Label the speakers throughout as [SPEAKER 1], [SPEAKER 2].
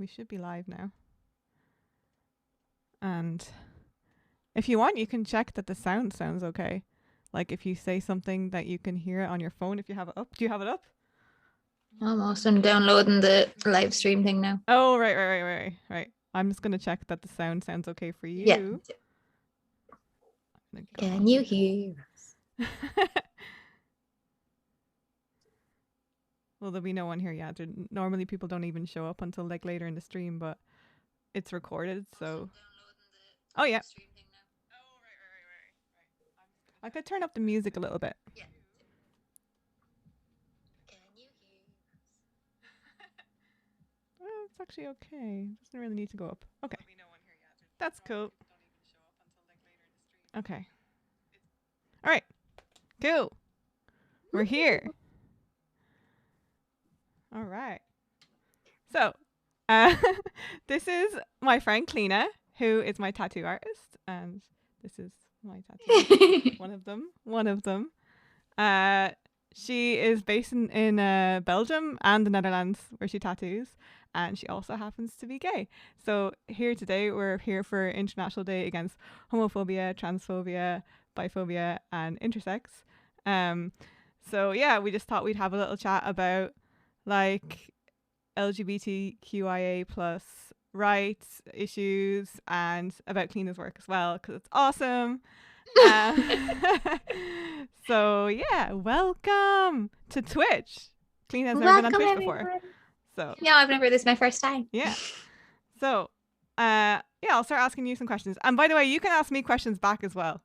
[SPEAKER 1] we should be live now. And if you want, you can check that the sound sounds okay. Like if you say something that you can hear it on your phone, if you have it up. Do you have it up?
[SPEAKER 2] Almost. I'm downloading the live stream thing now.
[SPEAKER 1] Oh, right. I'm just going to check that the sound sounds okay for you.
[SPEAKER 2] Yeah. Can you hear us?
[SPEAKER 1] Well, there'll be no one here yet. Normally people don't even show up until like later in the stream, but it's recorded, so... Oh, yeah. Oh, right. I could turn up the music a little bit.
[SPEAKER 2] Yeah. Can you hear us?
[SPEAKER 1] Well, it's actually okay. It doesn't really need to go up. Okay. That's cool. Okay. All right. Cool. We're here. All right. So, this is my friend Cliona, who is my tattoo artist, and this is my tattoo. One of them. She is based in Belgium and the Netherlands, where she tattoos, and she also happens to be gay. So here today, we're here for International Day Against Homophobia, Transphobia, Biphobia, and Intersex. So yeah, we just thought we'd have a little chat about like LGBTQIA plus rights issues and about Cliona's work as well, because it's awesome. So yeah, welcome to Twitch. Cliona's never been on Twitch before. So
[SPEAKER 2] yeah, I've never. This is my first time.
[SPEAKER 1] Yeah. So yeah, I'll start asking you some questions. And by the way, you can ask me questions back as well.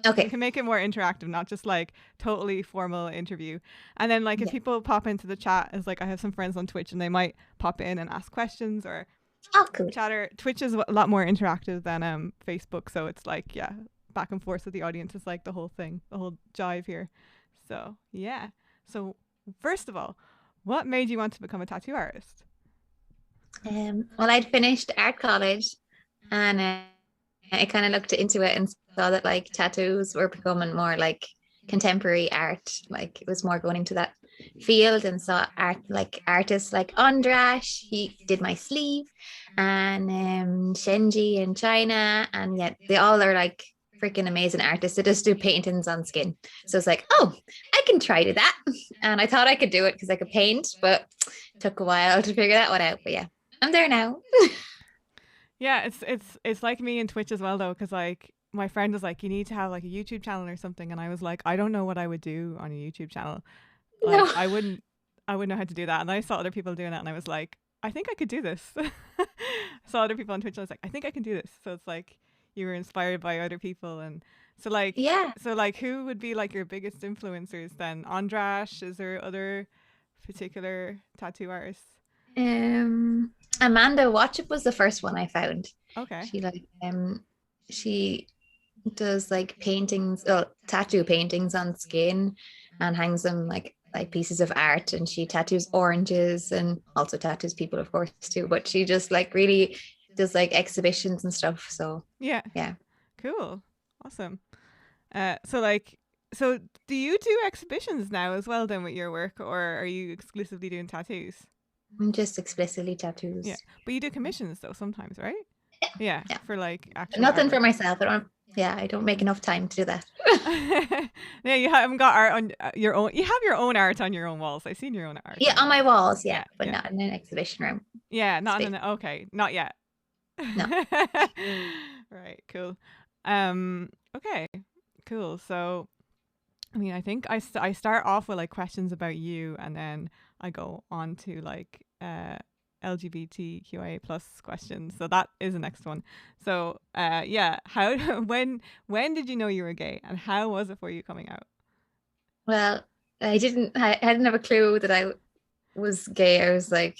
[SPEAKER 2] Okay.
[SPEAKER 1] We can make it more interactive, not just like totally formal interview. And then like if people pop into the chat, as like I have some friends on Twitch and they might pop in and ask questions or chatter. Twitch is a lot more interactive than Facebook, so it's like back and forth with the audience is like the whole thing, the whole jive here. So yeah. So first of all, what made you want to become a tattoo artist?
[SPEAKER 2] Well, I'd finished art college and I kind of looked into it and saw that like tattoos were becoming more like contemporary art. Like it was more going into that field, and saw art like artists like Andrash, he did my sleeve, and Shenji in China, and yet they all are like freaking amazing artists. They just do paintings on skin. So it's like, oh, I can try to that. And I thought I could do it because I could paint, but it took a while to figure that one out. But yeah, I'm there now.
[SPEAKER 1] Yeah, it's like me in Twitch as well though, because like my friend was like, you need to have like a YouTube channel or something, and I was like, I don't know what I would do on a YouTube channel. Like no. I wouldn't know how to do that. And I saw other people doing it, and I was like, I think I could do this. I saw other people on Twitch, and I was like, I think I can do this. So it's like you were inspired by other people, and so like So like, who would be like your biggest influencers then? Andrash? Is there other particular tattoo artists?
[SPEAKER 2] Amanda Watchup was the first one I found.
[SPEAKER 1] Okay.
[SPEAKER 2] She does like paintings, tattoo paintings on skin, and hangs them like pieces of art, and she tattoos oranges and also tattoos people, of course, too. But she just like really does like exhibitions and stuff. So yeah,
[SPEAKER 1] cool, awesome. So do you do exhibitions now as well then with your work, or are you exclusively doing tattoos?
[SPEAKER 2] I'm just explicitly tattoos.
[SPEAKER 1] Yeah, but you do commissions though sometimes, right? Yeah. For like actual
[SPEAKER 2] nothing for myself. I don't make enough time to do that.
[SPEAKER 1] Yeah, you haven't got art on your own. You have your own art on your own walls. I've seen your own art.
[SPEAKER 2] Yeah, on my walls. Yeah, but not in an exhibition room.
[SPEAKER 1] Yeah, not in okay, not yet.
[SPEAKER 2] No.
[SPEAKER 1] Right. Cool. Okay. Cool. So, I mean, I think I start off with like questions about you, and then I go on to like LGBTQIA plus questions. So that is the next one. So how when did you know you were gay, and how was it for you coming out?
[SPEAKER 2] Well, I didn't have a clue that I was gay. I was like,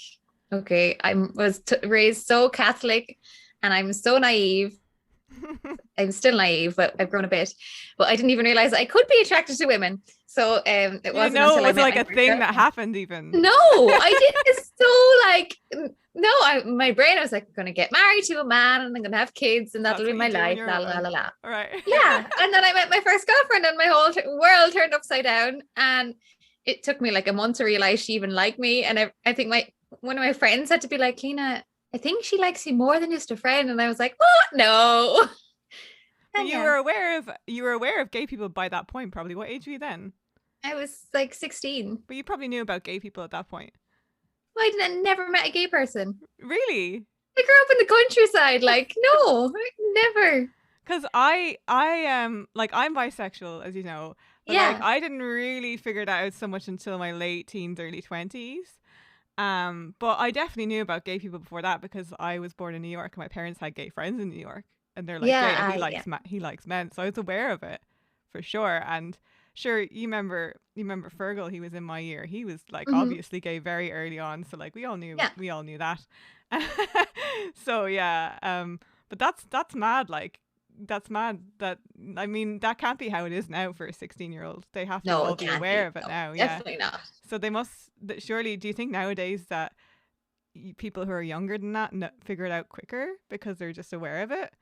[SPEAKER 2] okay, I was raised so Catholic, and I'm so naive. I'm still naive, but I've grown a bit. But I didn't even realize I could be attracted to women. So it wasn't until
[SPEAKER 1] it was like a thing that happened even.
[SPEAKER 2] No, I did. So like, no, my brain, I was like, I'm going to get married to a man and I'm going to have kids and that'll be my life. La, la, la, la.
[SPEAKER 1] Right.
[SPEAKER 2] Yeah. And then I met my first girlfriend and my whole world turned upside down. And it took me like a month to realize she even liked me. And I think one of my friends had to be like, Cliona, I think she likes you more than just a friend. And I was like, what? No.
[SPEAKER 1] But
[SPEAKER 2] And
[SPEAKER 1] you
[SPEAKER 2] yeah,
[SPEAKER 1] were aware of gay people by that point, probably. What age were you then?
[SPEAKER 2] I was like 16.
[SPEAKER 1] But you probably knew about gay people at that point.
[SPEAKER 2] I never met a gay person.
[SPEAKER 1] Really?
[SPEAKER 2] I grew up in the countryside. Like, no, never.
[SPEAKER 1] Because I like I'm bisexual, as you know, but like
[SPEAKER 2] Yeah.
[SPEAKER 1] I didn't really figure that out so much until my late teens, early 20s. But I definitely knew about gay people before that because I was born in New York and my parents had gay friends in New York, and they're like,
[SPEAKER 2] Yeah.
[SPEAKER 1] yeah,
[SPEAKER 2] Yeah.
[SPEAKER 1] he likes men, so I was aware of it for sure. And sure, you remember Fergal? He was in my year. He was like
[SPEAKER 2] Hmm.
[SPEAKER 1] obviously gay very early on, so like
[SPEAKER 2] Yeah.
[SPEAKER 1] we all knew that. So yeah, but that's mad. Like that's mad. That I mean, that can't be how it is now for a 16-year-old. They have to
[SPEAKER 2] No,
[SPEAKER 1] all
[SPEAKER 2] it
[SPEAKER 1] be
[SPEAKER 2] can't
[SPEAKER 1] aware
[SPEAKER 2] be.
[SPEAKER 1] of it
[SPEAKER 2] No,
[SPEAKER 1] now. Yeah.
[SPEAKER 2] definitely not.
[SPEAKER 1] So they must surely. Do you think nowadays that people who are younger than that figure it out quicker because they're just aware of it?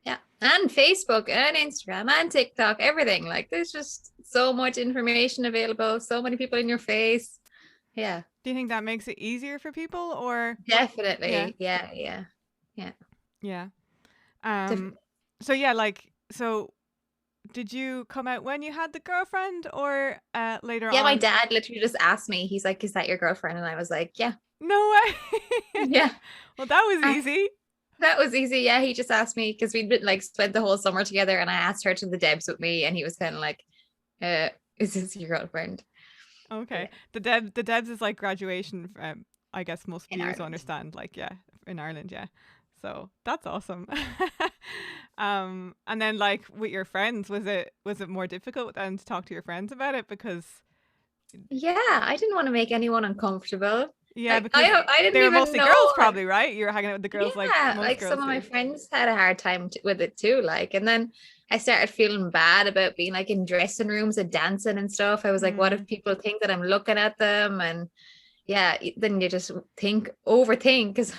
[SPEAKER 2] Yeah. And Facebook and Instagram and TikTok, everything. Like, there's just so much information available, so many people in your face. Yeah,
[SPEAKER 1] Do you think that makes it easier for people, or yeah,
[SPEAKER 2] definitely. Yeah. Yeah. Yeah.
[SPEAKER 1] yeah?
[SPEAKER 2] Def-
[SPEAKER 1] Um, so yeah, like so. Did you come out when you had the girlfriend, or later
[SPEAKER 2] yeah. My
[SPEAKER 1] on?
[SPEAKER 2] dad literally just asked me, he's like, is that your girlfriend? And I was like, yeah.
[SPEAKER 1] No way.
[SPEAKER 2] Yeah.
[SPEAKER 1] Well, that was
[SPEAKER 2] And
[SPEAKER 1] easy.
[SPEAKER 2] that was easy. Yeah. He just asked me because we'd been like spent the whole summer together and I asked her to the Debs with me and he was kind of like, uh, is this your girlfriend?
[SPEAKER 1] Okay.
[SPEAKER 2] Yeah.
[SPEAKER 1] The Debs is like graduation. I guess most
[SPEAKER 2] In
[SPEAKER 1] viewers
[SPEAKER 2] Ireland.
[SPEAKER 1] understand. Like yeah, in Ireland, yeah. So that's awesome. And then like with your friends, was it more difficult then to talk to your friends about it because
[SPEAKER 2] Yeah. I didn't want to make anyone uncomfortable.
[SPEAKER 1] yeah,
[SPEAKER 2] Like,
[SPEAKER 1] because
[SPEAKER 2] I didn't
[SPEAKER 1] they were
[SPEAKER 2] even
[SPEAKER 1] mostly girls,
[SPEAKER 2] know.
[SPEAKER 1] probably, right? You were hanging out with the girls like
[SPEAKER 2] Yeah,
[SPEAKER 1] most
[SPEAKER 2] like some
[SPEAKER 1] girls
[SPEAKER 2] of my
[SPEAKER 1] do.
[SPEAKER 2] friends had a hard time with it too. Like, and then I started feeling bad about being like in dressing rooms and dancing and stuff. I was like, what
[SPEAKER 1] Mm,
[SPEAKER 2] if people think that I'm looking at them? And yeah, then you just overthink because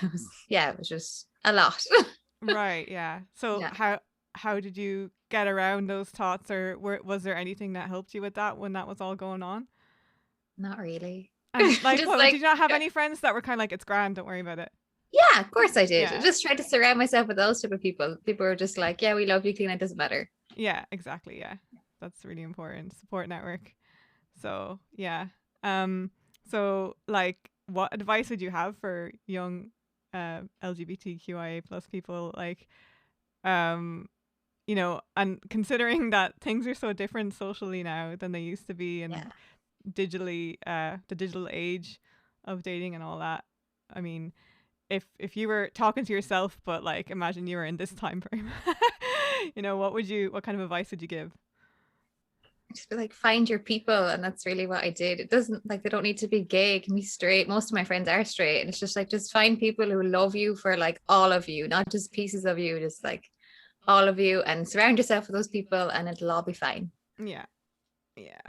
[SPEAKER 2] yeah, it was just a lot.
[SPEAKER 1] right. Yeah. So
[SPEAKER 2] Yeah,
[SPEAKER 1] how did you get around those thoughts, or was there anything that helped you with that when that was all going on?
[SPEAKER 2] not really.
[SPEAKER 1] And like,
[SPEAKER 2] Just
[SPEAKER 1] what did you
[SPEAKER 2] like,
[SPEAKER 1] not have any friends that were kind of like, it's grand, don't worry about it?
[SPEAKER 2] yeah, of course I did. I
[SPEAKER 1] Yeah.
[SPEAKER 2] just tried to surround myself with those type of people. People were just like, yeah, we love you, Clean. It doesn't matter.
[SPEAKER 1] Yeah, exactly. Yeah. That's really important. Support network. So, yeah. Um, so like what advice would you have for young LGBTQIA plus people like um and considering that things are so different socially now than they used to be
[SPEAKER 2] Yeah.
[SPEAKER 1] and digitally the digital age of dating and all that. I mean, if you were talking to yourself but like imagine you were in this time frame, what kind of advice would you give?
[SPEAKER 2] Just be like, find your people. And that's really what I did. It doesn't like, they don't need to be gay, it can be straight. Most of my friends are straight. And it's just like, just find people who love you for like all of you, not just pieces of you, just like all of you, and surround yourself with those people and it'll all be fine.
[SPEAKER 1] Yeah. Yeah.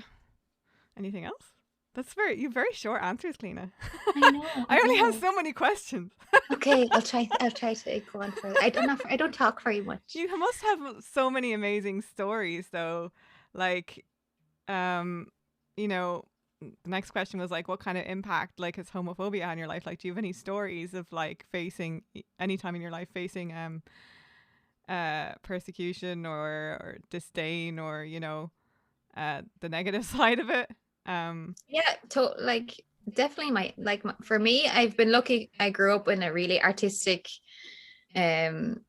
[SPEAKER 1] Anything else? That's you very short answers, Cleena.
[SPEAKER 2] I know,
[SPEAKER 1] I
[SPEAKER 2] I
[SPEAKER 1] only have
[SPEAKER 2] know.
[SPEAKER 1] so many questions.
[SPEAKER 2] Okay, I'll try to go on further. I don't talk very much.
[SPEAKER 1] You must have so many amazing stories though. Like, um, you know, the next question was like what kind of impact like has homophobia on your life? Like do you have any stories of like facing any time in your life facing persecution or disdain or, the negative side of it?
[SPEAKER 2] Yeah, to like definitely for me, I've been lucky. I grew up in a really artistic um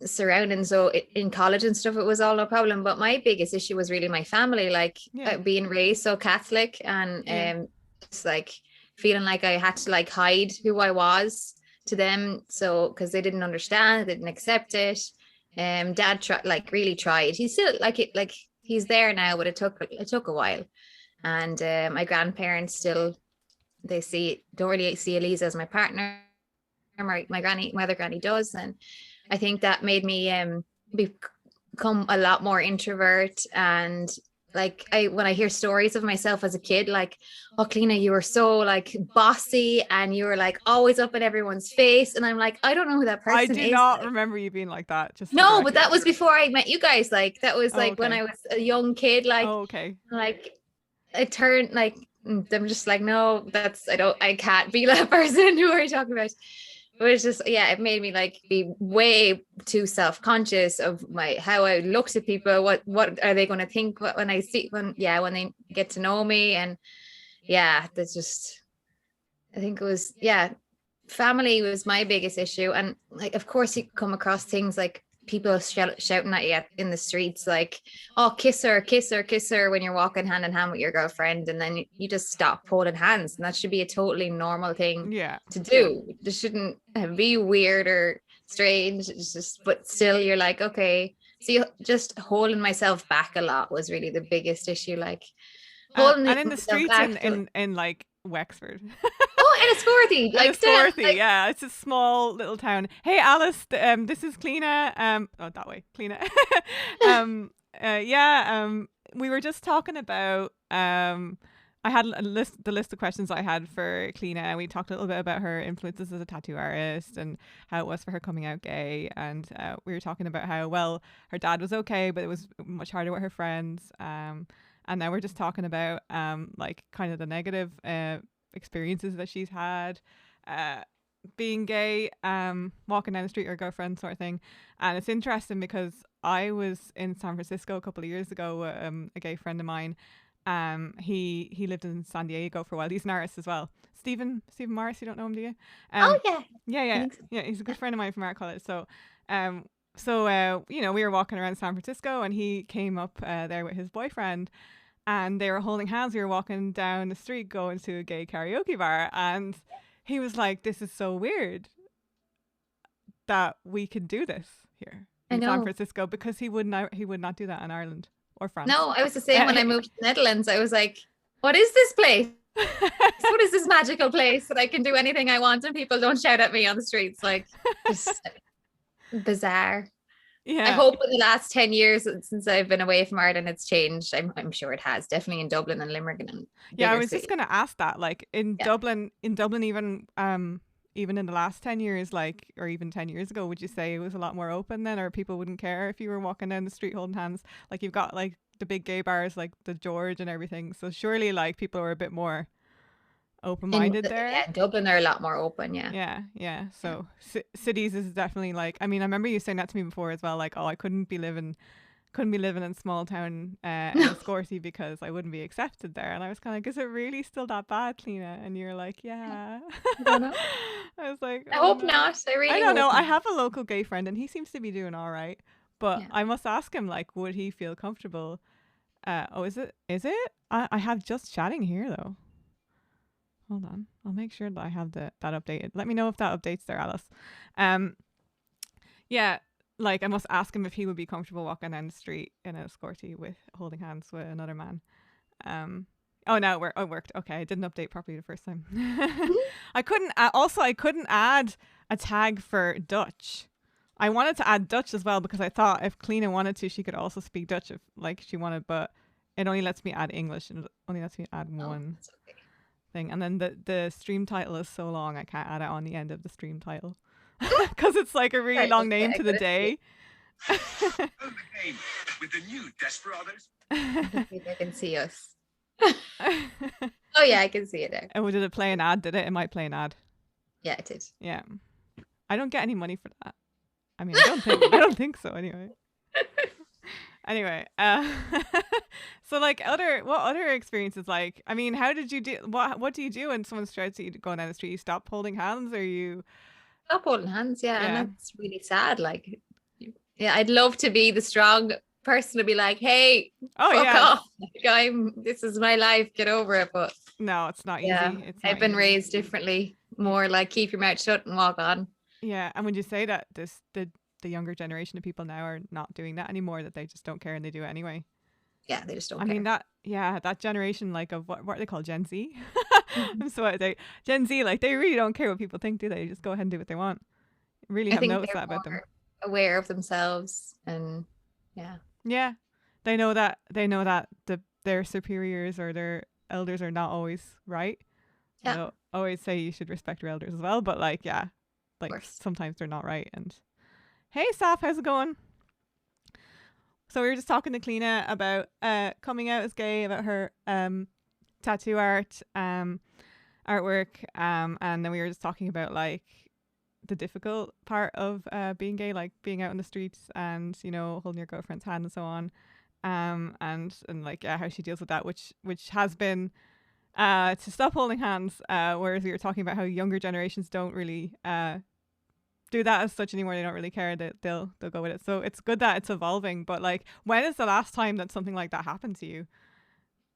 [SPEAKER 2] surrounding, so in college and stuff it was all no problem, but my biggest issue was really my family, like
[SPEAKER 1] Yeah.
[SPEAKER 2] being raised so Catholic and
[SPEAKER 1] Yeah.
[SPEAKER 2] just like feeling like I had to like hide who I was to them, so because they didn't understand, they didn't accept it. Dad like really tried. He's still like it, like he's there now, but it took a while. And my grandparents still, they don't really see Elisa as my partner. My other granny does, and I think that made me become a lot more introvert. And like when I hear stories of myself as a kid, like, oh, Cliona, you were so like bossy and you were like always up in everyone's face, and I'm like, I don't know who that
[SPEAKER 1] I
[SPEAKER 2] person
[SPEAKER 1] do
[SPEAKER 2] is.
[SPEAKER 1] not
[SPEAKER 2] Like,
[SPEAKER 1] remember you being like that, just for the
[SPEAKER 2] no, but
[SPEAKER 1] record.
[SPEAKER 2] that was before I met you guys. Like that was
[SPEAKER 1] Oh,
[SPEAKER 2] like when
[SPEAKER 1] okay.
[SPEAKER 2] I was a young kid.
[SPEAKER 1] Oh, okay.
[SPEAKER 2] Like it turned like I'm just like, no, I can't be that person. Who are you talking about? It was just, yeah, it made me like be way too self-conscious of my how I looked at people. What are they going to think when I see when they get to know me? And yeah, that's just, I think it was, yeah, family was my biggest issue. And like, of course, you come across things like people shouting at you in the streets, like, oh, kiss her, kiss her when you're walking hand in hand with your girlfriend. And then you just stop holding hands. And that should be a totally normal thing
[SPEAKER 1] Yeah.
[SPEAKER 2] to do. This shouldn't be weird or strange. It's just, but still, you're like, okay. So you just holding myself back a lot was really the biggest issue. Like, holding
[SPEAKER 1] And in the
[SPEAKER 2] myself
[SPEAKER 1] streets
[SPEAKER 2] back.
[SPEAKER 1] in like Wexford.
[SPEAKER 2] Oh, and it's Swarthy.
[SPEAKER 1] And
[SPEAKER 2] Like,
[SPEAKER 1] it's Swarthy,
[SPEAKER 2] like,
[SPEAKER 1] yeah. It's a small little town. Hey, Alice, this is Cliona. Oh, that way, Cliona. Yeah. We were just talking about. I had the list of questions I had for Cliona. We talked a little bit about her influences as a tattoo artist and how it was for her coming out gay. And we were talking about how, well, her dad was okay, but it was much harder with her friends. And now we're just talking about like kind of the negative experiences that she's had being gay, walking down the street with her girlfriend sort of thing. And it's interesting because I was in San Francisco a couple of years ago, a gay friend of mine. He lived in San Diego for a while. He's an artist as well. Stephen Morris, you don't know him, do you?
[SPEAKER 2] oh yeah.
[SPEAKER 1] Yeah, he's a good friend of mine from art college. So you know, we were walking around San Francisco and he came up there with his boyfriend and they were holding hands. We were walking down the street going to a gay karaoke bar, and he was like, "This is so weird that we can do this here in San Francisco," because he would not do that in Ireland or France.
[SPEAKER 2] No, I was the same when I moved to the Netherlands. I was like, "What is this place? What is this magical place that I can do anything I want and people don't shout at me on the streets?" Like, just bizarre.
[SPEAKER 1] Yeah.
[SPEAKER 2] I hope in the last 10 years since I've been away from Ireland, it's changed. I'm sure it has, definitely in Dublin and Limerick. And
[SPEAKER 1] yeah, I was just going to ask that. Like in Dublin, even in the last 10 years, like, or even 10 years ago, would you say it was a lot more open then, or people wouldn't care if you were walking down the street holding hands? Like you've got like the big gay bars, like the George and everything. So surely like people were a bit more open-minded there.
[SPEAKER 2] Yeah, Dublin are a lot more open.
[SPEAKER 1] Yeah. So cities is definitely like, I mean, I remember you saying that to me before as well, like, oh, I couldn't be living in small town Scorty because I wouldn't be accepted there. And I was kind of like, is it really still that bad, Cliona? And you're like, yeah.
[SPEAKER 2] I don't know.
[SPEAKER 1] I was like,
[SPEAKER 2] I hope not. I
[SPEAKER 1] don't know. I have a local gay friend and he seems to be doing all right, but I must ask him, like, would he feel comfortable? Is it I have just chatting here though. Hold on. I'll make sure that I have that updated. Let me know if that updates there, Alice. Yeah, like I must ask him if he would be comfortable walking down the street in a Scorty with holding hands with another man. Oh no, it worked. Okay, I didn't update properly the first time. I couldn't add a tag for Dutch. I wanted to add Dutch as well because I thought if Cliona wanted to, she could also speak Dutch if like she wanted, but it only lets me add English and it only lets me add one thing. And then the stream title is so long I can't add it on the end of the stream title because it's like a really long name to the day.
[SPEAKER 3] With the new Desperados.
[SPEAKER 2] I can see us. Oh yeah, I can see it there.
[SPEAKER 1] And did it play an ad? Did it? It might play an ad.
[SPEAKER 2] Yeah, it did.
[SPEAKER 1] Yeah, I don't get any money for that. I mean, I don't think so. Anyway, so like what other experiences like? I mean, how did you do? What do you do when someone starts you going down the street? You stop holding hands, or you
[SPEAKER 2] stop holding hands? Yeah, and that's really sad. Like, yeah, I'd love to be the strong person to be like, "Hey, fuck off! Like, this is my life. Get over it." But
[SPEAKER 1] no, it's not easy.
[SPEAKER 2] I've been raised differently. More like keep your mouth shut and walk on.
[SPEAKER 1] Yeah, and would you say that the younger generation of people now are not doing that anymore, that they just don't care and they do it anyway?
[SPEAKER 2] Yeah, they just don't care.
[SPEAKER 1] I mean, that generation, like, of what are they called, Gen Z? So Gen Z, like, they really don't care what people think, do they? Just go ahead and do what they want. Really have noticed that about them.
[SPEAKER 2] Aware of themselves, and
[SPEAKER 1] yeah, they know that their superiors or their elders are not always right.
[SPEAKER 2] Yeah,
[SPEAKER 1] they'll always say you should respect your elders as well, but like sometimes they're not right. And hey, Saf, how's it going? So we were just talking to Cliona about coming out as gay, about her tattoo art, artwork, and then we were just talking about like the difficult part of being gay, like being out in the streets and, you know, holding your girlfriend's hand and so on. And like, yeah, how she deals with that, which has been to stop holding hands, whereas we were talking about how younger generations don't really do that as such anymore. They don't really care, that they'll go with it. So it's good that it's evolving. But like, when is the last time that something like that happened to you?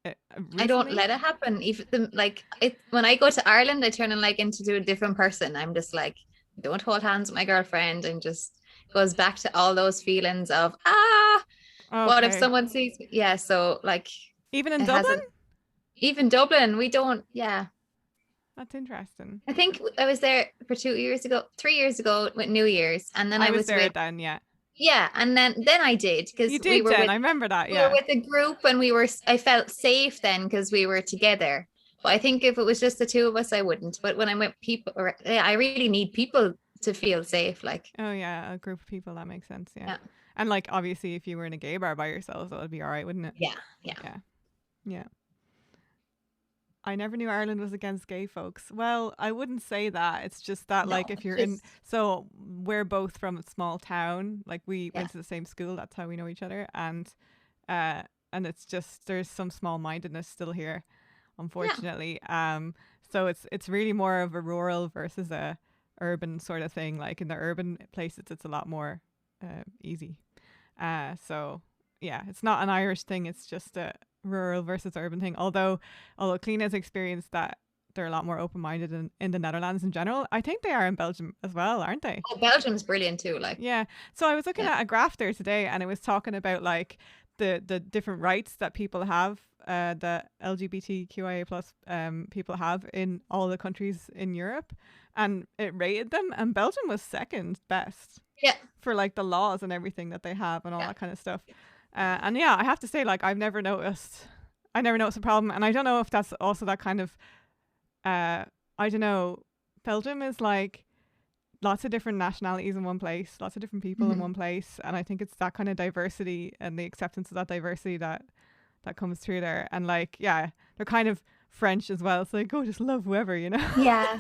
[SPEAKER 2] I don't
[SPEAKER 1] Recently?
[SPEAKER 2] let it happen. Even like when I go to Ireland, I turn like into a different person. I'm just like, don't hold hands with my girlfriend, and just goes back to all those feelings of what if
[SPEAKER 1] Okay.
[SPEAKER 2] someone sees me? Yeah, so like
[SPEAKER 1] Even in
[SPEAKER 2] it
[SPEAKER 1] Dublin?
[SPEAKER 2] hasn't. Even Dublin, we don't. Yeah,
[SPEAKER 1] That's interesting.
[SPEAKER 2] I think I was there for 2 years ago, 3 years ago with New Year's, and then
[SPEAKER 1] I
[SPEAKER 2] I
[SPEAKER 1] was
[SPEAKER 2] was
[SPEAKER 1] there
[SPEAKER 2] with
[SPEAKER 1] then, yeah.
[SPEAKER 2] yeah, and then I did, because
[SPEAKER 1] You did, Jen. I remember that,
[SPEAKER 2] we were
[SPEAKER 1] yeah.
[SPEAKER 2] with a group, and I felt safe then because we were together. But I think if it was just the two of us, I wouldn't. But when I'm with people, I really need people to feel safe. Like,
[SPEAKER 1] Oh, yeah, a group of people, that makes sense, yeah.
[SPEAKER 2] yeah,
[SPEAKER 1] And like, obviously, if you were in a gay bar by yourselves, that would be all right, wouldn't it?
[SPEAKER 2] yeah, yeah.
[SPEAKER 1] Yeah. Yeah. I never knew Ireland was against gay folks. Well, I wouldn't say that. It's just that,
[SPEAKER 2] No,
[SPEAKER 1] like, if you're
[SPEAKER 2] just
[SPEAKER 1] so we're both from a small town. Like, we
[SPEAKER 2] yeah,
[SPEAKER 1] went to the same school. That's how we know each other. And it's just, there's some small mindedness still here,
[SPEAKER 2] yeah,
[SPEAKER 1] unfortunately. So it's really more of a rural versus a urban sort of thing. Like, in the urban places, it's a lot more easy. So yeah, it's not an Irish thing. It's just a rural versus urban thing. Although Cliona's experienced that they're a lot more open-minded in the Netherlands in general. I think they are in Belgium as well, aren't they?
[SPEAKER 2] oh, Belgium's brilliant too. Like,
[SPEAKER 1] Yeah. So I was looking
[SPEAKER 2] yeah,
[SPEAKER 1] at a graph there today, and it was talking about like the different rights that people have, the LGBTQIA plus people have in all the countries in Europe, and it rated them, and Belgium was second best
[SPEAKER 2] yeah,
[SPEAKER 1] for like the laws and everything that they have and all
[SPEAKER 2] yeah.
[SPEAKER 1] that kind of stuff. And yeah, I have to say, like, I never noticed a problem, and I don't know if that's also that kind of I don't know. Belgium is like lots of different nationalities in one place, lots of different people in
[SPEAKER 2] Mhm.
[SPEAKER 1] one place, and I think it's that kind of diversity and the acceptance of that diversity that comes through there. And like, yeah, they're kind of French as well, so like, oh, just love whoever, you know.
[SPEAKER 2] Yeah,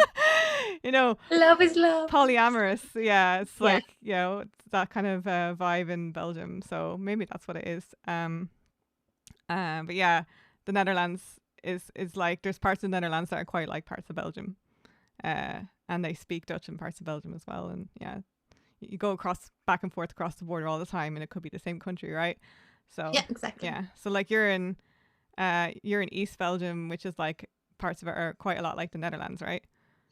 [SPEAKER 1] You know,
[SPEAKER 2] love is love.
[SPEAKER 1] polyamorous. Yeah, it's
[SPEAKER 2] Yeah,
[SPEAKER 1] like, you know, it's that kind of vibe in Belgium, so maybe that's what it is. But yeah, the Netherlands is like, there's parts of the Netherlands that are quite like parts of Belgium, and they speak Dutch in parts of Belgium as well. And yeah, you go back and forth across the border all the time, and it could be the same country, right? So
[SPEAKER 2] yeah, exactly.
[SPEAKER 1] yeah, so like you're in East Belgium, which is like, parts of it are quite a lot like the Netherlands, right?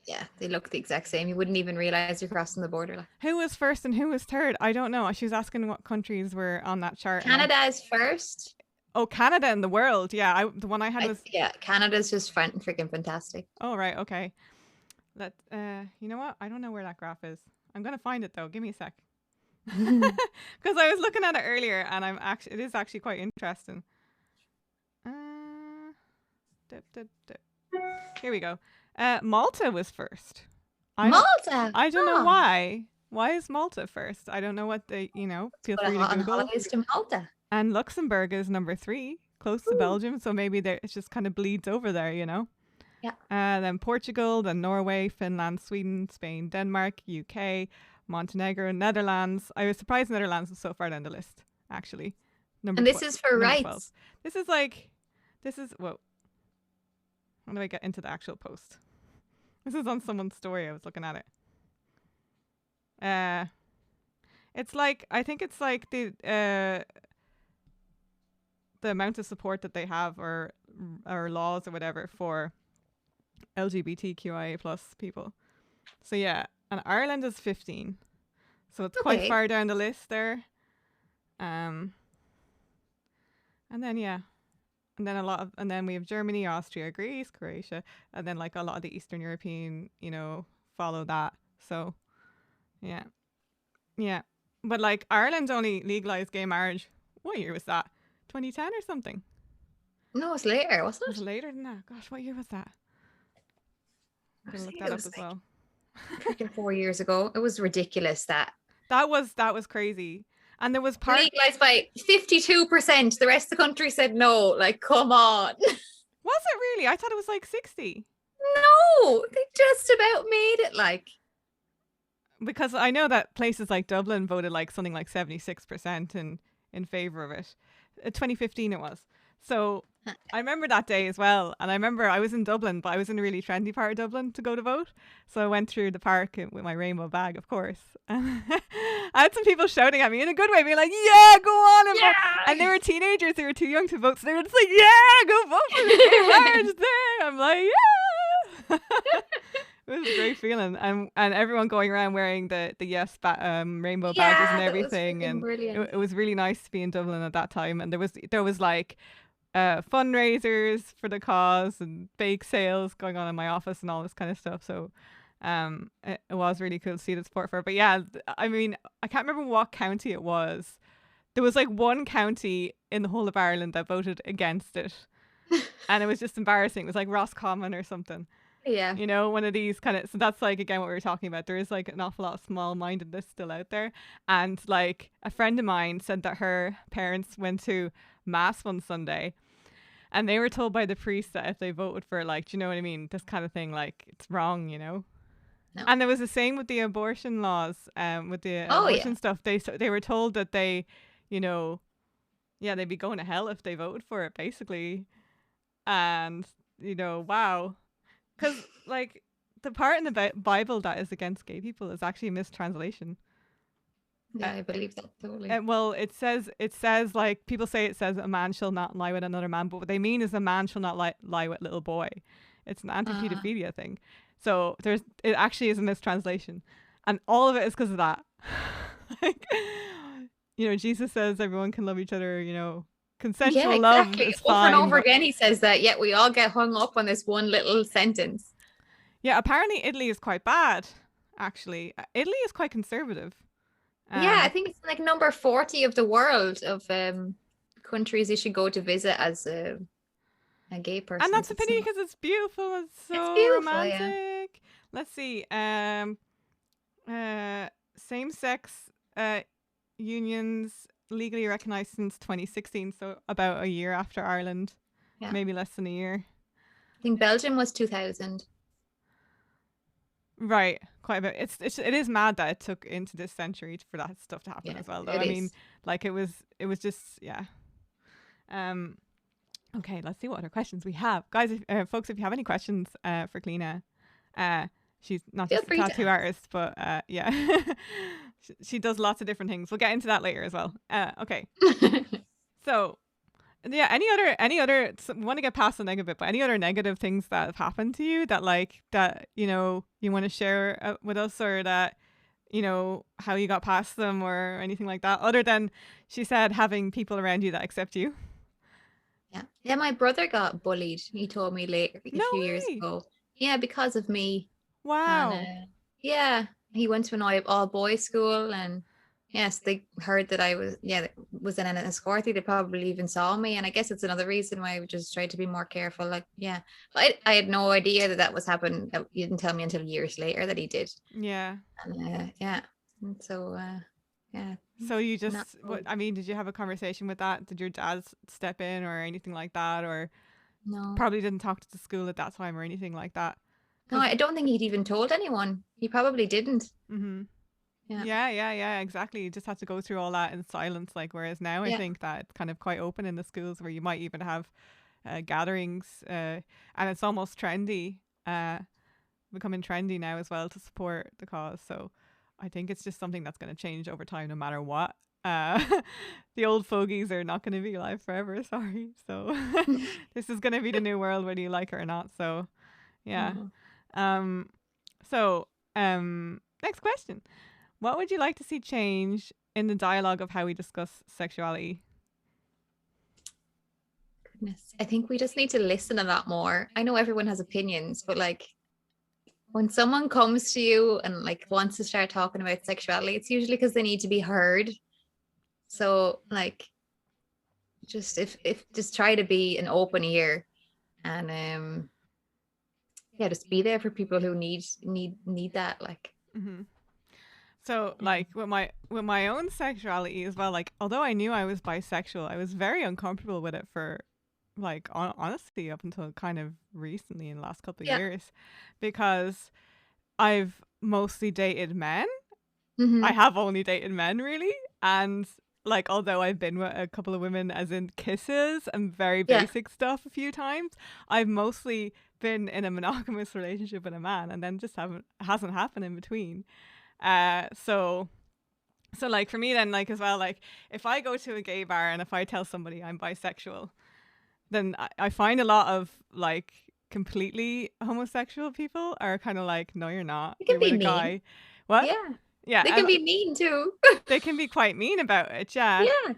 [SPEAKER 2] Yeah, they look the exact same. You wouldn't even realize you're crossing the border. Like,
[SPEAKER 1] Who was first and who was third? I don't know. She was asking what countries were on that chart.
[SPEAKER 2] Canada is first.
[SPEAKER 1] Oh, Canada in the world. Yeah, the one I had was.
[SPEAKER 2] Yeah, Canada's just freaking fantastic.
[SPEAKER 1] Oh, right. Okay. You know what? I don't know where that graph is. I'm gonna find it though. Give me a sec. Because I was looking at it earlier, and it is actually quite interesting. Dip. Here we go. Malta was first.
[SPEAKER 2] Malta.
[SPEAKER 1] I don't know
[SPEAKER 2] Oh,
[SPEAKER 1] why. Why is Malta first? I don't know what they. Feel
[SPEAKER 2] go
[SPEAKER 1] free to
[SPEAKER 2] on
[SPEAKER 1] Google.
[SPEAKER 2] holidays to Malta.
[SPEAKER 1] And Luxembourg is number 3, close to Belgium. So maybe it just kind of bleeds over there, you know?
[SPEAKER 2] Yeah.
[SPEAKER 1] Then Portugal, then Norway, Finland, Sweden, Spain, Denmark, UK, Montenegro, Netherlands. I was surprised Netherlands was so far down the list, actually.
[SPEAKER 2] And this is for
[SPEAKER 1] number
[SPEAKER 2] rights.
[SPEAKER 1] 12. Whoa. How do I get into the actual post? This is on someone's story. I was looking at it. It's like, I think it's like the amount of support that they have, or laws or whatever, for LGBTQIA plus people. So yeah, and Ireland is 15, so it's quite far down the list there. And then and then we have Germany, Austria, Greece, Croatia, and then like a lot of the Eastern European, follow that. So yeah, but like Ireland only legalized gay marriage. What year was that? 2010 or something?
[SPEAKER 2] No, it's later, wasn't it?
[SPEAKER 1] Was it later than that? Gosh, what year was that? I'm gonna look that up as well.
[SPEAKER 2] Freaking 4 years ago. It was ridiculous that
[SPEAKER 1] was crazy. And there was
[SPEAKER 2] legalized by 52%. The rest of the country said no. Like, come on.
[SPEAKER 1] Was it really? I thought it was like 60.
[SPEAKER 2] No, they just about made it. Like,
[SPEAKER 1] because I know that places like Dublin voted like something like 76% in favor of it. 2015 it was. So I remember that day as well. And I remember I was in Dublin, but I was in a really trendy part of Dublin to go to vote. So I went through the park with my rainbow bag, of course. And I had some people shouting at me in a good way, being like, yeah, go on and vote. And they were teenagers. They were too young to vote. So they were just like, yeah, go vote for the gay marriage thing. I'm like, yeah. It was a great feeling. And everyone going around wearing the yes rainbow badges and
[SPEAKER 2] that was
[SPEAKER 1] everything.
[SPEAKER 2] freaking
[SPEAKER 1] And
[SPEAKER 2] brilliant.
[SPEAKER 1] it was really nice to be in Dublin at that time. And there was like fundraisers for the cause and bake sales going on in my office and all this kind of stuff. So it was really cool to see the support for it. But yeah, I mean, I can't remember what county it was. There was like one county in the whole of Ireland that voted against it. And it was just embarrassing. It was like Roscommon or something.
[SPEAKER 2] Yeah.
[SPEAKER 1] You know, one of these kind of, so that's like, again, what we were talking about. There is like an awful lot of small-mindedness still out there. And like a friend of mine said that her parents went to mass one Sunday and they were told by the priest that if they voted for, like, do you know what I mean? This kind of thing, like, it's wrong, you know?
[SPEAKER 2] No.
[SPEAKER 1] And there was the same with the abortion laws, with the abortion stuff. They were told that they, you know, yeah, they'd be going to hell if they voted for it, basically. And, you know, wow. Because, like, the part in the Bible that is against gay people is actually a mistranslation.
[SPEAKER 2] Yeah, I believe that totally.
[SPEAKER 1] Well, it says like, people say it says a man shall not lie with another man, but what they mean is a man shall not lie with little boy. It's an anti-pedophilia thing. So it actually is a mistranslation. And all of it is because of that. Like, you know, Jesus says everyone can love each other, you know, consensual love is fine.
[SPEAKER 2] Over and over again he says that, yet we all get hung up on this one little sentence.
[SPEAKER 1] Yeah, apparently Italy is quite bad, actually. Italy is quite conservative.
[SPEAKER 2] Yeah, I think it's like number 40 of the world of countries you should go to visit as a gay person.
[SPEAKER 1] And that's a pity because it's beautiful. It's so
[SPEAKER 2] beautiful,
[SPEAKER 1] romantic.
[SPEAKER 2] yeah.
[SPEAKER 1] Let's see. Same-sex unions legally recognized since 2016, so about a year after Ireland. Yeah. Maybe less than a year.
[SPEAKER 2] I think Belgium was 2000.
[SPEAKER 1] Right, quite a bit. It is mad that it took into this century for that stuff to happen as well, though. I mean, like it was just, yeah. Okay, let's see what other questions we have, guys. Folks, if you have any questions for Cliona, she's not just a tattoo artist, but yeah, she does lots of different things. We'll get into that later as well. Okay, so. Yeah, any other we want to get past the negative bit, but any other negative things that have happened to you that you know you want to share with us, or that, you know, how you got past them or anything like that, other than, she said, having people around you that accept you?
[SPEAKER 2] Yeah, my brother got bullied. He told me later, a few years ago. Yeah, because of me.
[SPEAKER 1] Wow.
[SPEAKER 2] And, yeah, he went to an all boys school, and yes, they heard that I was in an escorty. They probably even saw me, and I guess it's another reason why I just tried to be more careful. Like, yeah, but I had no idea that was happening. You didn't tell me until years later that he did.
[SPEAKER 1] Yeah.
[SPEAKER 2] And yeah, and so yeah.
[SPEAKER 1] So you just, I mean, did you have a conversation with that? Did your dad step in or anything like that, or
[SPEAKER 2] no?
[SPEAKER 1] Probably didn't talk to the school at that time or anything like that.
[SPEAKER 2] No, I don't think he'd even told anyone. He probably didn't.
[SPEAKER 1] Mm-hmm. Yeah, exactly. You just had to go through all that in silence, like, whereas now I think that it's kind of quite open in the schools, where you might even have gatherings, and it's almost trendy, becoming trendy now as well, to support the cause. So I think it's just something that's going to change over time no matter what. The old fogies are not going to be alive forever, sorry. So this is going to be the new world, whether you like it or not. So yeah. Next question. What would you like to see change in the dialogue of how we discuss sexuality?
[SPEAKER 2] Goodness, I think we just need to listen a lot more. I know everyone has opinions, but like, when someone comes to you and like wants to start talking about sexuality, it's usually because they need to be heard. So like, just if just try to be an open ear, and just be there for people who need that, like.
[SPEAKER 1] Mm-hmm. So like with my own sexuality as well, like, although I knew I was bisexual, I was very uncomfortable with it for, like, honestly, up until kind of recently, in the last couple of years, because I've mostly dated men, I have only dated men really, and like although I've been with a couple of women as in kisses and very
[SPEAKER 2] Yeah.
[SPEAKER 1] basic stuff a few times, I've mostly been in a monogamous relationship with a man, and then just hasn't happened in between. So like for me then, like as well, like if I go to a gay bar and if I tell somebody I'm bisexual, then I find a lot of like completely homosexual people are kind of like, no, you're not.
[SPEAKER 2] It can
[SPEAKER 1] You're with
[SPEAKER 2] be
[SPEAKER 1] a
[SPEAKER 2] mean.
[SPEAKER 1] guy. What?
[SPEAKER 2] Yeah.
[SPEAKER 1] Yeah,
[SPEAKER 2] They can be mean too.
[SPEAKER 1] they can be quite mean about it. Yeah.
[SPEAKER 2] Yeah.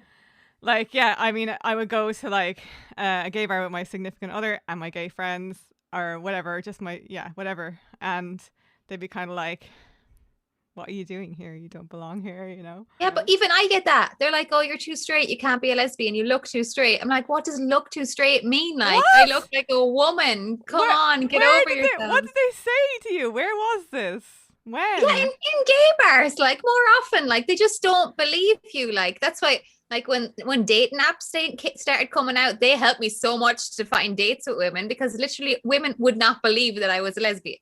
[SPEAKER 1] Like, yeah, I mean, I would go to like a gay bar with my significant other and my gay friends or whatever, just whatever. And they'd be kind of like, what are you doing here? You don't belong here, you know?
[SPEAKER 2] Yeah, but even I get that. They're like, oh, you're too straight. You can't be a lesbian. You look too straight. I'm like, what does look too straight mean? Like,
[SPEAKER 1] What?
[SPEAKER 2] I look like a woman. Come on, get over yourself.
[SPEAKER 1] What did they say to you? Where was this? When?
[SPEAKER 2] Yeah, in gay bars, like more often, like they just don't believe you. Like that's why, like when dating apps started coming out, they helped me so much to find dates with women because literally women would not believe that I was a lesbian.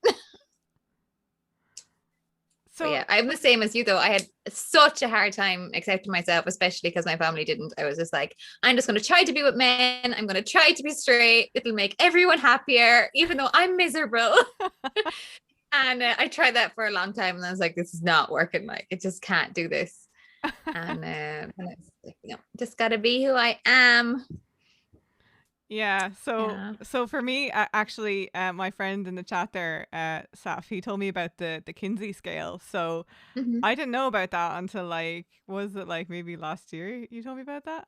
[SPEAKER 2] So yeah, I'm the same as you though. I had such a hard time accepting myself, especially because my family didn't. I was just like, I'm just going to try to be with men. I'm going to try to be straight. It'll make everyone happier, even though I'm miserable. And I tried that for a long time, and I was like, this is not working. Like, it just can't do this. And just got to be who I am.
[SPEAKER 1] Yeah. So for me, actually, my friend in the chat there, Saf, he told me about the Kinsey scale. So I didn't know about that until like, was it like maybe last year you told me about that?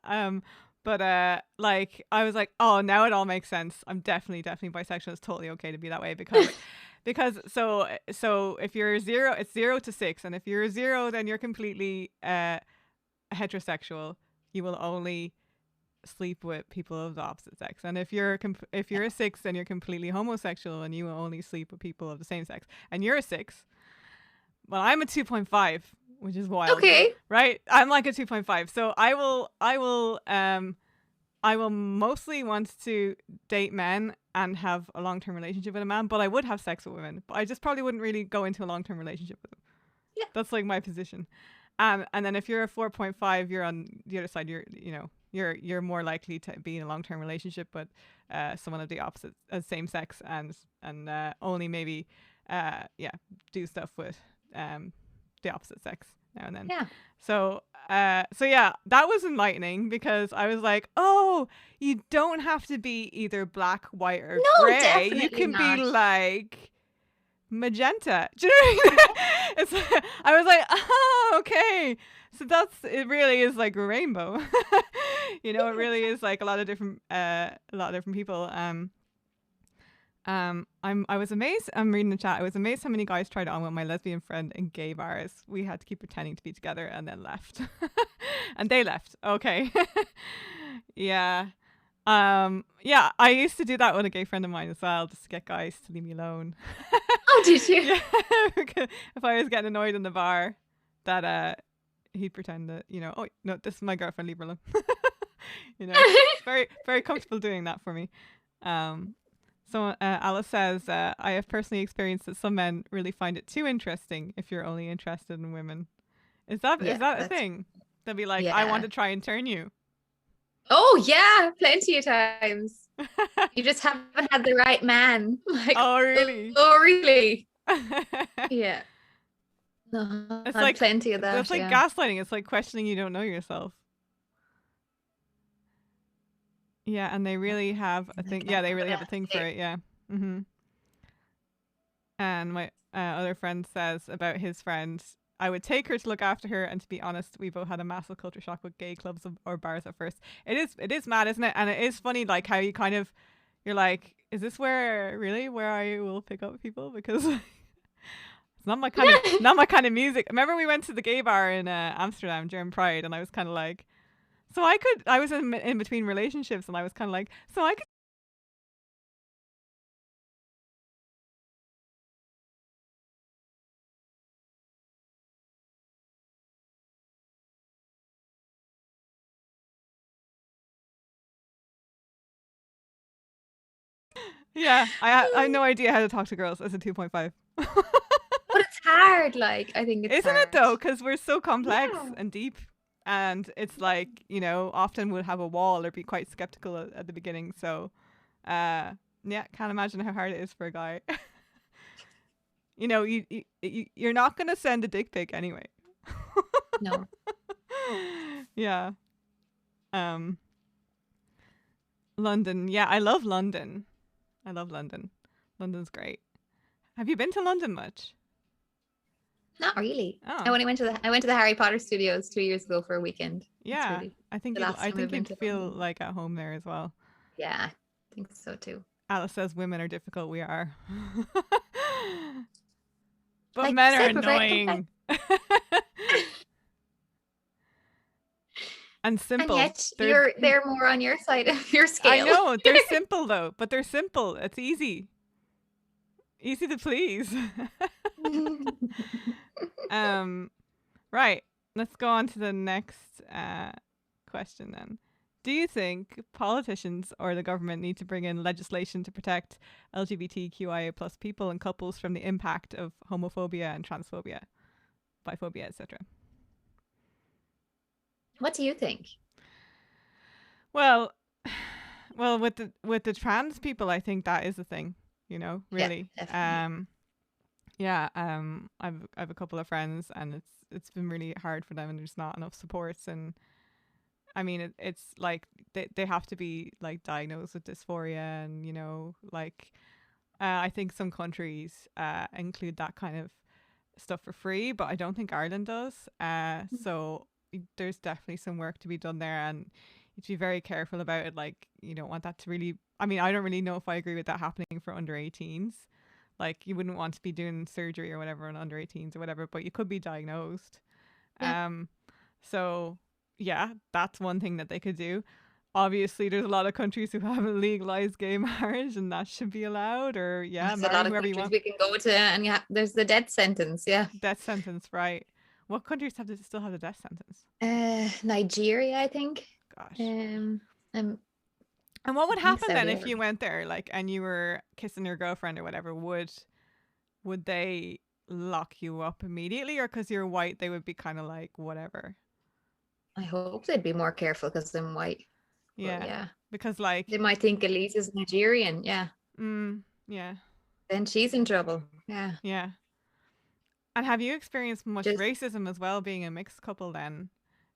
[SPEAKER 1] But like I was like, oh, now it all makes sense. I'm definitely bisexual. It's totally okay to be that way because so if you're 0, it's 0 to 6, and if you're 0, then you're completely heterosexual. You will only sleep with people of the opposite sex, and if you're a 6, then you're completely homosexual and you will only sleep with people of the same sex. And you're a 6. Well, I'm a 2.5, which is wild.
[SPEAKER 2] Okay.
[SPEAKER 1] Right? I'm like a 2.5. So I will mostly want to date men and have a long-term relationship with a man, but I would have sex with women. But I just probably wouldn't really go into a long-term relationship with them.
[SPEAKER 2] Yeah.
[SPEAKER 1] That's like my position. And then if you're a 4.5, you're on the other side. You're more likely to be in a long-term relationship with someone of the opposite, same sex, and only maybe do stuff with the opposite sex now and then.
[SPEAKER 2] Yeah.
[SPEAKER 1] So yeah, that was enlightening because I was like, oh, you don't have to be either black, white, or gray.
[SPEAKER 2] Definitely
[SPEAKER 1] you can
[SPEAKER 2] not.
[SPEAKER 1] be like magenta. Do you know what I mean? I was like, oh, okay. So it really is like a rainbow. It really is like a lot of different people. I was amazed. I'm reading the chat. I was amazed how many guys tried it on with my lesbian friend in gay bars. We had to keep pretending to be together and then left. And they left. Okay. Yeah. Yeah, I used to do that with a gay friend of mine as well, just to get guys to leave me alone.
[SPEAKER 2] Oh, did you?
[SPEAKER 1] Yeah. If I was getting annoyed in the bar, that he'd pretend that, oh no, this is my girlfriend, leave her alone. It's very, very comfortable doing that for me. So Alice says, I have personally experienced that some men really find it too interesting if you're only interested in women. Is that a thing? They'll be like, I want to try and turn you.
[SPEAKER 2] Oh yeah, plenty of times. You just haven't had the right man. Like,
[SPEAKER 1] oh really?
[SPEAKER 2] Oh really? Yeah. No,
[SPEAKER 1] it's like
[SPEAKER 2] plenty of that.
[SPEAKER 1] It's like gaslighting. It's like questioning you don't know yourself. Yeah, and they really have a thing. Yeah, they really have a thing for it. Yeah. Mm-hmm. And my other friend says about his friend, I would take her to look after her, and to be honest, we both had a massive culture shock with gay clubs or bars at first. It is mad, isn't it? And it is funny, like how you're like, is this where I will pick up people? Because it's not my kind of music. Remember we went to the gay bar in Amsterdam during Pride, and I was kind of like, I was in between relationships, and I was kind of like, so I could. Yeah, I have no idea how to talk to girls as a 2.5.
[SPEAKER 2] But it's hard. Like, I think it's
[SPEAKER 1] Isn't
[SPEAKER 2] hard.
[SPEAKER 1] it though? Because we're so complex
[SPEAKER 2] Yeah.
[SPEAKER 1] and deep. And it's like, often we'll have a wall or be quite skeptical at the beginning. So, yeah, can't imagine how hard it is for a guy. You're not going to send a dick pic anyway.
[SPEAKER 2] No.
[SPEAKER 1] Yeah. Um, London. Yeah, I love London. London's great. Have you been to London much?
[SPEAKER 2] Not really.
[SPEAKER 1] Oh.
[SPEAKER 2] I only went to the Harry Potter Studios 2 years ago for a weekend. That's
[SPEAKER 1] Yeah,
[SPEAKER 2] really
[SPEAKER 1] I think
[SPEAKER 2] the last time I've been
[SPEAKER 1] you'd
[SPEAKER 2] to
[SPEAKER 1] feel
[SPEAKER 2] London.
[SPEAKER 1] like at home there as well.
[SPEAKER 2] Yeah, I think so too.
[SPEAKER 1] Alice says women are difficult. We are. But
[SPEAKER 2] Like,
[SPEAKER 1] men are
[SPEAKER 2] super very
[SPEAKER 1] annoying. And simple.
[SPEAKER 2] And yet they're more on your side of your scale.
[SPEAKER 1] I know. They're simple though. But they're simple. It's easy. Easy to please. Right. Let's go on to the next question then. Do you think politicians or the government need to bring in legislation to protect LGBTQIA plus people and couples from the impact of homophobia and transphobia, biphobia, etc.?
[SPEAKER 2] What do you think?
[SPEAKER 1] Well, with the trans people, I think that is the thing. Really.
[SPEAKER 2] Yeah,
[SPEAKER 1] I've a couple of friends, and it's been really hard for them, and there's not enough supports. And I mean, it's like they have to be like diagnosed with dysphoria, and I think some countries include that kind of stuff for free, but I don't think Ireland does. So there's definitely some work to be done there, and you have to be very careful about it. Like, you don't want that to really. I mean, I don't really know if I agree with that happening for under 18s. Like, you wouldn't want to be doing surgery or whatever on under 18s or whatever, but you could be diagnosed.
[SPEAKER 2] Yeah.
[SPEAKER 1] So yeah, that's one thing that they could do. Obviously, there's a lot of countries who haven't legalized gay marriage, and that should be allowed. Or
[SPEAKER 2] there's a
[SPEAKER 1] marry
[SPEAKER 2] lot of
[SPEAKER 1] whoever you
[SPEAKER 2] countries
[SPEAKER 1] want.
[SPEAKER 2] we can go to, and there's the death sentence. Yeah,
[SPEAKER 1] Death sentence, right? What countries still have the death sentence?
[SPEAKER 2] Nigeria, I think.
[SPEAKER 1] Gosh.
[SPEAKER 2] And
[SPEAKER 1] what would happen then if
[SPEAKER 2] Saudi
[SPEAKER 1] you went there, like, and you were kissing your girlfriend or whatever? Would they lock you up immediately, or because you're white, they would be kind of like whatever?
[SPEAKER 2] I hope they'd be more careful because I'm white.
[SPEAKER 1] Yeah.
[SPEAKER 2] But yeah.
[SPEAKER 1] Because like
[SPEAKER 2] They might think Elise is Nigerian. Yeah.
[SPEAKER 1] Yeah.
[SPEAKER 2] Then she's in trouble. Yeah.
[SPEAKER 1] Yeah. And have you experienced much
[SPEAKER 2] Just-
[SPEAKER 1] racism as well, being a mixed couple then?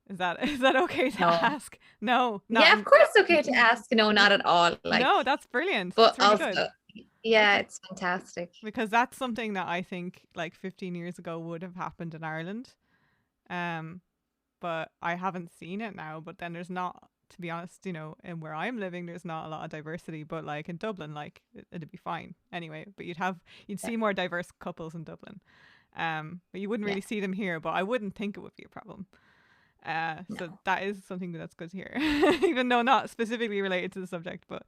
[SPEAKER 1] Is that okay to
[SPEAKER 2] No.
[SPEAKER 1] ask? No.
[SPEAKER 2] Yeah, of course it's okay to ask. No, not at all. Like,
[SPEAKER 1] no, that's brilliant.
[SPEAKER 2] but
[SPEAKER 1] That's really
[SPEAKER 2] also,
[SPEAKER 1] good.
[SPEAKER 2] yeah, it's fantastic.
[SPEAKER 1] Because that's something that I think like 15 years ago would have happened in Ireland. But I haven't seen it now. But then there's not, to be honest, in where I'm living, there's not a lot of diversity. But like in Dublin, like it'd be fine anyway. But you'd see more diverse couples in Dublin. But you wouldn't really see them here. But I wouldn't think it would be a problem. So that is something that's good to hear, even though not specifically related to the subject. But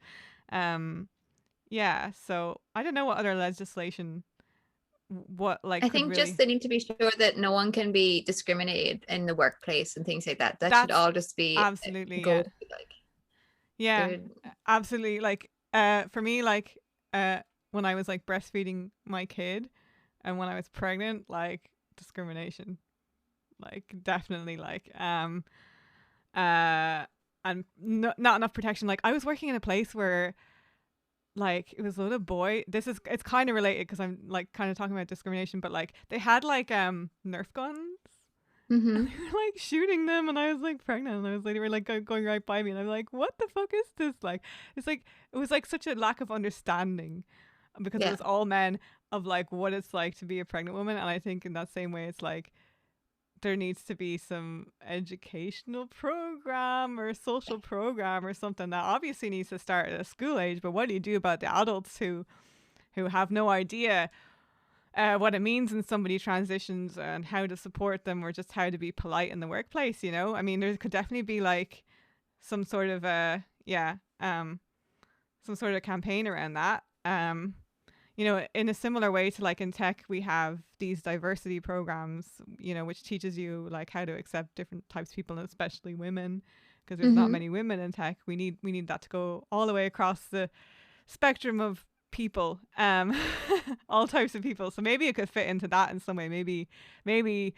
[SPEAKER 1] yeah. So I don't know what other legislation.
[SPEAKER 2] I think just they need to be sure that no one can be discriminated in the workplace and things like that. That should all just be
[SPEAKER 1] absolutely absolutely. Like for me, like when I was like breastfeeding my kid and when I was pregnant, like discrimination, like definitely, like and not enough protection. Like I was working in a place where like it was a little boy. It's kind of related because I'm like kind of talking about discrimination, but like they had like Nerf guns.
[SPEAKER 2] Mm-hmm.
[SPEAKER 1] And they were like shooting them, and I was like pregnant, and I was like, they were like going right by me, and I'm like, what the fuck is this? Like, it was like such a lack of understanding because it was all men of like what it's like to be a pregnant woman, and I think in that same way, it's like there needs to be some educational program or social program or something that obviously needs to start at a school age. But what do you do about the adults who have no idea what it means when somebody transitions and how to support them or just how to be polite in the workplace? I mean, there could definitely be like some sort of some sort of campaign around that. In a similar way to like in tech, we have these diversity programs, which teaches you like how to accept different types of people, and especially women, because there's not many women in tech. We need that to go all the way across the spectrum of people, all types of people. So maybe it could fit into that in some way. Maybe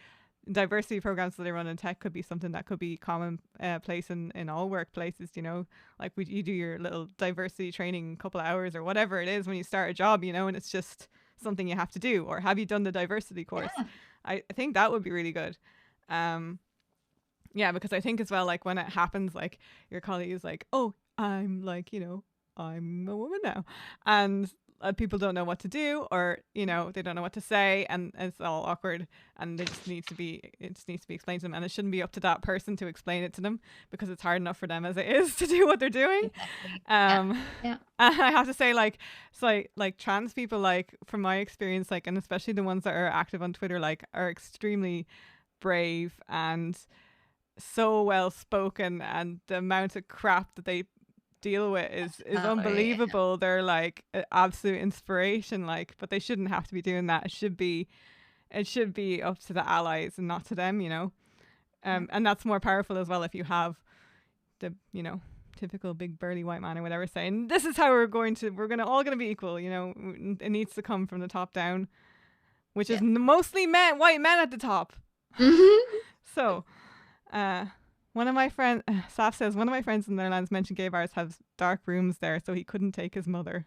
[SPEAKER 1] diversity programs that they run in tech could be something that could be common place in all workplaces, you know, like you do your little diversity training, couple of hours or whatever it is when you start a job, you know, and it's just something you have to do. Or have you done the diversity course?
[SPEAKER 2] Yeah.
[SPEAKER 1] I think that would be really good. Yeah, because I think as well, like when it happens, like your colleague is like, oh, I'm like, you know, I'm a woman now, and people don't know what to do, or you know, they don't know what to say, and it's all awkward, and it just needs to be explained to them, and it shouldn't be up to that person to explain it to them because it's hard enough for them as it is to do what they're doing.
[SPEAKER 2] Exactly.
[SPEAKER 1] Yeah. And I have to say, like, so like trans people, like from my experience, like, and especially the ones that are active on Twitter, like, are extremely brave and so well spoken, and the amount of crap that they deal with is unbelievable. They're like an absolute inspiration, like, but they shouldn't have to be doing that. It should be up to the allies and not to them, you know. And that's more powerful as well if you have the, you know, typical big burly white man or whatever saying, this is how we're all gonna be equal, you know. It needs to come from the top down, which is mostly white men at the top. So one of my friends, Saf says, one of my friends in the Netherlands mentioned gay bars have dark rooms there, so he couldn't take his mother.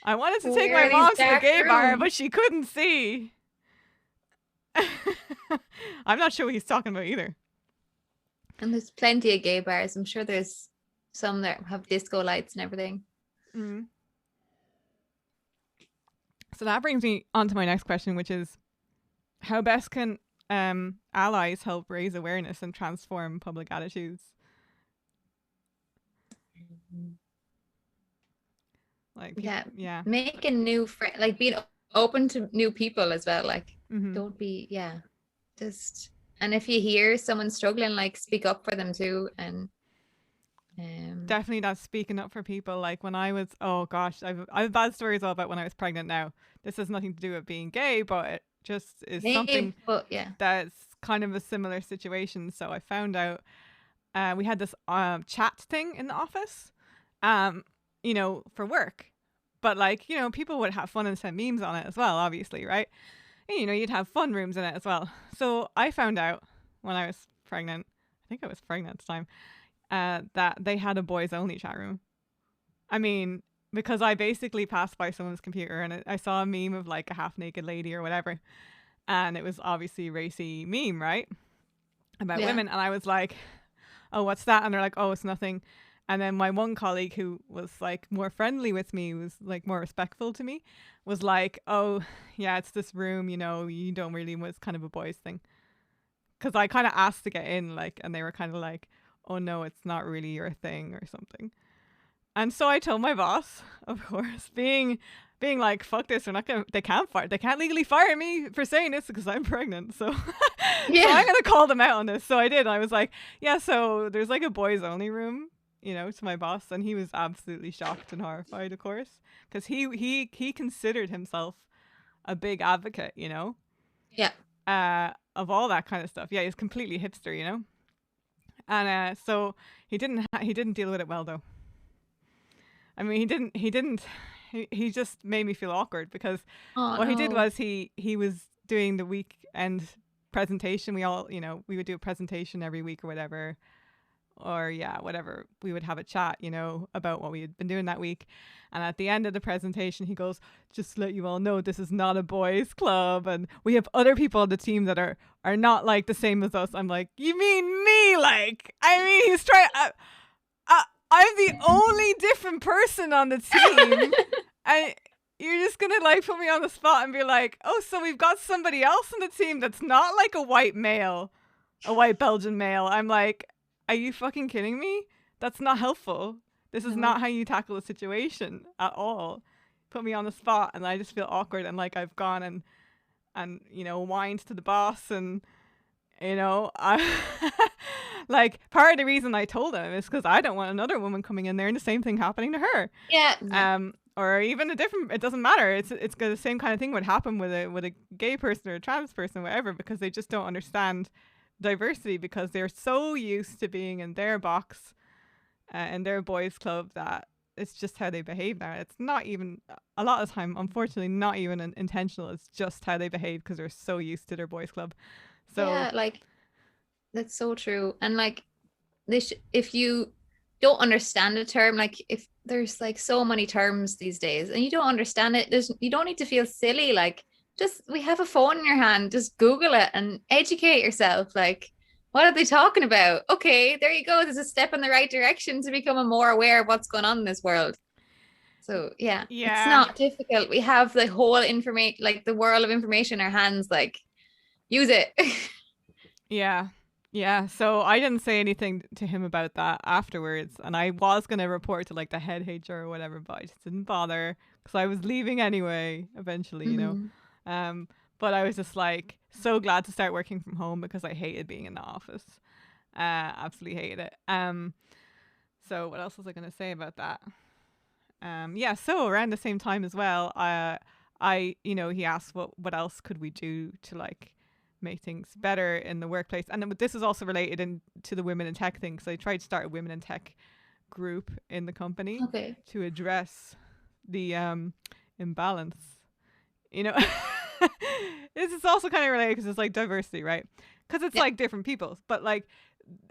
[SPEAKER 1] I wanted to take my mom to the gay bar, but she couldn't see. I'm not sure what he's talking about either.
[SPEAKER 2] And there's plenty of gay bars. I'm sure there's some that have disco lights and everything.
[SPEAKER 1] Mm. So that brings me on to my next question, which is, how best can allies help raise awareness and transform public attitudes? Like,
[SPEAKER 2] making new friends, like being open to new people as well. Like, don't be, just, and if you hear someone struggling, like, speak up for them too. And
[SPEAKER 1] definitely that's speaking up for people. Like when I was, oh gosh, I've bad stories all about when I was pregnant. Now this has nothing to do with being gay, but it just is something that's kind of a similar situation. So I found out we had this chat thing in the office, you know, for work, but like, you know, people would have fun and send memes on it as well, obviously, right? And, you know, you'd have fun rooms in it as well. So I found out when I was pregnant, I think I was pregnant at the time, that they had a boys only chat room. I mean, because I basically passed by someone's computer and I saw a meme of like a half naked lady or whatever, and it was obviously a racy meme, right, about women, and I was like, oh, what's that? And they're like, oh, it's nothing. And then my one colleague who was like more friendly with me, was like more respectful to me, was like, oh yeah, it's this room, you know, you don't really, was kind of a boys thing, because I kind of asked to get in, like, and they were kind of like, oh no, it's not really your thing or something. And so I told my boss, of course, being like, fuck this, they can't legally fire me for saying this because I'm pregnant. So, so I'm going to call them out on this. So I did. I was like, yeah, so there's like a boys only room, you know, to my boss. And he was absolutely shocked and horrified, of course, because he considered himself a big advocate, you know? Yeah. Of all that kind of stuff. Yeah, he's completely hipster, you know? And so he didn't deal with it well, though. I mean, he just made me feel awkward, because he did was he was doing the weekend presentation. We all, you know, we would do a presentation every week or whatever, whatever. We would have a chat, you know, about what we had been doing that week. And at the end of the presentation, he goes, just to let you all know, this is not a boys club, and we have other people on the team that are not like the same as us. I'm like, you mean me? Like, I mean, he's trying. I'm the only different person on the team. And you're just going to like put me on the spot and be like, oh, so we've got somebody else on the team that's not like a white male, a white Belgian male. I'm like, are you fucking kidding me? That's not helpful. This is not how you tackle a situation at all. Put me on the spot, and I just feel awkward, and like I've gone and you know, whined to the boss, and you know, like part of the reason I told him is because I don't want another woman coming in there and the same thing happening to her.
[SPEAKER 2] Yeah.
[SPEAKER 1] Or even it doesn't matter. It's the same kind of thing would happen with a gay person or a trans person, whatever, because they just don't understand diversity, because they're so used to being in their box, in their boys club, that it's just how they behave now. It's not even a lot of the time, unfortunately, not even intentional. It's just how they behave because they're so used to their boys club. So
[SPEAKER 2] Yeah, like that's so true. And like if you don't understand a term, like if there's like so many terms these days and you don't understand it, you don't need to feel silly. Like just we have a phone in your hand, just Google it and educate yourself. Like, what are they talking about? Okay, there you go. There's a step in the right direction to become more aware of what's going on in this world. So yeah, it's
[SPEAKER 1] yeah,
[SPEAKER 2] not difficult. We have the whole information, like the world of information in our hands. Like, use it.
[SPEAKER 1] yeah. Yeah, so I didn't say anything to him about that afterwards, and I was going to report to like the head HR or whatever, but I just didn't bother because I was leaving anyway eventually, you know. But I was just like so glad to start working from home because I hated being in the office. Absolutely hated it. So what else was I going to say about that? Yeah, so around the same time as well, he asked what else could we do to like make things better in the workplace. And this is also related to the women in tech thing. So I tried to start a women in tech group in the company to address the imbalance. You know, this is also kind of related because it's like diversity, right? Because it's like different people, but like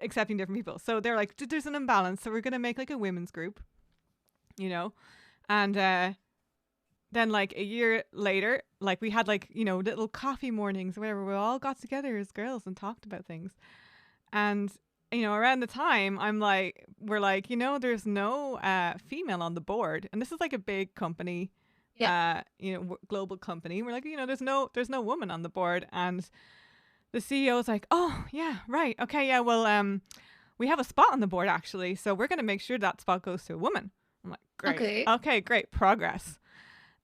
[SPEAKER 1] accepting different people. So they're like, there's an imbalance. So we're going to make like a women's group, you know, and then like a year later, like we had like, you know, little coffee mornings or whatever. We all got together as girls and talked about things. And, you know, around the time we're like, you know, there's no female on the board. And this is like a big company, global company. We're like, you know, there's no woman on the board. And the CEO is like, oh yeah, right. Okay. Yeah. Well, we have a spot on the board actually. So we're going to make sure that spot goes to a woman. I'm like, great. Okay, great. Progress.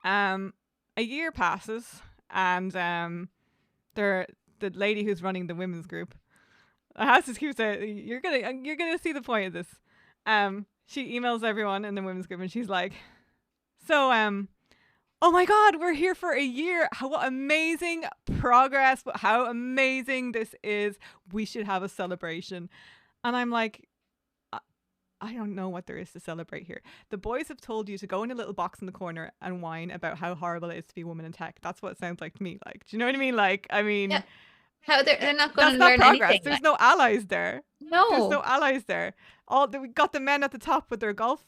[SPEAKER 1] A year passes, and the lady who's running the women's group, I have to keep saying, you're gonna see the point of this. She emails everyone in the women's group, and she's like, so oh my God, we're here for a year. What amazing progress! How amazing this is! We should have a celebration. And I'm like, I don't know what there is to celebrate here. The boys have told you to go in a little box in the corner and whine about how horrible it is to be a woman in tech. That's what it sounds like to me. Like, do you know what I mean? Like, I mean,
[SPEAKER 2] how they're not going to
[SPEAKER 1] that's
[SPEAKER 2] learn
[SPEAKER 1] not progress.
[SPEAKER 2] anything.
[SPEAKER 1] There's no allies there.
[SPEAKER 2] No,
[SPEAKER 1] there's no allies there. We got the men at the top with their golf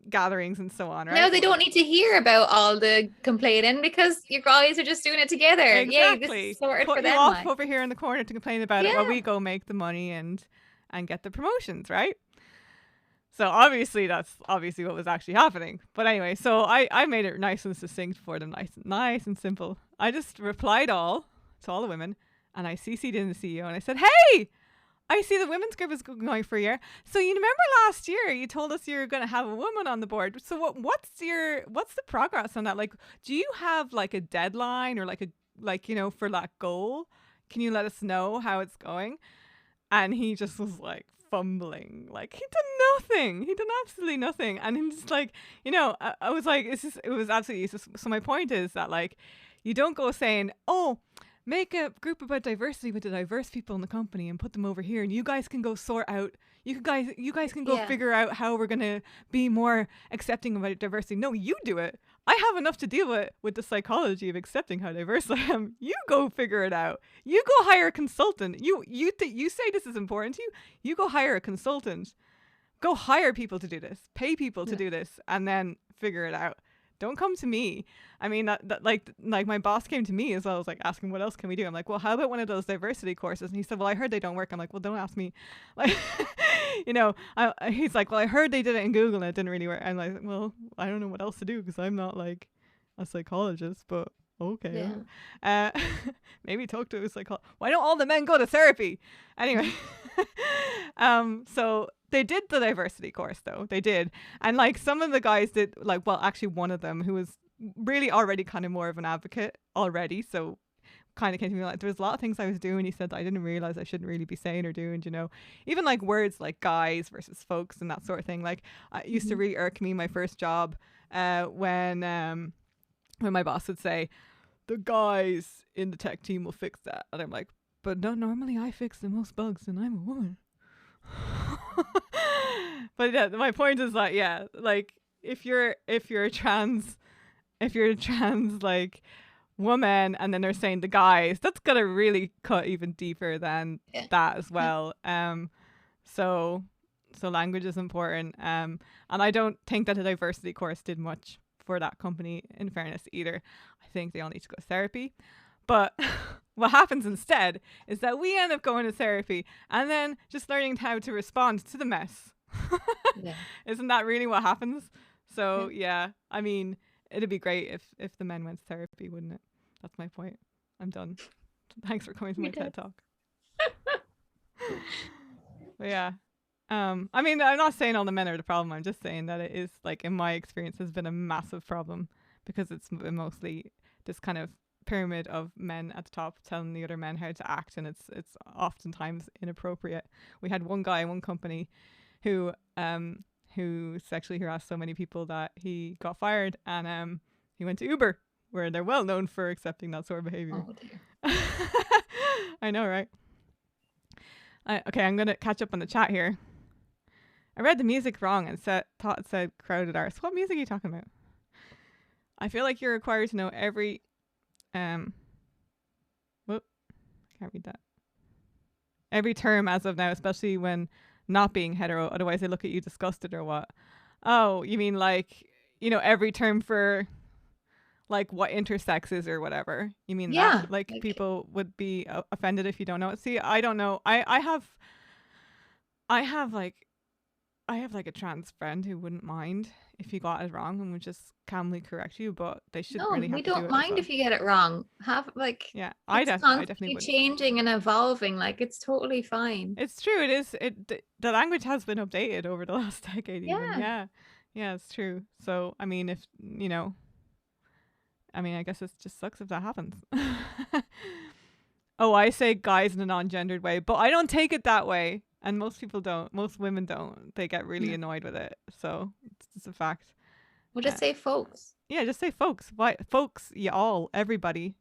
[SPEAKER 1] gatherings and so on, right?
[SPEAKER 2] Now they don't need to hear about all the complaining because your guys are just doing it together.
[SPEAKER 1] Exactly.
[SPEAKER 2] Yay, this is sorted
[SPEAKER 1] Put
[SPEAKER 2] for
[SPEAKER 1] you
[SPEAKER 2] them.
[SPEAKER 1] off over here in the corner to complain about it while we go make the money and get the promotions, right? So obviously that's what was actually happening. But anyway, so I made it nice and succinct for them, nice and simple. I just replied to all the women, and I CC'd in the CEO, and I said, hey, I see the women's group is going for a year. So you remember last year you told us you were going to have a woman on the board. So what's the progress on that? Like, do you have like a deadline or for that goal? Can you let us know how it's going? And he just was like fumbling, like he did nothing. He did absolutely nothing. And he's like, you know, I was like, it was absolutely useless. So my point is that like, you don't go saying, oh, make a group about diversity with the diverse people in the company and put them over here, and you guys can go sort out. You guys can go figure out how we're gonna be more accepting about diversity. No, you do it. I have enough to deal with the psychology of accepting how diverse I am. You go figure it out. You go hire a consultant. You say this is important to you. You go hire a consultant. Go hire people to do this. Pay people to do this, and then figure it out. Don't come to me. I mean, that like my boss came to me as well. I was like asking, what else can we do? I'm like, well, how about one of those diversity courses? And he said, well, I heard they don't work. I'm like, well, don't ask me. Like, you know, he's like, well, I heard they did it in Google and it didn't really work. I'm like, well, I don't know what else to do because I'm not like a psychologist, but okay. Yeah. Maybe talk to a psychologist. Why don't all the men go to therapy? Anyway, so they did the diversity course though. They did. And like some of the guys did, like, well, actually one of them who was really already kind of more of an advocate already. So kind of came to me like, there was a lot of things I was doing. He said that I didn't realize I shouldn't really be saying or doing, you know, even like words like guys versus folks and that sort of thing. Like it used to really irk me my first job when my boss would say, the guys in the tech team will fix that. And I'm like, but no, normally I fix the most bugs and I'm a woman. But yeah, my point is that like if you're a trans like woman, and then they're saying the guys, that's gonna really cut even deeper than that as well. So language is important. And I don't think that a diversity course did much for that company, in fairness, either. I think they all need to go to therapy. But what happens instead is that we end up going to therapy and then just learning how to respond to the mess. Isn't that really what happens? So I mean, it'd be great if the men went to therapy, wouldn't it? That's my point. I'm done. Thanks for coming to my TED Talk. But yeah. I mean, I'm not saying all the men are the problem. I'm just saying that it is, like, in my experience, has been a massive problem because it's been mostly this kind of pyramid of men at the top telling the other men how to act, and it's oftentimes inappropriate. We had one guy in one company who sexually harassed so many people that he got fired, and he went to Uber, where they're well known for accepting that sort of behavior.
[SPEAKER 2] Oh dear.
[SPEAKER 1] I know, right? Okay, I'm gonna catch up on the chat here. I read the music wrong and thought it said crowded arts. What music are you talking about? I feel like you're required to know every whoop, I can't read that. Every term as of now, especially when not being hetero, otherwise they look at you disgusted or what? Oh, you mean like, every term for like what intersex is or whatever? You mean that? Like people would be offended if you don't know it. See, I don't know. I have like a trans friend who wouldn't mind if you got it wrong and would just calmly correct you, but they shouldn't really have to do it.
[SPEAKER 2] No, we don't mind if you get it wrong.
[SPEAKER 1] I definitely would.
[SPEAKER 2] Changing and evolving, like it's totally fine.
[SPEAKER 1] It's true. It is. The language has been updated over the last decade.
[SPEAKER 2] Yeah.
[SPEAKER 1] Yeah, it's true. So I mean, I guess it just sucks if that happens. Oh, I say guys in a non-gendered way, but I don't take it that way. And most people don't. Most women don't. They get really annoyed with it. So it's just a fact.
[SPEAKER 2] Well, just say folks.
[SPEAKER 1] Yeah, just say folks. Why, folks? Y'all, everybody.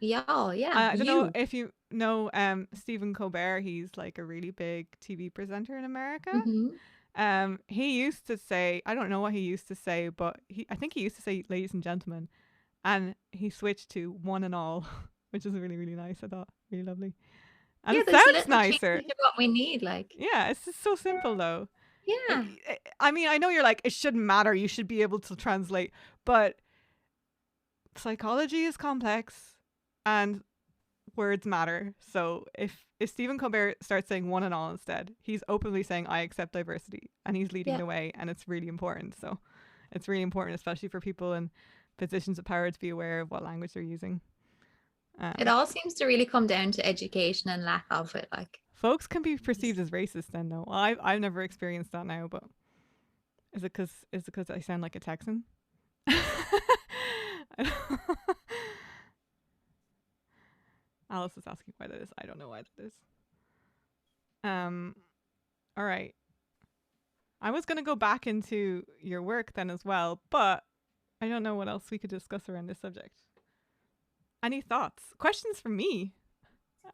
[SPEAKER 2] Y'all, yeah.
[SPEAKER 1] I don't know if you know Stephen Colbert. He's like a really big TV presenter in America.
[SPEAKER 2] Mm-hmm.
[SPEAKER 1] He used to say, I don't know what he used to say, but I think he used to say "ladies and gentlemen," and he switched to "one and all," which is really, really nice. I thought really lovely. And it sounds nicer.
[SPEAKER 2] What we need, like.
[SPEAKER 1] Yeah, it's just so simple though.
[SPEAKER 2] Yeah.
[SPEAKER 1] I mean, I know you're like, it shouldn't matter. You should be able to translate, but psychology is complex, and words matter. So if Stephen Colbert starts saying "one and all" instead, he's openly saying I accept diversity, and he's leading the way, and it's really important. So it's really important, especially for people in positions of power, to be aware of what language they're using.
[SPEAKER 2] It all seems to really come down to education and lack of it. Like,
[SPEAKER 1] folks can be perceived as racist then, though. Well, I've never experienced that now, but is it because I sound like a Texan? Alice is asking why that is. I don't know why that is. All right. I was gonna go back into your work then as well, but I don't know what else we could discuss around this subject. Any thoughts? Questions for me?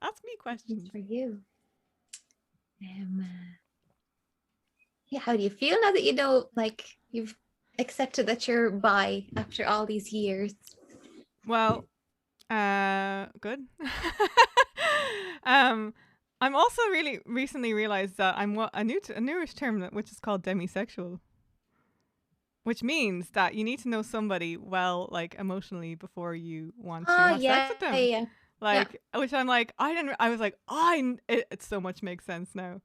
[SPEAKER 1] Ask me questions.
[SPEAKER 2] For you. How do you feel now that you know, like, you've accepted that you're bi after all these years?
[SPEAKER 1] Well, good. I'm also really recently realized that I'm a newish term which is called demisexual. Which means that you need to know somebody well, like emotionally, before you want to have sex with them. Which I'm like, it so much makes sense now.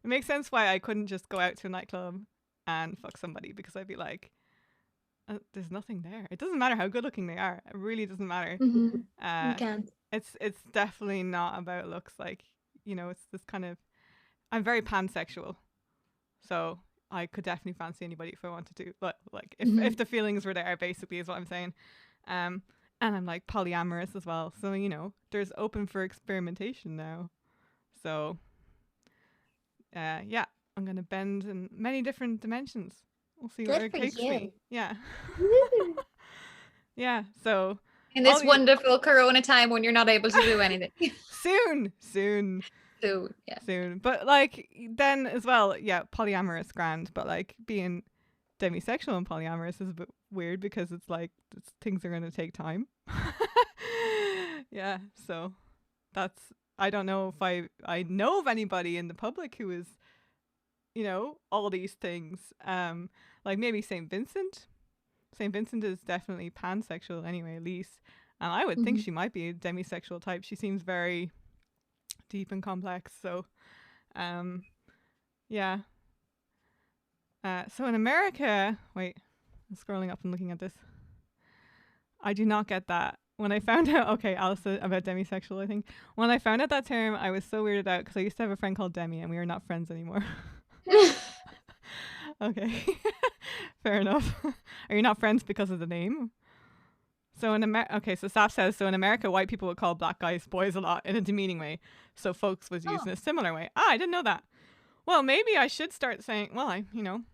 [SPEAKER 1] It makes sense why I couldn't just go out to a nightclub and fuck somebody, because I'd be like, there's nothing there. It doesn't matter how good looking they are. It really doesn't matter.
[SPEAKER 2] Mm-hmm. You can't.
[SPEAKER 1] It's definitely not about looks. Like, it's this kind of, I'm very pansexual. So I could definitely fancy anybody if I wanted to. But like if the feelings were there, basically, is what I'm saying. And I'm like polyamorous as well. So, there's open for experimentation now. So I'm gonna bend in many different dimensions. We'll see where it takes me. Yeah. Yeah. So
[SPEAKER 2] in this wonderful Corona time when you're not able to do anything.
[SPEAKER 1] Soon.
[SPEAKER 2] So yeah.
[SPEAKER 1] soon. But like then as well, yeah, polyamorous grand, but like being demisexual and polyamorous is a bit weird because it's like things are going to take time. Yeah, so that's I don't know if I know of anybody in the public who is, you know, all these things. Like maybe St. Vincent. St. Vincent is definitely pansexual anyway, at least. And I would think she might be a demisexual type. She seems very deep and complex. So, yeah. So in America, wait, I'm scrolling up and looking at this. I do not get that. When I found out, okay, Alice about demisexual, I think. When I found out that term, I was so weirded out because I used to have a friend called Demi and we are not friends anymore. Okay. Fair enough. Are you not friends because of the name? So in America, okay, so Saf says, so in America, white people would call black guys boys a lot in a demeaning way. So folks was used in a similar way. I didn't know that. Well, maybe I should start saying, well, I'm going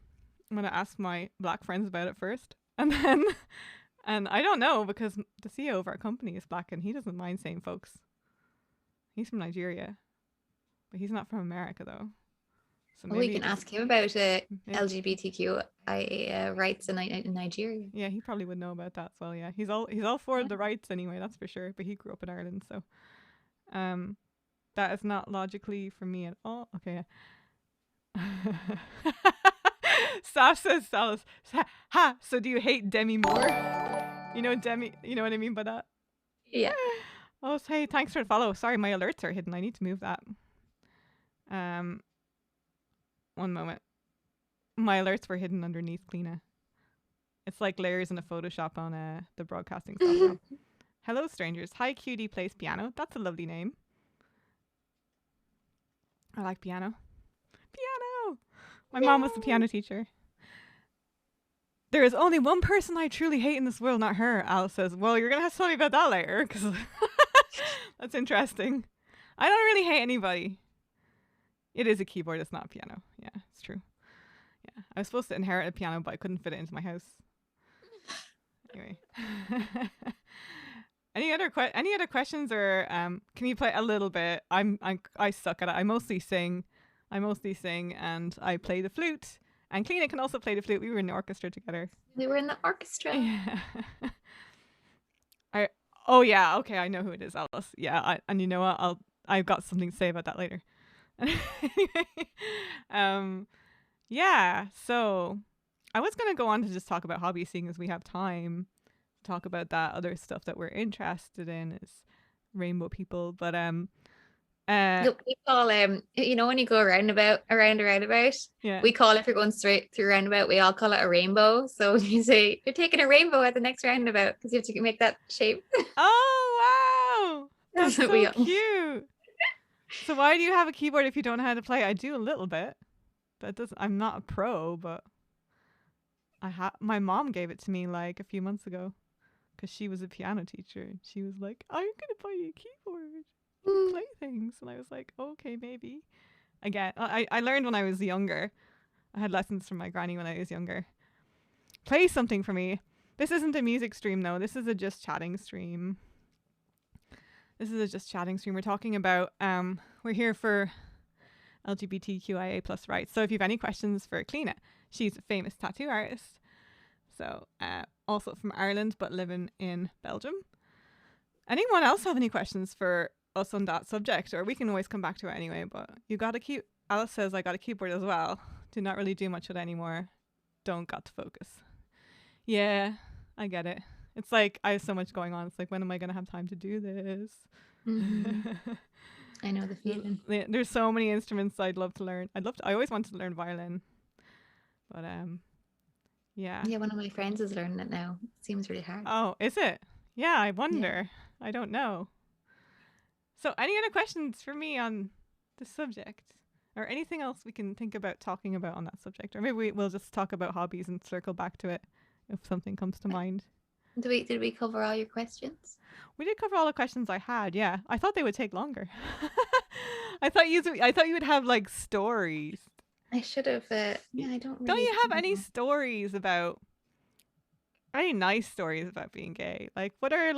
[SPEAKER 1] to ask my black friends about it first. And then, and I don't know because the CEO of our company is black and he doesn't mind saying folks. He's from Nigeria, but he's not from America though. So
[SPEAKER 2] maybe we can ask him about LGBTQI rights in Nigeria.
[SPEAKER 1] Yeah, he probably would know about that as well. Yeah, he's all for the rights anyway, that's for sure. But he grew up in Ireland, so that is not logically for me at all. Okay. Saf says, Salas, ha. So do you hate Demi more? You know Demi. You know what I mean by that?
[SPEAKER 2] Yeah.
[SPEAKER 1] Oh, hey, thanks for the follow. Sorry, my alerts are hidden. I need to move that. One moment. My alerts were hidden underneath Cliona. It's like layers in a Photoshop on the broadcasting software. Hello, strangers. Hi, Cutie plays piano. That's a lovely name. I like piano. Piano! My mom was the piano teacher. There is only one person I truly hate in this world, not her. Alice says, well, you're going to have to tell me about that later, because that's interesting. I don't really hate anybody. It is a keyboard, it's not a piano. Yeah, it's true. Yeah, I was supposed to inherit a piano, but I couldn't fit it into my house. Anyway. Any other questions, or can you play a little bit? I suck at it. I mostly sing, and I play the flute. And Cliona can also play the flute. We were in the orchestra together.
[SPEAKER 2] We were in the orchestra.
[SPEAKER 1] Yeah. Oh yeah. Okay, I know who it is, Alice. Yeah. And you know what? I've got something to say about that later. Anyway, yeah. So I was gonna go on to just talk about hobbies, seeing as we have time to talk about that other stuff that we're interested in is rainbow people. But
[SPEAKER 2] we call you know when you go around a roundabout,
[SPEAKER 1] yeah,
[SPEAKER 2] we call, if you're going straight through a roundabout, we all call it a rainbow. So you say you're taking a rainbow at the next roundabout because you have to make that shape.
[SPEAKER 1] Oh wow, that's so cute. So why do you have a keyboard if you don't know how to play? I do a little bit. I'm not a pro, but my mom gave it to me like a few months ago because she was a piano teacher. She was like, I'm gonna buy you a keyboard. Play things. And I was like, okay, maybe. Again, I learned when I was younger. I had lessons from my granny when I was younger. Play something for me. This isn't a music stream though. This is a just chatting stream. We're talking about we're here for LGBTQIA plus rights. So if you have any questions for Cliona, she's a famous tattoo artist. So also from Ireland but living in Belgium. Anyone else have any questions for us on that subject, or we can always come back to it anyway? But you got to keep. Alice says I got a keyboard as well. Do not really do much with it anymore. Don't got to focus. Yeah, I get it. It's like I have so much going on. It's like, when am I gonna have time to do this?
[SPEAKER 2] I know the feeling.
[SPEAKER 1] There's so many instruments I'd love to learn. I always wanted to learn violin, but yeah.
[SPEAKER 2] Yeah, one of my friends is learning it now. It seems really hard.
[SPEAKER 1] Oh, is it? Yeah, I wonder. Yeah. I don't know. So any other questions for me on the subject, or anything else we can think about talking about on that subject? Or maybe we'll just talk about hobbies and circle back to it if something comes to mind.
[SPEAKER 2] Did we cover all your questions?
[SPEAKER 1] We did cover all the questions I had. Yeah, I thought they would take longer. I thought you would have like stories.
[SPEAKER 2] I should have. Yeah, I don't. Really
[SPEAKER 1] Don't you have any stories about? Any nice stories about being gay? Like, what are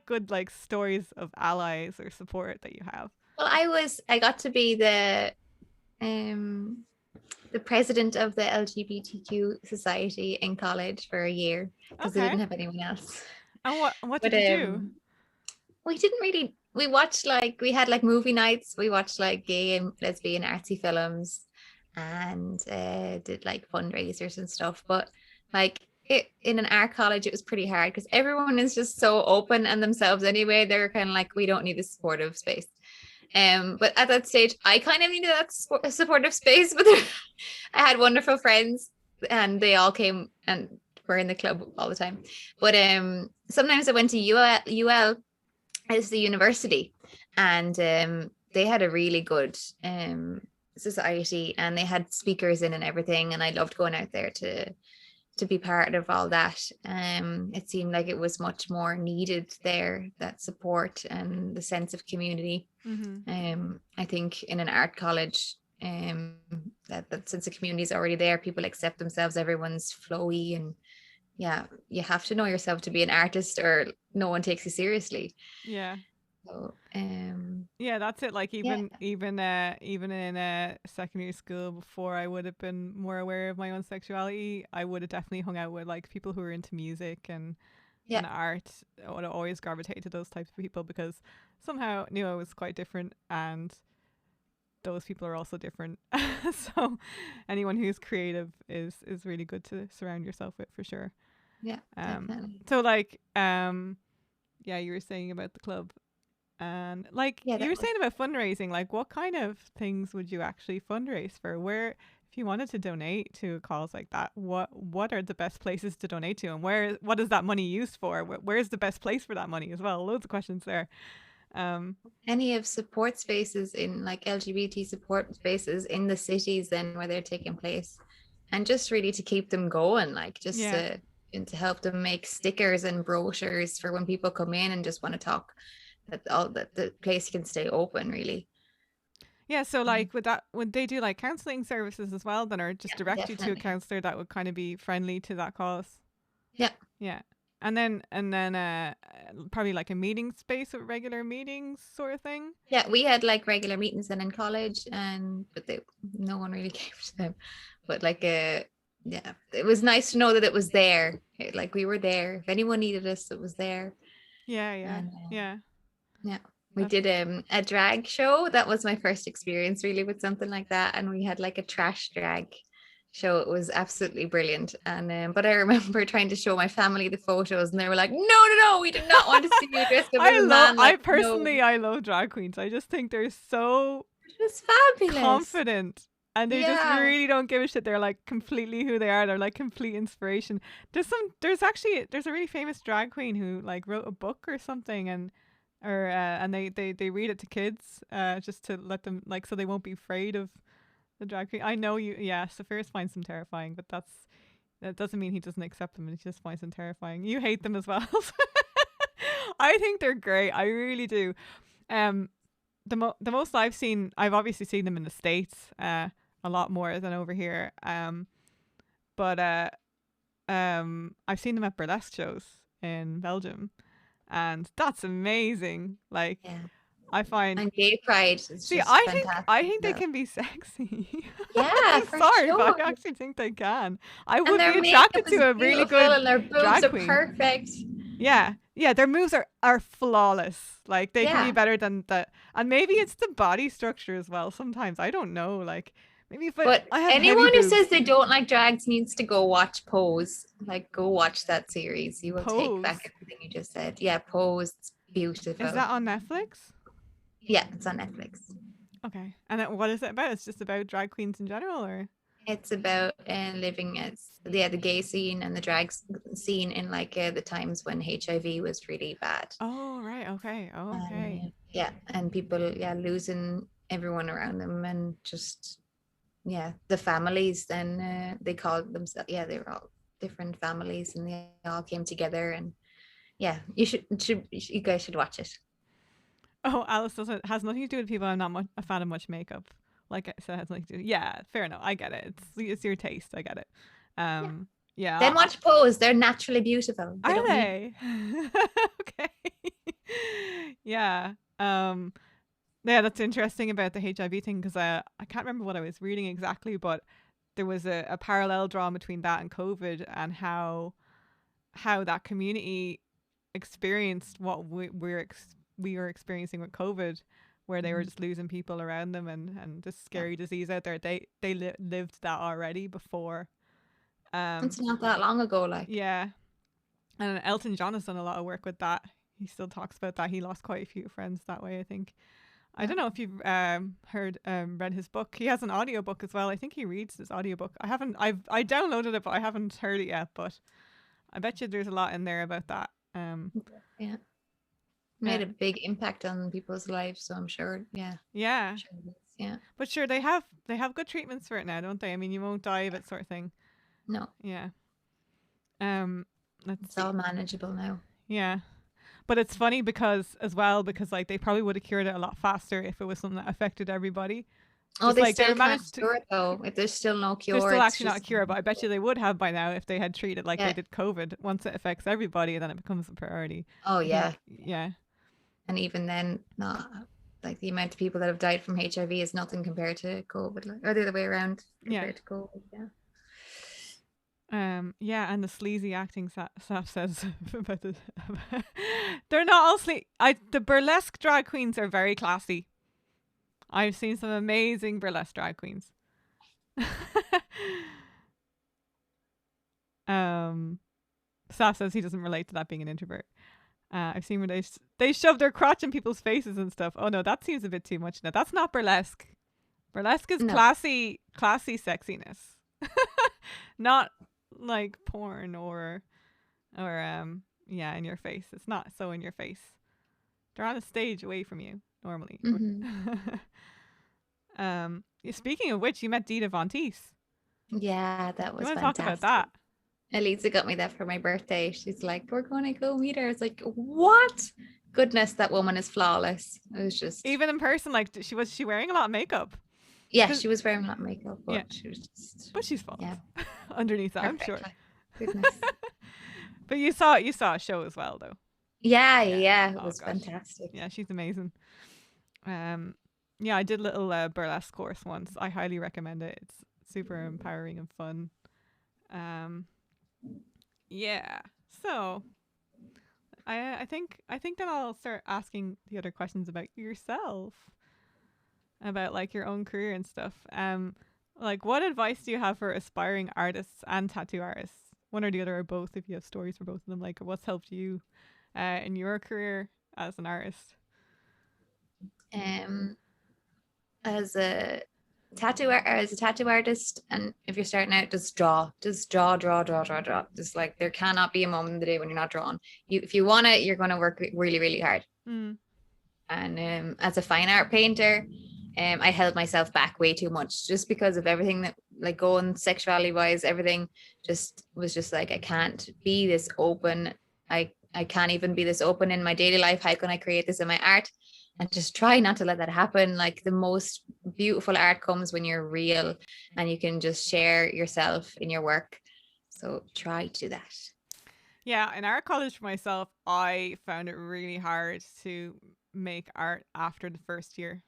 [SPEAKER 1] good like stories of allies or support that you have?
[SPEAKER 2] Well, I got to be um the president of the LGBTQ society in college for a year because they
[SPEAKER 1] Okay.
[SPEAKER 2] didn't have anyone else.
[SPEAKER 1] And what
[SPEAKER 2] But
[SPEAKER 1] did you do?
[SPEAKER 2] we didn't really we watched like we had like movie nights. We watched like gay and lesbian artsy films and did like fundraisers and stuff. But like it in an art college, it was pretty hard because everyone is just so open and themselves anyway. They're kind of like, we don't need a supportive space. But at that stage, I kind of needed that supportive space. But I had wonderful friends, and they all came and were in the club all the time. But sometimes I went to UL as the university, and they had a really good society, and they had speakers in and everything. And I loved going out there to be part of all that. It seemed like it was much more needed there, that support and the sense of community. I think in an art college, that sense of community is already there. People accept themselves, everyone's flowy, and yeah, you have to know yourself to be an artist or no one takes you seriously.
[SPEAKER 1] Yeah.
[SPEAKER 2] So
[SPEAKER 1] Yeah, that's it. Like
[SPEAKER 2] yeah,
[SPEAKER 1] even in secondary school, before I would have been more aware of my own sexuality, I would have definitely hung out with like people who were into music and
[SPEAKER 2] yeah,
[SPEAKER 1] art. I would always gravitate to those types of people because somehow knew I was quite different, and those people are also different. So anyone who's creative is really good to surround yourself with, for sure.
[SPEAKER 2] yeah, definitely.
[SPEAKER 1] So like yeah, you were saying about the club. And like
[SPEAKER 2] Yeah,
[SPEAKER 1] you were saying about fundraising, like what kind of things would you actually fundraise for? Where, if you wanted to donate to a cause like that, what are the best places to donate to, and what is that money used for? Where's the best place for that money as well? Loads of questions there.
[SPEAKER 2] Any of support spaces in like LGBT support spaces in the cities then where they're taking place, and just really to keep them going, like just
[SPEAKER 1] Yeah.
[SPEAKER 2] and to help them make stickers and brochures for when people come in and just want to talk, that the place can stay open really.
[SPEAKER 1] Yeah, so like would they do like counseling services as well then, or just
[SPEAKER 2] Yeah,
[SPEAKER 1] direct you to a
[SPEAKER 2] definitely.
[SPEAKER 1] counselor that would kind of be friendly to that cause?
[SPEAKER 2] Yeah.
[SPEAKER 1] Yeah. And then probably like a meeting space with regular meetings sort of thing.
[SPEAKER 2] Yeah, we had like regular meetings then in college, and but no one really came to them. But like yeah, it was nice to know that it was there. Like we were there. If anyone needed us, it was there.
[SPEAKER 1] Yeah,
[SPEAKER 2] And
[SPEAKER 1] yeah.
[SPEAKER 2] yeah, we
[SPEAKER 1] That's
[SPEAKER 2] did a drag show. That was my first experience really with something like that. And we had like a trash drag show. It was absolutely brilliant. And but I remember trying to show my family the photos, and they were like, "No, no, no, we did not want to see you dressed up as a man."
[SPEAKER 1] I
[SPEAKER 2] Like, no,
[SPEAKER 1] personally I love drag queens. I just think they're so
[SPEAKER 2] it was fabulous.
[SPEAKER 1] confident, and they just
[SPEAKER 2] Yeah.
[SPEAKER 1] really don't give a shit. They're like completely who they are. They're like complete inspiration. There's a really famous drag queen who like wrote a book or something, and they read it to kids just to let them, like, so they won't be afraid of the drag queen. I know you, yeah, Safiris finds them terrifying, but that doesn't mean he doesn't accept them, and he just finds them terrifying. You hate them as well. I think they're great. I really do. Um, the most I've obviously seen them in the States, a lot more than over here. But I've seen them at burlesque shows in Belgium, and that's amazing. Like,
[SPEAKER 2] Yeah.
[SPEAKER 1] I find.
[SPEAKER 2] And gay pride is
[SPEAKER 1] See,
[SPEAKER 2] just
[SPEAKER 1] I
[SPEAKER 2] fantastic.
[SPEAKER 1] think they can be sexy.
[SPEAKER 2] Yeah,
[SPEAKER 1] I'm
[SPEAKER 2] for
[SPEAKER 1] sorry,
[SPEAKER 2] sure.
[SPEAKER 1] but I actually think they can. I
[SPEAKER 2] And
[SPEAKER 1] would
[SPEAKER 2] their
[SPEAKER 1] be
[SPEAKER 2] makeup
[SPEAKER 1] attracted
[SPEAKER 2] is
[SPEAKER 1] to a really
[SPEAKER 2] beautiful,
[SPEAKER 1] good
[SPEAKER 2] and their boobs
[SPEAKER 1] drag
[SPEAKER 2] are
[SPEAKER 1] queen.
[SPEAKER 2] perfect.
[SPEAKER 1] Yeah, their moves are flawless. Like, they can
[SPEAKER 2] Yeah.
[SPEAKER 1] be better than that. And maybe it's the body structure as well. Sometimes I don't know. Like, maybe if
[SPEAKER 2] But
[SPEAKER 1] I had heavy
[SPEAKER 2] anyone who
[SPEAKER 1] boobs.
[SPEAKER 2] says they don't like drags needs to go watch Pose. Like, go watch that series. You will take back
[SPEAKER 1] Pose.
[SPEAKER 2] everything you just said. Yeah, Pose. It's beautiful.
[SPEAKER 1] Is that on Netflix?
[SPEAKER 2] Yeah, it's on Netflix.
[SPEAKER 1] Okay. And then what is it about? It's just about drag queens in general, or?
[SPEAKER 2] It's about living as the gay scene and the drag scene in like the times when HIV was really bad.
[SPEAKER 1] Oh, right. Okay. Oh, okay.
[SPEAKER 2] And, yeah, and people losing everyone around them, and just the families. Then they called themselves, they were all different families, and they all came together. And yeah, you guys should watch it.
[SPEAKER 1] Oh, Alice has nothing to do with people. I'm not a fan of much makeup. Like I said, it has nothing to do. Yeah, fair enough. I get it. It's your taste. I get it. Yeah.
[SPEAKER 2] Then watch Pose. They're naturally beautiful. They
[SPEAKER 1] Are
[SPEAKER 2] don't need.
[SPEAKER 1] they? Okay. Yeah. Yeah, that's interesting about the HIV thing because I can't remember what I was reading exactly, but there was a parallel drawn between that and COVID and how that community experienced what we were experiencing with COVID, where they were just losing people around them and this scary disease out there. They lived that already before.
[SPEAKER 2] It's not that long ago, like.
[SPEAKER 1] Yeah, and Elton John has done a lot of work with that. He still talks about that. He lost quite a few friends that way, I think. I don't know if you've read his book. He has an audiobook as well. I think he reads his audiobook. I downloaded it, but I haven't heard it yet. But I bet you there's a lot in there about that.
[SPEAKER 2] Yeah. Made a big impact on people's lives, so I'm sure. Yeah.
[SPEAKER 1] Yeah.
[SPEAKER 2] Sure it is, yeah.
[SPEAKER 1] But sure, they have good treatments for it now, don't they? I mean, you won't die of it, sort of thing.
[SPEAKER 2] No.
[SPEAKER 1] Yeah.
[SPEAKER 2] It's all manageable now.
[SPEAKER 1] Yeah. But it's funny because like they probably would have cured it a lot faster if it was something that affected everybody.
[SPEAKER 2] Oh, they still can't cure it though. If there's still no cure.
[SPEAKER 1] There's still actually not a cure, but I bet you they would have by now if they had treated like they did COVID. Once it affects everybody, then it becomes a priority.
[SPEAKER 2] Oh yeah.
[SPEAKER 1] Yeah.
[SPEAKER 2] And even then, not like the amount of people that have died from HIV is nothing compared to COVID, or the other way around compared to COVID. Yeah.
[SPEAKER 1] Yeah, and the sleazy acting Saf says about the they're not all the burlesque drag queens are very classy. I've seen some amazing burlesque drag queens. Saf says he doesn't relate to that being an introvert. I've seen where they shove their crotch in people's faces and stuff. Oh no, that seems a bit too much now. That's not burlesque. Burlesque is classy sexiness. Not like porn or in your face. It's not so in your face. They're on a stage away from you normally. Speaking of which, you met Dita Von Teese.
[SPEAKER 2] Yeah, that was
[SPEAKER 1] fantastic. You want to talk about that?
[SPEAKER 2] Elisa got me that for my birthday. She's like, we're going to go meet her. I was like, what? Goodness, that woman is flawless. It was just,
[SPEAKER 1] even in person, like was she wearing a lot of makeup?
[SPEAKER 2] Yeah, she was wearing a lot of makeup, but she was just,
[SPEAKER 1] but she's flawless underneath that, I'm sure.
[SPEAKER 2] Goodness.
[SPEAKER 1] But you saw a show as well, though.
[SPEAKER 2] Yeah, it was fantastic.
[SPEAKER 1] Yeah, she's amazing. I did a little burlesque course once. I highly recommend it. It's super empowering and fun. So I think then I'll start asking the other questions about yourself, about like your own career and stuff. Like, what advice do you have for aspiring artists and tattoo artists? One or the other, or both, if you have stories for both of them. Like, what's helped you in your career as an artist?
[SPEAKER 2] As a tattoo artist, and if you're starting out, just draw. Just like, there cannot be a moment in the day when you're not drawing. If you want it, you're going to work really, really hard. And as a fine art painter, I held myself back way too much, just because of everything that, like, going sexuality wise, everything was just like, I can't be this open. I can't even be this open in my daily life. How can I create this in my art? And just try not to let that happen. Like, the most beautiful art comes when you're real and you can just share yourself in your work. So try to do that.
[SPEAKER 1] Yeah, in art college for myself, I found it really hard to make art after the first year,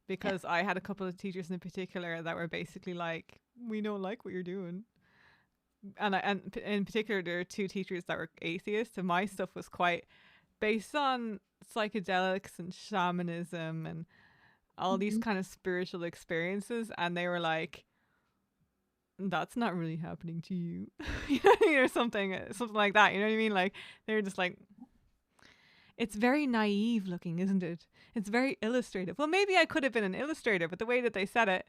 [SPEAKER 1] because I had a couple of teachers in particular that were basically like, we don't like what you're doing. And in particular, there are two teachers that were atheists, and my stuff was quite based on psychedelics and shamanism and all these kind of spiritual experiences, and they were like, that's not really happening to you. Or something like that, you know what I mean? Like, they were just like, it's very naive looking, isn't it? It's very illustrative. Well, maybe I could have been an illustrator, but the way that they said it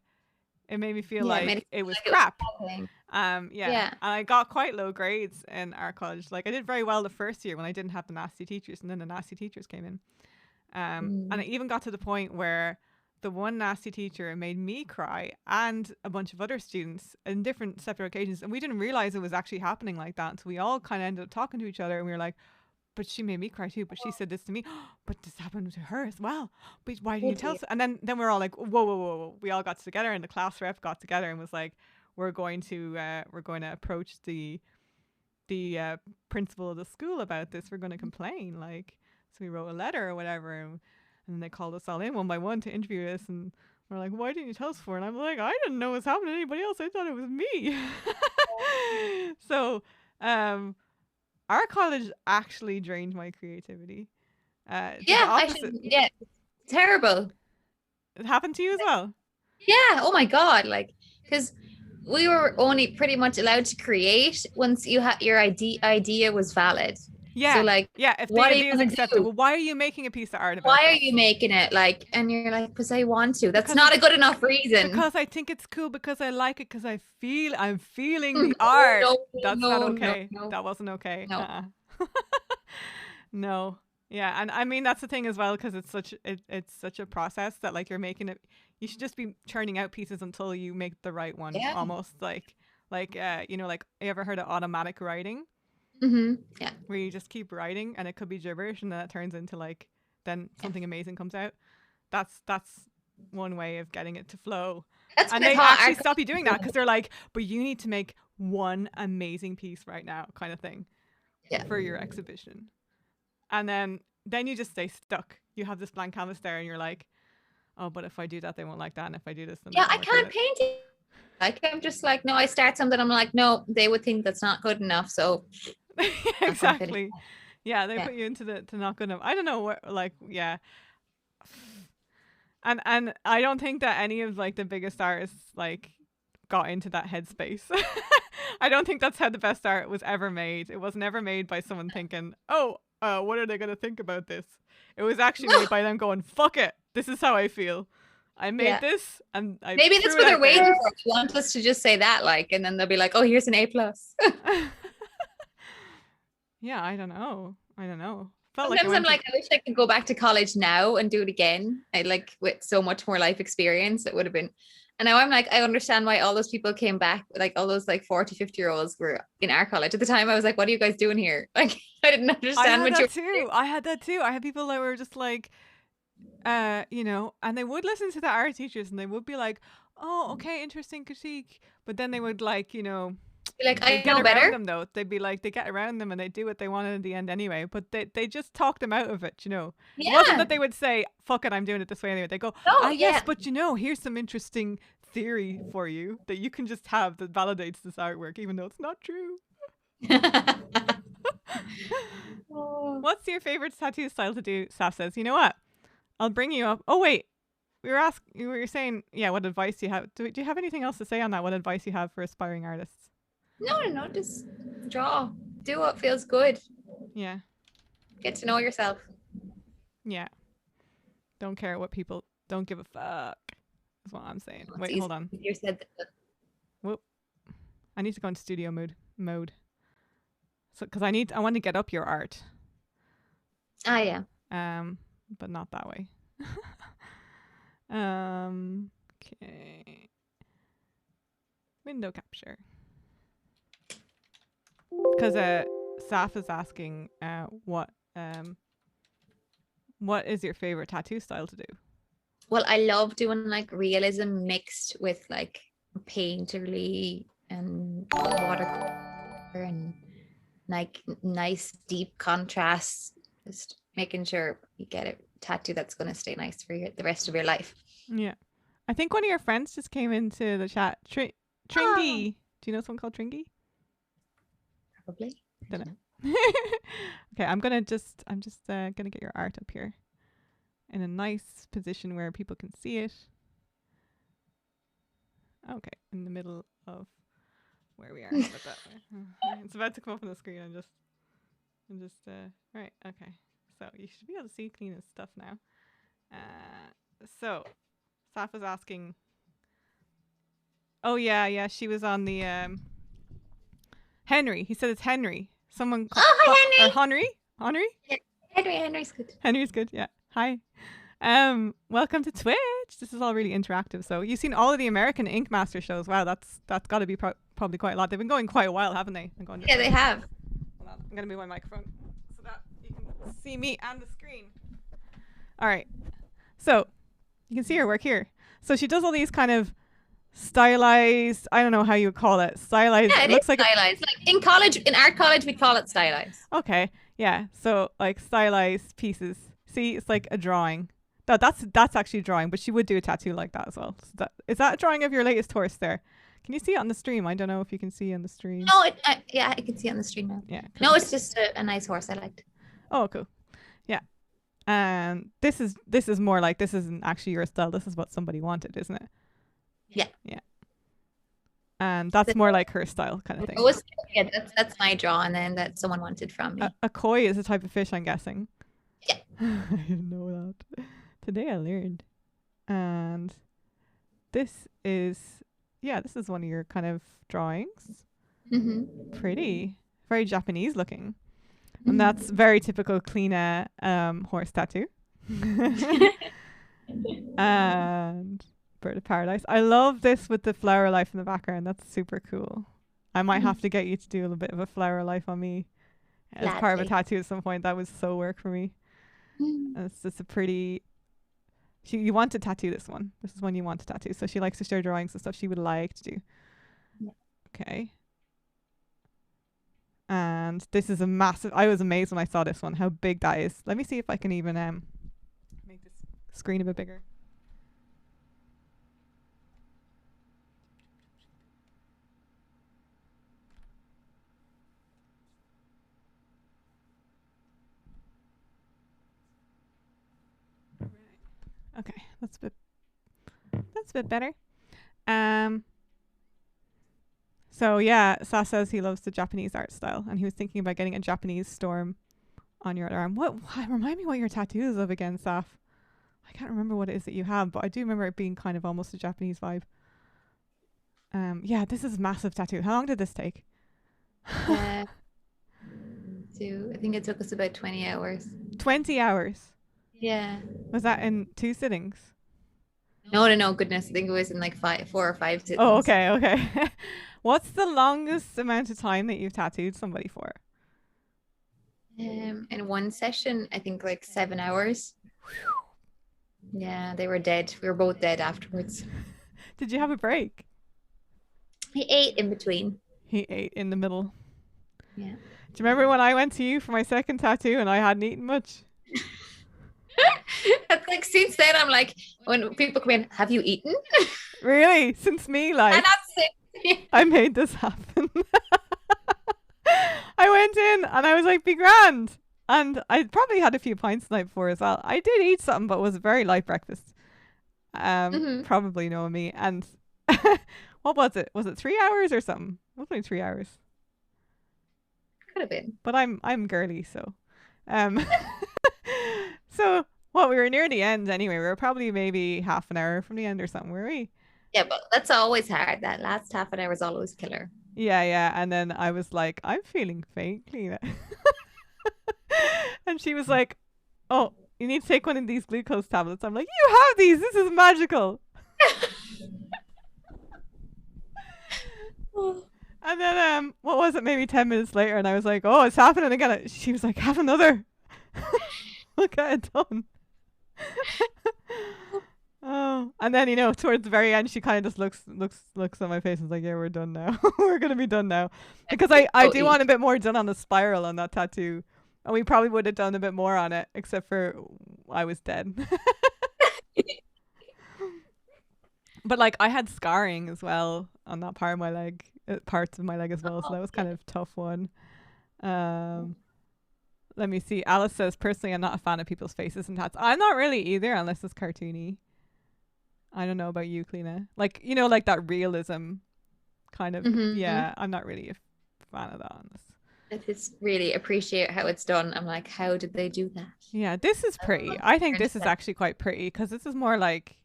[SPEAKER 1] made me feel like it was crap. And I got quite low grades in art college. Like, I did very well the first year when I didn't have the nasty teachers, and then the nasty teachers came in. And I even got to the point where the one nasty teacher made me cry, and a bunch of other students in different separate occasions, and we didn't realize it was actually happening like that until we all kind of ended up talking to each other, and we were like, but she made me cry too, but she said this to me, but this happened to her as well, but why didn't you tell us? And then we're all like, whoa, we all got together, and the class rep got together and was like, we're going to approach the principal of the school about this. We're going to complain. Like, so we wrote a letter or whatever, And then they called us all in one by one to interview us, and we're like, why didn't you tell us before? And I'm like, I didn't know it was happening to anybody else. I thought it was me. So our college actually drained my creativity.
[SPEAKER 2] Yeah, terrible.
[SPEAKER 1] It happened to you as well?
[SPEAKER 2] Yeah. Oh my God. Like, because we were only pretty much allowed to create once you had your idea was valid.
[SPEAKER 1] Yeah.
[SPEAKER 2] So like,
[SPEAKER 1] yeah, if the
[SPEAKER 2] what are
[SPEAKER 1] idea
[SPEAKER 2] you
[SPEAKER 1] is
[SPEAKER 2] gonna
[SPEAKER 1] acceptable,
[SPEAKER 2] do?
[SPEAKER 1] why are you making a piece of art about
[SPEAKER 2] Why are
[SPEAKER 1] this?
[SPEAKER 2] you making it? Like, and you're like, because I want to. That's
[SPEAKER 1] Because
[SPEAKER 2] not a good enough reason.
[SPEAKER 1] Because I think it's cool, because I like it, because I'm feeling the art. That's not okay.
[SPEAKER 2] No.
[SPEAKER 1] That wasn't okay.
[SPEAKER 2] No.
[SPEAKER 1] No. Yeah, and I mean that's the thing as well, because it's such a process that like you're making it. You should just be churning out pieces until you make the right one.
[SPEAKER 2] Yeah.
[SPEAKER 1] Almost like you know, like, you ever heard of automatic writing?
[SPEAKER 2] Yeah.
[SPEAKER 1] Where you just keep writing and it could be gibberish and then it turns into like then something amazing comes out. That's one way of getting it to flow.
[SPEAKER 2] That's
[SPEAKER 1] And
[SPEAKER 2] what I
[SPEAKER 1] they
[SPEAKER 2] thought
[SPEAKER 1] actually stop you doing that because they're like, but you need to make one amazing piece right now, kind of thing, for your exhibition. And then you just stay stuck. You have this blank canvas there and you're like, oh, but if I do that, they won't like that. And if I do this, then
[SPEAKER 2] I can't paint it. Like, I'm just like, no, I start something, I'm like, no, they would think that's not good enough. So
[SPEAKER 1] exactly. Yeah, they put you into to not good enough. I don't know where, like, yeah. And I don't think that any of like the biggest artists like got into that headspace. I don't think that's how the best art was ever made. It was never made by someone thinking, oh, what are they going to think about this? It was actually made by them going, fuck it. This is how I feel. I made this, and I
[SPEAKER 2] maybe that's what they're waiting for. They want us to just say that, like, and then they'll be like, "Oh, here's an A+."
[SPEAKER 1] Yeah, I don't know.
[SPEAKER 2] Sometimes I'm like, I wish I could go back to college now and do it again. I like with so much more life experience. It would have been. And now I'm like, I understand why all those people came back. Like all those like 40, 50-year-olds were in our college at the time. I was like, what are you guys doing here? Like, I didn't understand what you're doing.
[SPEAKER 1] I had that too. I had people that were just like, you know, and they would listen to the art teachers and they would be like, oh, okay, interesting critique. But then they would like, you know,
[SPEAKER 2] like, I
[SPEAKER 1] get
[SPEAKER 2] know better.
[SPEAKER 1] Them though. They'd be like, they get around them and they do what they wanted in the end anyway. But they just talked them out of it, you know.
[SPEAKER 2] Yeah.
[SPEAKER 1] It wasn't that they would say, fuck it, I'm doing it this way anyway. They go, yes, but you know, here's some interesting theory for you that you can just have that validates this artwork, even though it's not true. What's your favorite tattoo style to do? Saf says, you know what? I'll bring you up. Oh wait, we were saying, yeah, what advice do you have? Do you have anything else to say on that? What advice you have for aspiring artists?
[SPEAKER 2] No, just draw. Do what feels good.
[SPEAKER 1] Yeah.
[SPEAKER 2] Get to know yourself.
[SPEAKER 1] Yeah. Don't care what people don't give a fuck. That's what I'm saying. Wait, hold on.
[SPEAKER 2] You said that.
[SPEAKER 1] Whoop. I need to go into studio mode. So, because I want to get up your art.
[SPEAKER 2] Ah, yeah.
[SPEAKER 1] But not that way. Okay. Window capture. Because Saf is asking, what is your favorite tattoo style to do?
[SPEAKER 2] Well, I love doing like realism mixed with like painterly and watercolor and like nice deep contrasts. Just making sure you get a tattoo that's going to stay nice for the rest of your life.
[SPEAKER 1] Yeah. I think one of your friends just came into the chat. Tringy. Do you know someone called Tringy?
[SPEAKER 2] Probably.
[SPEAKER 1] Don't know. Okay, I'm just gonna get your art up here in a nice position where people can see it. Okay, in the middle of where we are. It's about to come up on the screen. I'm just right. Okay, so you should be able to see Cliona's stuff now. So Saf was asking. Oh yeah, she was on the Henry. He said it's Henry. Someone.
[SPEAKER 2] Hi, Henry.
[SPEAKER 1] Henry.
[SPEAKER 2] Yeah, Henry's good.
[SPEAKER 1] Henry's good. Yeah. Hi. Welcome to Twitch. This is all really interactive. So you've seen all of the American Ink Master shows. Wow, that's got to be probably quite a lot. They've been going quite a while, haven't they?
[SPEAKER 2] Yeah, they have.
[SPEAKER 1] Hold on. I'm gonna move my microphone so that you can see me and the screen. All right. So you can see her work here. So she does all these kind of stylized, I don't know how you would call it. Stylized.
[SPEAKER 2] Yeah, it looks like stylized. Like in art college, we call it stylized.
[SPEAKER 1] Okay. Yeah. So like stylized pieces. See, it's like a drawing. No, that's actually a drawing, but she would do a tattoo like that as well. So is that a drawing of your latest horse there? Can you see it on the stream? I don't know if you can see on the stream.
[SPEAKER 2] No, yeah, I can see it on the stream now.
[SPEAKER 1] Yeah.
[SPEAKER 2] No,
[SPEAKER 1] cool.
[SPEAKER 2] it's just a nice horse I liked.
[SPEAKER 1] Oh, cool. Yeah. And this is more like, this isn't actually your style. This is what somebody wanted, isn't it?
[SPEAKER 2] Yeah.
[SPEAKER 1] Yeah. And that's more like her style kind of thing.
[SPEAKER 2] Yeah, that's my draw, and then that someone wanted from me.
[SPEAKER 1] A koi is a type of fish, I'm guessing.
[SPEAKER 2] Yeah.
[SPEAKER 1] I didn't know that. Today I learned. And this is one of your kind of drawings.
[SPEAKER 2] Mm-hmm.
[SPEAKER 1] Pretty. Very Japanese looking. And that's very typical Cliona horse tattoo. And Bird of Paradise. I love this with the flower life in the background. That's super cool. I might have to get you to do a little bit of a flower life on me as part of a tattoo at some point. That was so work for me. And it's just a pretty... You want to tattoo this one. This is one you want to tattoo. So she likes to share drawings and stuff she would like to do.
[SPEAKER 2] Yeah.
[SPEAKER 1] Okay. And this is a massive... I was amazed when I saw this one, how big that is. Let me see if I can even make this screen a bit bigger. Okay, that's a bit better. So yeah, Sas says he loves the Japanese art style, and he was thinking about getting a Japanese storm on your arm. Remind me what your tattoo is of again, Saf? I can't remember what it is that you have, but I do remember it being kind of almost a Japanese vibe. Yeah, this is a massive tattoo. How long did this take?
[SPEAKER 2] I think it took us about 20 hours.
[SPEAKER 1] 20 hours?
[SPEAKER 2] Yeah.
[SPEAKER 1] Was that in 2 sittings?
[SPEAKER 2] No, goodness. I think it was in like 4 or 5 sittings.
[SPEAKER 1] Oh, okay. What's the longest amount of time that you've tattooed somebody for?
[SPEAKER 2] In one session, I think like 7 hours. Yeah, they were dead. We were both dead afterwards.
[SPEAKER 1] Did you have a break?
[SPEAKER 2] He ate in between.
[SPEAKER 1] He ate in the middle.
[SPEAKER 2] Yeah.
[SPEAKER 1] Do you remember when I went to you for my second tattoo and I hadn't eaten much?
[SPEAKER 2] It's like since then I'm like, when people come in, have you eaten?
[SPEAKER 1] Really? Since me, like,
[SPEAKER 2] I'm not sick.
[SPEAKER 1] I made this happen. I went in and I was like, be grand. And I probably had a few pints the night before as well. I did eat something, but it was a very light breakfast. Probably knowing me. And what was it? Was it 3 hours or something? It was only 3 hours.
[SPEAKER 2] Could have been.
[SPEAKER 1] But I'm girly, so. So, we were near the end anyway. We were probably maybe half an hour from the end or something, were we?
[SPEAKER 2] Yeah, but that's always hard. That last half an hour is always killer.
[SPEAKER 1] Yeah. And then I was like, I'm feeling faint, Cliona. And she was like, oh, you need to take one of these glucose tablets. I'm like, you have these. This is magical. And then, what was it? Maybe 10 minutes later. And I was like, oh, it's happening again. She was like, have another. We'll get it done. Oh, and then towards the very end, she kind of just looks at my face and is like, "Yeah, we're done now. We're gonna be done now." Because I do want a bit more done on the spiral on that tattoo, and we probably would have done a bit more on it, except for I was dead. But like I had scarring as well on that part of my leg, parts of my leg as well, so that was kind of a tough one. Let me see. Alice says, personally, I'm not a fan of people's faces and tats. I'm not really either, unless it's cartoony. I don't know about you, Cliona. Like, like that realism kind of. Yeah, I'm not really a fan of that.
[SPEAKER 2] I just really appreciate how it's done. I'm like, how did they do that?
[SPEAKER 1] Yeah, this is pretty. I think this is actually quite pretty because this is more like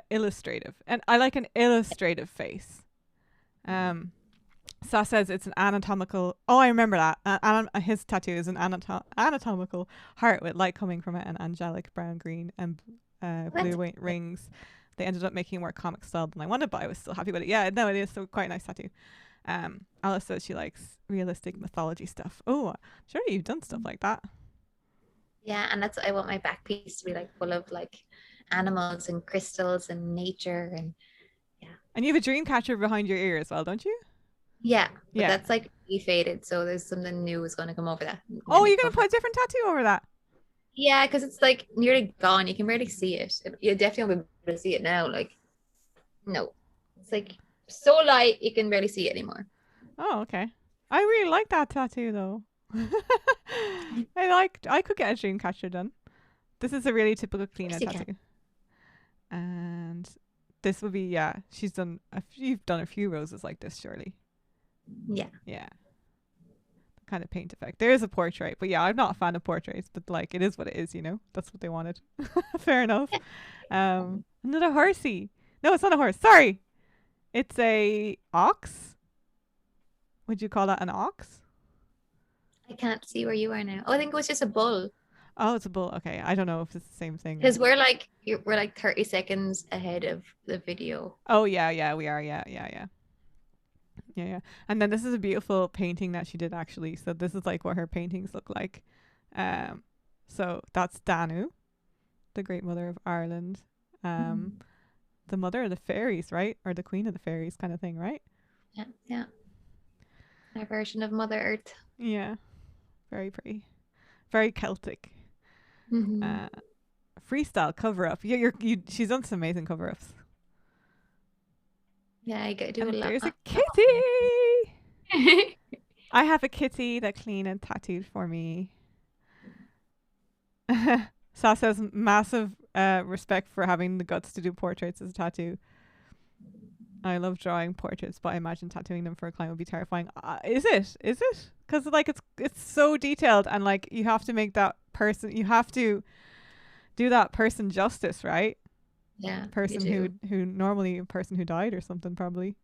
[SPEAKER 1] illustrative. And I like an illustrative face. Sas says it's an anatomical... Oh, I remember that. His tattoo is an anatomical heart with light coming from it and angelic brown, green, and blue rings. They ended up making a more comic style than I wanted, but I was still happy with it. Yeah, no, it is so quite a nice tattoo. Alice says she likes realistic mythology stuff. Oh, sure, you've done stuff like that.
[SPEAKER 2] Yeah, and that's I want my back piece to be like full of like animals and crystals and nature and yeah.
[SPEAKER 1] And you have a dream catcher behind your ear as well, don't you?
[SPEAKER 2] Yeah, but that's like faded, so there's something new is going to come over that.
[SPEAKER 1] Oh, you're going to put a different tattoo over that?
[SPEAKER 2] Yeah, because it's like nearly gone. You can barely see it. You definitely won't be able to see it now. Like, no, it's like so light you can barely see it anymore.
[SPEAKER 1] Oh, okay. I really like that tattoo though. I could get a dream catcher done. This is a really typical
[SPEAKER 2] Of course
[SPEAKER 1] Cliona
[SPEAKER 2] you can.
[SPEAKER 1] tattoo. And this would be, yeah, you've done a few roses like this, surely.
[SPEAKER 2] Yeah.
[SPEAKER 1] Yeah. Kind of paint effect. There is a portrait, but yeah, I'm not a fan of portraits, but like it is what it is, you know? That's what they wanted. Fair enough. Another horsey. No, it's not a horse. Sorry. It's a ox. Would you call that an ox?
[SPEAKER 2] I can't see where you are now. Oh, I think it was just a bull.
[SPEAKER 1] Oh, it's a bull. Okay. I don't know if it's the same thing.
[SPEAKER 2] Because we're like 30 seconds ahead of the video.
[SPEAKER 1] Oh, yeah, yeah, we are. Yeah, yeah, yeah. Yeah, yeah. And then this is a beautiful painting that she did actually. So this is like what her paintings look like. So that's Danu, the great mother of Ireland. The mother of the fairies, right? Or the queen of the fairies kind of thing, right?
[SPEAKER 2] Yeah, yeah. Our version of Mother Earth.
[SPEAKER 1] Yeah. Very pretty. Very Celtic. Freestyle cover up. Yeah, she's done some amazing cover ups.
[SPEAKER 2] Yeah, I do
[SPEAKER 1] And
[SPEAKER 2] a lot.
[SPEAKER 1] there's a kitty. I have a kitty that Cliona tattooed for me. Sas says massive respect for having the guts to do portraits as a tattoo. I love drawing portraits, but I imagine tattooing them for a client would be terrifying. Is it? Is it? Because like it's so detailed, and like you have to make that person. You have to do that person justice, right?
[SPEAKER 2] Yeah.
[SPEAKER 1] Person who normally a person who died or something probably.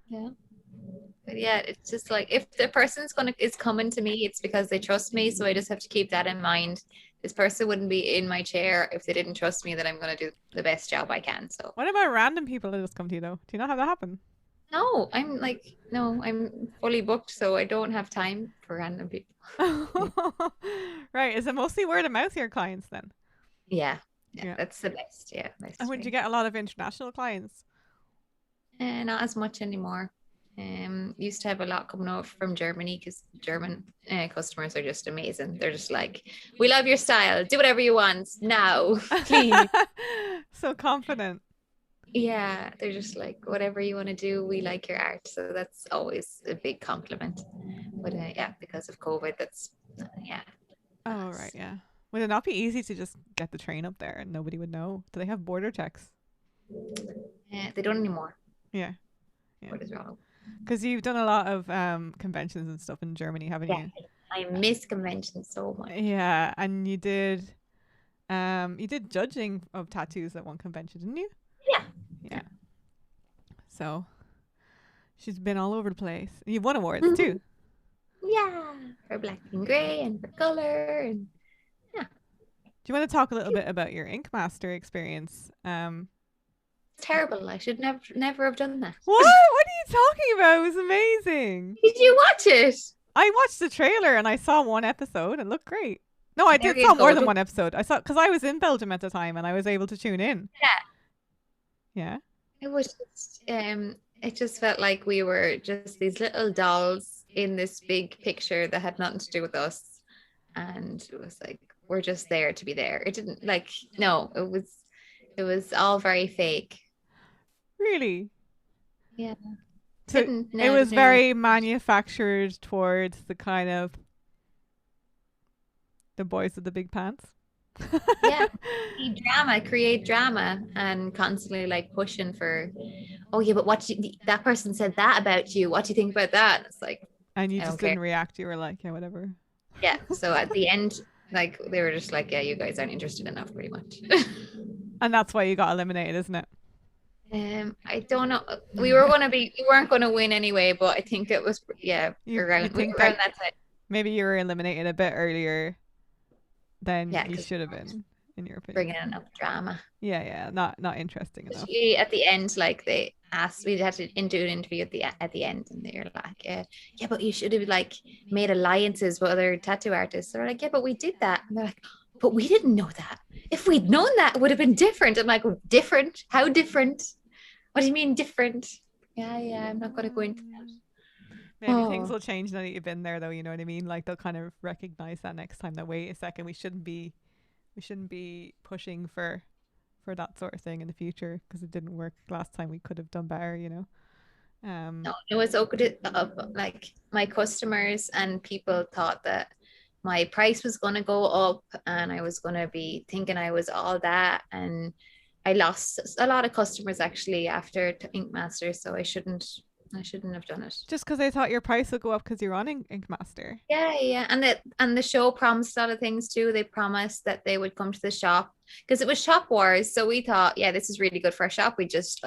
[SPEAKER 2] Yeah. But yeah, it's just like if the person's is coming to me, it's because they trust me. So I just have to keep that in mind. This person wouldn't be in my chair if they didn't trust me that I'm gonna do the best job I can. So
[SPEAKER 1] What about random people that just come to you though? Do you not have that happen?
[SPEAKER 2] no, I'm fully booked, so I don't have time for random people.
[SPEAKER 1] Right. Is it mostly word of mouth your clients then?
[SPEAKER 2] Yeah.
[SPEAKER 1] Yeah.
[SPEAKER 2] That's the best. Yeah. Best
[SPEAKER 1] And would
[SPEAKER 2] way.
[SPEAKER 1] you get a lot of international clients?
[SPEAKER 2] Not as much anymore. Used to have a lot coming over from Germany because German customers are just amazing. They're just like, we love your style. Do whatever you want now, please.
[SPEAKER 1] So confident.
[SPEAKER 2] Yeah, they're just like, whatever you want to do, we like your art. So that's always a big compliment. But yeah, because of COVID, that's yeah.
[SPEAKER 1] Oh right, yeah. Would it not be easy to just get the train up there and nobody would know? Do they have border checks?
[SPEAKER 2] They don't anymore.
[SPEAKER 1] Yeah.
[SPEAKER 2] What is wrong?
[SPEAKER 1] Because you've done a lot of conventions and stuff in Germany, haven't you?
[SPEAKER 2] I miss conventions so much.
[SPEAKER 1] Yeah, and you did judging of tattoos at one convention, didn't you?
[SPEAKER 2] Yeah.
[SPEAKER 1] Yeah. So she's been all over the place. You've won awards too.
[SPEAKER 2] Yeah, for black and gray and for color and yeah.
[SPEAKER 1] Do you want to talk a little bit about your Ink Master experience?
[SPEAKER 2] Terrible. I should never have done that.
[SPEAKER 1] What? What are you talking about? It was amazing.
[SPEAKER 2] Did you watch it?
[SPEAKER 1] I watched the trailer and I saw one episode. It looked great. No, I did saw more than one episode. I saw because I was in Belgium at the time and I was able to tune in. Yeah.
[SPEAKER 2] It was just, it just felt like we were just these little dolls in this big picture that had nothing to do with us, and it was like we're just there to be there. It didn't like no, it was all very fake.
[SPEAKER 1] Really?
[SPEAKER 2] Yeah.
[SPEAKER 1] So it was very manufactured towards the kind of the boys with the big pants.
[SPEAKER 2] Yeah, create drama and constantly like pushing for, oh yeah, but that person said that about you, what do you think about that? It's like,
[SPEAKER 1] and you just didn't react. You were like, yeah, whatever.
[SPEAKER 2] Yeah, so at the end, like they were just like, yeah, you guys aren't interested enough pretty much.
[SPEAKER 1] And that's why you got eliminated, isn't it?
[SPEAKER 2] I don't know. We weren't going to win anyway, but I think it was around that time.
[SPEAKER 1] Maybe you were eliminated a bit earlier than you should have been, in your opinion.
[SPEAKER 2] Bringing enough drama.
[SPEAKER 1] Yeah, not interesting enough.
[SPEAKER 2] At the end, like they asked, we had to do an interview at the end, and they're like, yeah, but you should have like made alliances with other tattoo artists. They're like, yeah, but we did that, and they're like, but we didn't know that. If we'd known that, it would have been different. I'm like, different? How different? What do you mean different? Yeah, I'm not going to go into that.
[SPEAKER 1] Maybe things will change now that you've been there, though. You know what I mean? Like they'll kind of recognize that next time. That wait a second, we shouldn't be we shouldn't be pushing for that sort of thing in the future because it didn't work last time. We could have done better, you know.
[SPEAKER 2] No, it was so good. Like my customers and people thought that my price was going to go up and I was going to be thinking I was all that. And I lost a lot of customers actually after Ink Master. So I shouldn't have done it.
[SPEAKER 1] Just because they thought your price would go up because you're on Ink Master.
[SPEAKER 2] Yeah, yeah. And the show promised a lot of things too. They promised that they would come to the shop because it was shop wars. So we thought, yeah, this is really good for our shop. We just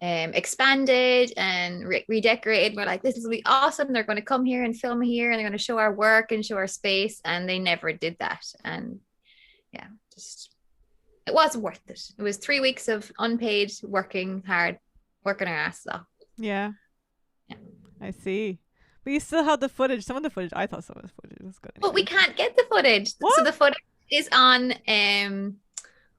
[SPEAKER 2] expanded and redecorated. We're like, this will be awesome. They're going to come here and film here and they're going to show our work and show our space. And they never did that. And yeah, just it wasn't worth it. It was 3 weeks of unpaid working hard, working our asses off.
[SPEAKER 1] Yeah.
[SPEAKER 2] Yeah.
[SPEAKER 1] I see. But you still had the footage. Some of the footage, I thought some of the footage was good.
[SPEAKER 2] But we can't get the footage.
[SPEAKER 1] What?
[SPEAKER 2] So the footage is on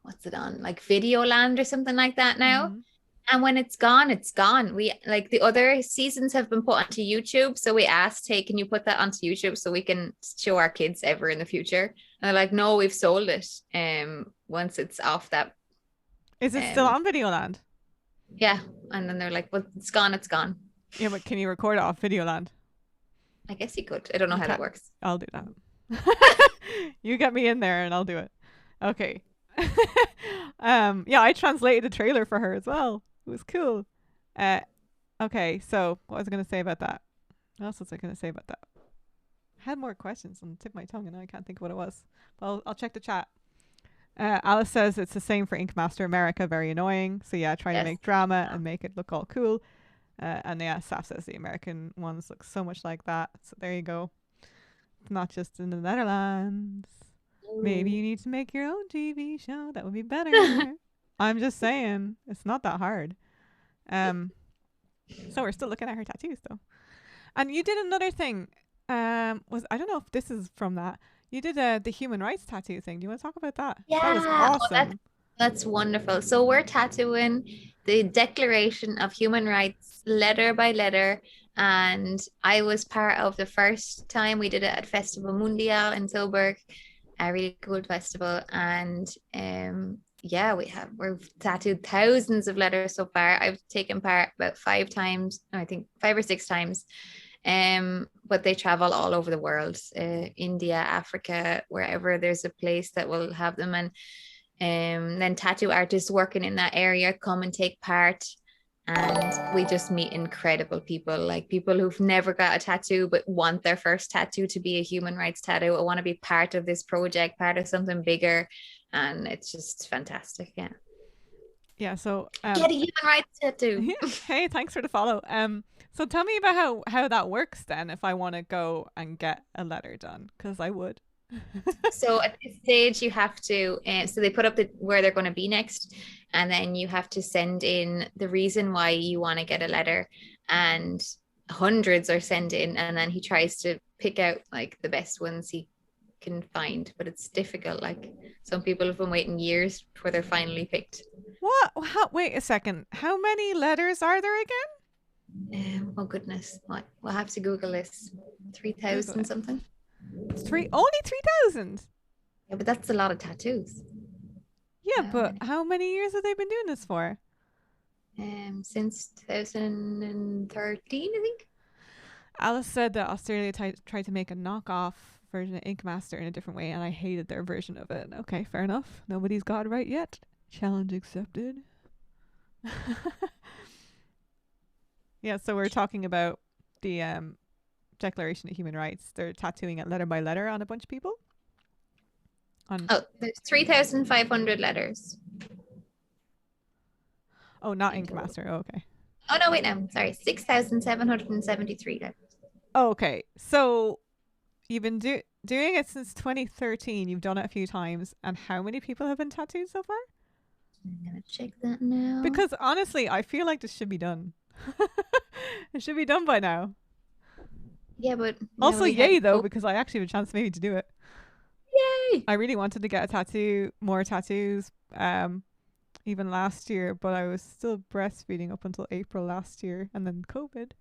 [SPEAKER 2] what's it on? Like Videoland or something like that now.
[SPEAKER 1] Mhm.
[SPEAKER 2] And when it's gone, it's gone. We like the other seasons have been put onto YouTube. So we asked, hey, can you put that onto YouTube so we can show our kids ever in the future? And they're like, no, we've sold it. Once it's off that.
[SPEAKER 1] Is it still on Videoland?
[SPEAKER 2] Yeah. And then they're like, well, it's gone, it's gone.
[SPEAKER 1] Yeah, but can you record it off Videoland?
[SPEAKER 2] I guess you could. I don't know how that works.
[SPEAKER 1] I'll do that. You get me in there and I'll do it. Okay. Yeah, I translated the trailer for her as well. It was cool. Okay, so what was I going to say about that? What else was I going to say about that? I had more questions on the tip of my tongue and now I can't think of what it was. But I'll check the chat. Alice says it's the same for Ink Master America. Very annoying. So yeah, trying to make drama and make it look all cool. And yeah, Saf says the American ones look so much like that. So there you go. It's not just in the Netherlands. Maybe you need to make your own TV show. That would be better. I'm just saying. It's not that hard. So we're still looking at her tattoos though. And you did another thing. I don't know if this is from that. You did the human rights tattoo thing. Do you want to talk about that?
[SPEAKER 2] Yeah.
[SPEAKER 1] That was awesome.
[SPEAKER 2] That's wonderful. So we're tattooing the Declaration of Human Rights letter by letter. And I was part of the first time we did it at Festival Mundial in Tilburg, a really cool festival. And yeah, we've tattooed thousands of letters so far. I've taken part about 5 times, I think 5 or 6 times. But they travel all over the world, India, Africa, wherever there's a place that will have them. And then tattoo artists working in that area come and take part. And we just meet incredible people, like people who've never got a tattoo but want their first tattoo to be a human rights tattoo. I want to be part of this project, part of something bigger. And it's just fantastic. Yeah.
[SPEAKER 1] Yeah. So
[SPEAKER 2] get a human rights tattoo.
[SPEAKER 1] Hey, thanks for the follow. So tell me about how that works then if I want to go and get a letter done, because I would.
[SPEAKER 2] So at this stage you have to so they put up where they're going to be next, and then you have to send in the reason why you want to get a letter, and hundreds are sent in, and then he tries to pick out like the best ones he can find, but it's difficult. Like some people have been waiting years before they're finally picked.
[SPEAKER 1] What? Wait a second. How many letters are there again?
[SPEAKER 2] Oh goodness, what? We'll have to Google this. 3,000 something.
[SPEAKER 1] Only 3,000.
[SPEAKER 2] Yeah, but that's a lot of tattoos.
[SPEAKER 1] Yeah, but how many years have they been doing this for?
[SPEAKER 2] Since 2013, I think.
[SPEAKER 1] Alice said that Australia tried to make a knockoff version of Ink Master in a different way, and I hated their version of it. Okay, fair enough. Nobody's got it right yet. Challenge accepted. Yeah, so we're talking about the Declaration of Human Rights. They're tattooing it letter by letter on a bunch of people.
[SPEAKER 2] There's 3,500 letters.
[SPEAKER 1] Oh, not Ink Master. Oh, okay.
[SPEAKER 2] Oh no, wait, no, sorry, 6,773 letters.
[SPEAKER 1] Oh, okay, so you've been doing it since 2013. You've done it a few times, and how many people have been tattooed so far?
[SPEAKER 2] I'm gonna check that now.
[SPEAKER 1] Because honestly, I feel like this should be done. It should be done by now.
[SPEAKER 2] Yeah, but
[SPEAKER 1] also yay though, because I actually have a chance maybe to do it.
[SPEAKER 2] Yay!
[SPEAKER 1] I really wanted to get a tattoo, more tattoos, even last year, but I was still breastfeeding up until April last year, and then COVID.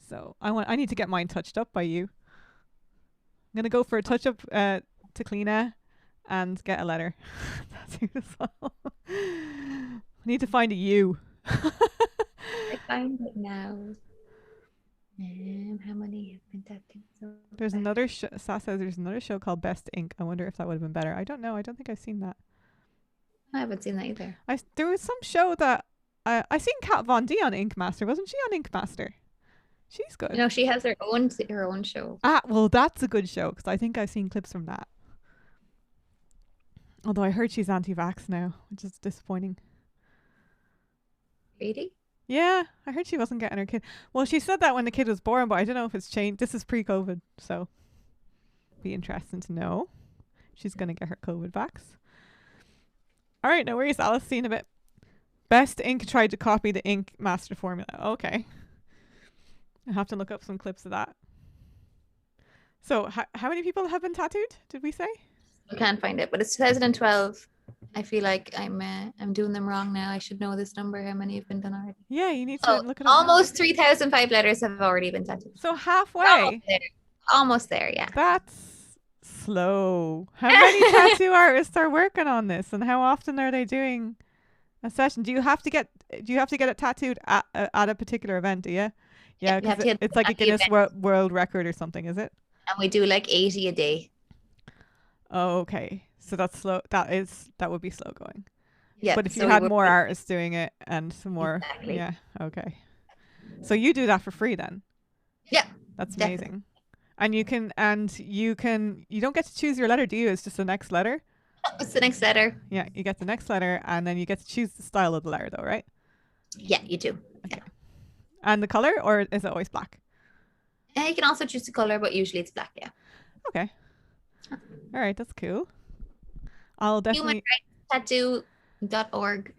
[SPEAKER 1] So I need to get mine touched up by you. I'm gonna go for a touch up to Cliona and get a letter tattooed as well. We need to find a U.
[SPEAKER 2] I find it now. How many have been tattooed?
[SPEAKER 1] There's another Sass says there's another show called Best Ink. I wonder if that would have been better. I don't know. I don't think I've seen that.
[SPEAKER 2] I haven't seen that either.
[SPEAKER 1] There was some show that I seen Kat Von D on Ink Master. Wasn't she on Ink Master? She's good.
[SPEAKER 2] No, she has her own show.
[SPEAKER 1] Well, that's a good show because I think I've seen clips from that. Although I heard she's anti-vax now, which is disappointing.
[SPEAKER 2] Really?
[SPEAKER 1] Yeah, I heard she wasn't getting her kid. Well, she said that when the kid was born, but I don't know if it's changed. This is pre-COVID, so be interesting to know. She's going to get her COVID vax. All right, no worries. Alice, see you in a bit. Best Ink tried to copy the Ink Master formula. Okay. I have to look up some clips of that. So, how many people have been tattooed, did we say?
[SPEAKER 2] I can't find it, but it's 2012. I feel like I'm doing them wrong now. I should know this number. How many have been done already?
[SPEAKER 1] Yeah, you need to look it up.
[SPEAKER 2] Almost 3,005 letters have already been tattooed.
[SPEAKER 1] So halfway.
[SPEAKER 2] Almost there, yeah.
[SPEAKER 1] That's slow. How many tattoo artists are working on this, and how often are they doing a session? Do you have to get it tattooed at a particular event? Do you? Yeah, because it's like a Guinness World Record or something, is it?
[SPEAKER 2] And we do like 80 a day.
[SPEAKER 1] Oh, okay. So that's slow. That would be slow going.
[SPEAKER 2] Yeah.
[SPEAKER 1] But if you had more artists doing it and some more,
[SPEAKER 2] exactly.
[SPEAKER 1] Yeah, okay. So you do that for free then?
[SPEAKER 2] Yeah.
[SPEAKER 1] That's amazing. Definitely. And you don't get to choose your letter, do you? It's just the next letter.
[SPEAKER 2] What's the next letter?
[SPEAKER 1] Yeah, you get the next letter, and then you get to choose the style of the letter, though, right?
[SPEAKER 2] Yeah, you do.
[SPEAKER 1] Okay.
[SPEAKER 2] Yeah.
[SPEAKER 1] And the color, or is it always black?
[SPEAKER 2] You can also choose the color, but usually it's black. Yeah.
[SPEAKER 1] Okay. All right, that's cool. I'll definitely.
[SPEAKER 2] HumanRightsTattoo.org.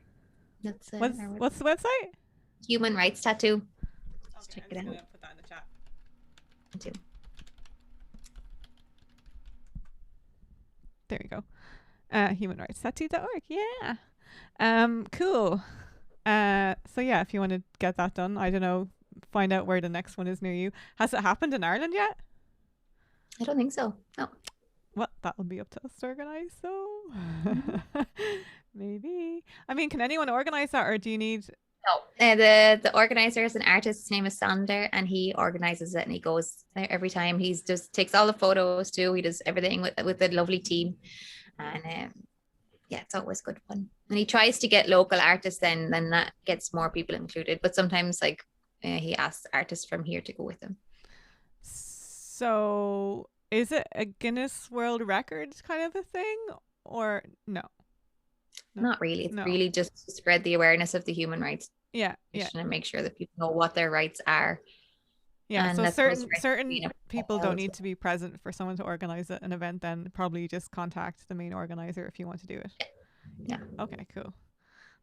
[SPEAKER 2] That's
[SPEAKER 1] what's the website?
[SPEAKER 2] Human Rights Tattoo.
[SPEAKER 1] Okay,
[SPEAKER 2] check it out.
[SPEAKER 1] Put that in the chat.
[SPEAKER 2] Too.
[SPEAKER 1] There you go. HumanRightsTattoo.org. Yeah. Cool. So yeah, if you want to get that done, I don't know, find out where the next one is near you. Has it happened in Ireland yet?
[SPEAKER 2] I don't think so. No.
[SPEAKER 1] Well, that'll be up to us to organise, so maybe. I mean, can anyone organise that, or do you need?
[SPEAKER 2] No. The organizer is an artist. His name is Sander, and he organises it, and he goes there every time. He just takes all the photos too. He does everything with a lovely team, and yeah, it's always good fun. And he tries to get local artists, then that gets more people included. But sometimes, like, he asks artists from here to go with him.
[SPEAKER 1] So, is it a Guinness World Record kind of a thing, or no?
[SPEAKER 2] Not really. It's really just to spread the awareness of the human rights.
[SPEAKER 1] Yeah.
[SPEAKER 2] And make sure that people know what their rights are.
[SPEAKER 1] Yeah, and so certain people don't need to be present for someone to organize an event. Then probably just contact the main organizer if you want to do it.
[SPEAKER 2] Yeah.
[SPEAKER 1] Okay, cool.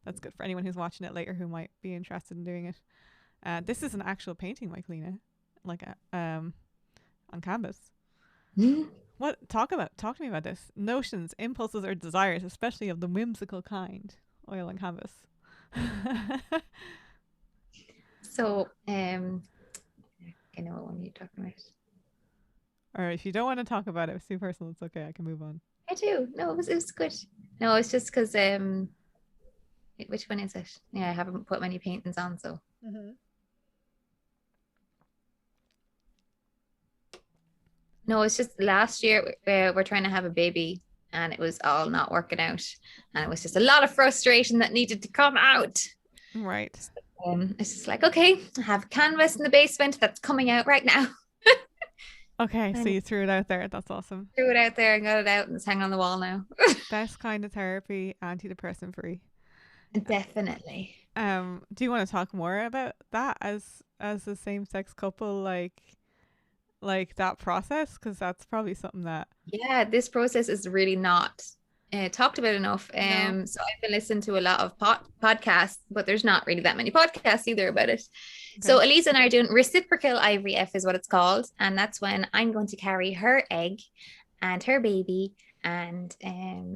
[SPEAKER 1] That's good for anyone who's watching it later who might be interested in doing it. This is an actual painting by Cliona, like on canvas. What? Talk to me about this. Notions, impulses, or desires, especially of the whimsical kind. Oil on canvas.
[SPEAKER 2] So, I know what one you're talking about.
[SPEAKER 1] Or if you don't want to talk about it, it's too personal, it's okay. I can move on.
[SPEAKER 2] I do. No, it was good. No, it's just because which one is it? Yeah, I haven't put many paintings on, so.
[SPEAKER 1] Mm-hmm.
[SPEAKER 2] No, it's just last year we're trying to have a baby, and it was all not working out, and it was just a lot of frustration that needed to come out.
[SPEAKER 1] Right.
[SPEAKER 2] It's just like, okay, I have a canvas in the basement that's coming out right now.
[SPEAKER 1] Okay, so you threw it out there. That's awesome.
[SPEAKER 2] Threw it out there and got it out, and it's hanging on the wall now.
[SPEAKER 1] Best kind of therapy, antidepressant free.
[SPEAKER 2] Definitely.
[SPEAKER 1] Do you want to talk more about that as a same-sex couple, like that process? Because that's probably something that.
[SPEAKER 2] Yeah, this process is really not talked about enough.
[SPEAKER 1] No.
[SPEAKER 2] So I've been listening to a lot of podcasts, but there's not really that many podcasts either about it. Okay. So Elisa and I are doing reciprocal IVF is what it's called. And that's when I'm going to carry her egg and her baby, And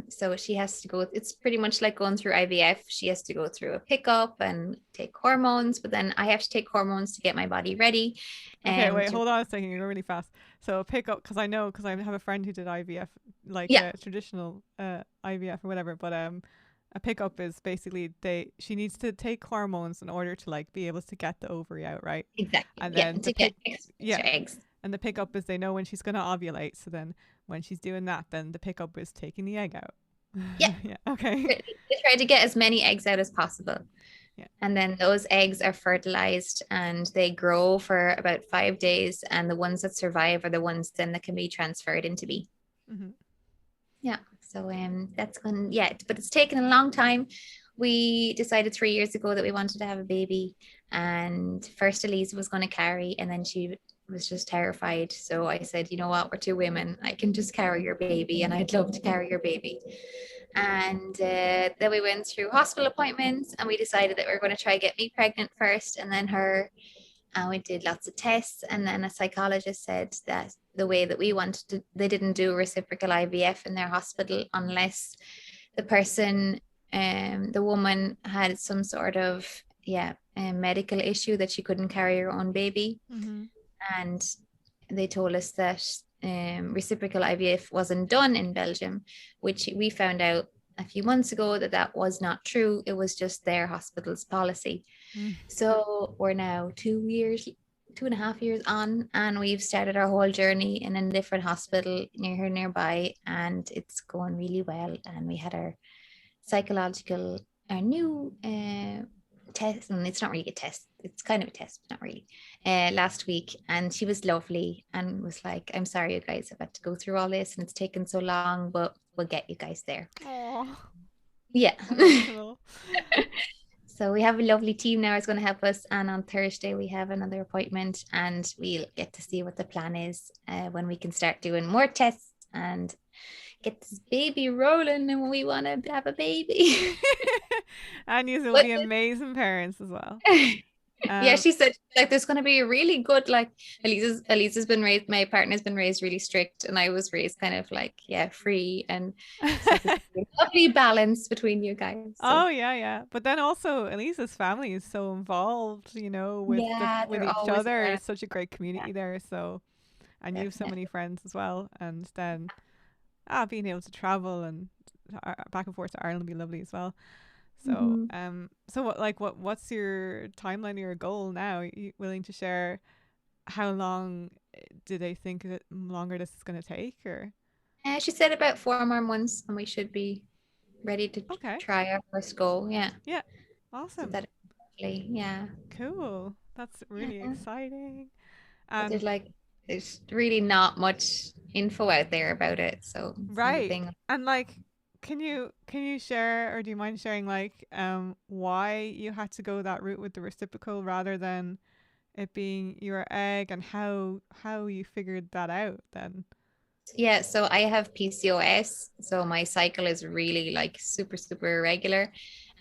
[SPEAKER 2] so she has to go, it's pretty much like going through IVF. She has to go through a pickup and take hormones, but then I have to take hormones to get my body ready.
[SPEAKER 1] Okay, wait,
[SPEAKER 2] To,
[SPEAKER 1] hold on a second. You're going really fast. So pick up, because I have a friend who did IVF, like
[SPEAKER 2] yeah,
[SPEAKER 1] traditional IVF or whatever. But a pickup is basically she needs to take hormones in order to like be able to get the ovary out, right?
[SPEAKER 2] exactly.
[SPEAKER 1] And
[SPEAKER 2] Yeah,
[SPEAKER 1] then
[SPEAKER 2] to get extra
[SPEAKER 1] yeah,
[SPEAKER 2] eggs.
[SPEAKER 1] and the pickup is they know when she's going to ovulate. So then when she's doing that, then the pickup is taking the egg out.
[SPEAKER 2] Yeah.
[SPEAKER 1] Yeah. Okay.
[SPEAKER 2] They try to get as many eggs out as possible.
[SPEAKER 1] Yeah.
[SPEAKER 2] And then those eggs are fertilized and they grow for about 5 days. And the ones that survive are the ones then that can be transferred into me.
[SPEAKER 1] Mm-hmm.
[SPEAKER 2] Yeah. So that's going, yeah, but it's taken a long time. We decided 3 years ago that we wanted to have a baby. And first Elise was going to carry, and then she was just terrified. So I said, you know what, we're two women. I can just carry your baby, and I'd love to carry your baby. And then we went through hospital appointments, and we decided that we were going to try get me pregnant first and then her. And we did lots of tests. And then a psychologist said that the way that we wanted to, they didn't do reciprocal IVF in their hospital unless the person, the woman had some sort of, medical issue that she couldn't carry her own baby.
[SPEAKER 1] Mm-hmm.
[SPEAKER 2] And they told us that reciprocal IVF wasn't done in Belgium, which we found out a few months ago that was not true. It was just their hospital's policy. So we're now 2.5 years on, and we've started our whole journey in a different hospital nearby, and it's going really well. And we had our new test, and it's not really a test, it's kind of a test, but not really, last week. And she was lovely and was like, I'm sorry you guys have had to go through all this and it's taken so long, but we'll get you guys there.
[SPEAKER 1] Aww.
[SPEAKER 2] Yeah.
[SPEAKER 1] Emotional.
[SPEAKER 2] So we have a lovely team now who's going to help us, and on Thursday we have another appointment, and we'll get to see what the plan is when we can start doing more tests and get this baby rolling, and we want to have a baby.
[SPEAKER 1] And you will be amazing parents as well.
[SPEAKER 2] Yeah, she said like there's going to be a really good, like Elisa's been raised, my partner's been raised really strict, and I was raised kind of like free, and so a lovely balance between you guys. So.
[SPEAKER 1] Oh yeah, but then also Elisa's family is so involved, with each other. It's such a great community there. So, and you have so many friends as well, and then being able to travel and back and forth to Ireland would be lovely as well. So, what's your timeline or your goal now? Are you willing to share how long do they think that longer this is going to take, or?
[SPEAKER 2] She said about 4 more months, and we should be ready to try our first go. Yeah.
[SPEAKER 1] Yeah. Awesome.
[SPEAKER 2] So yeah.
[SPEAKER 1] Cool. That's really exciting.
[SPEAKER 2] There's really not much info out there about it, so
[SPEAKER 1] right. And like, can you share, or do you mind sharing why you had to go that route with the reciprocal rather than it being your egg, and how you figured that out then?
[SPEAKER 2] Yeah, so I have PCOS, so my cycle is really super irregular,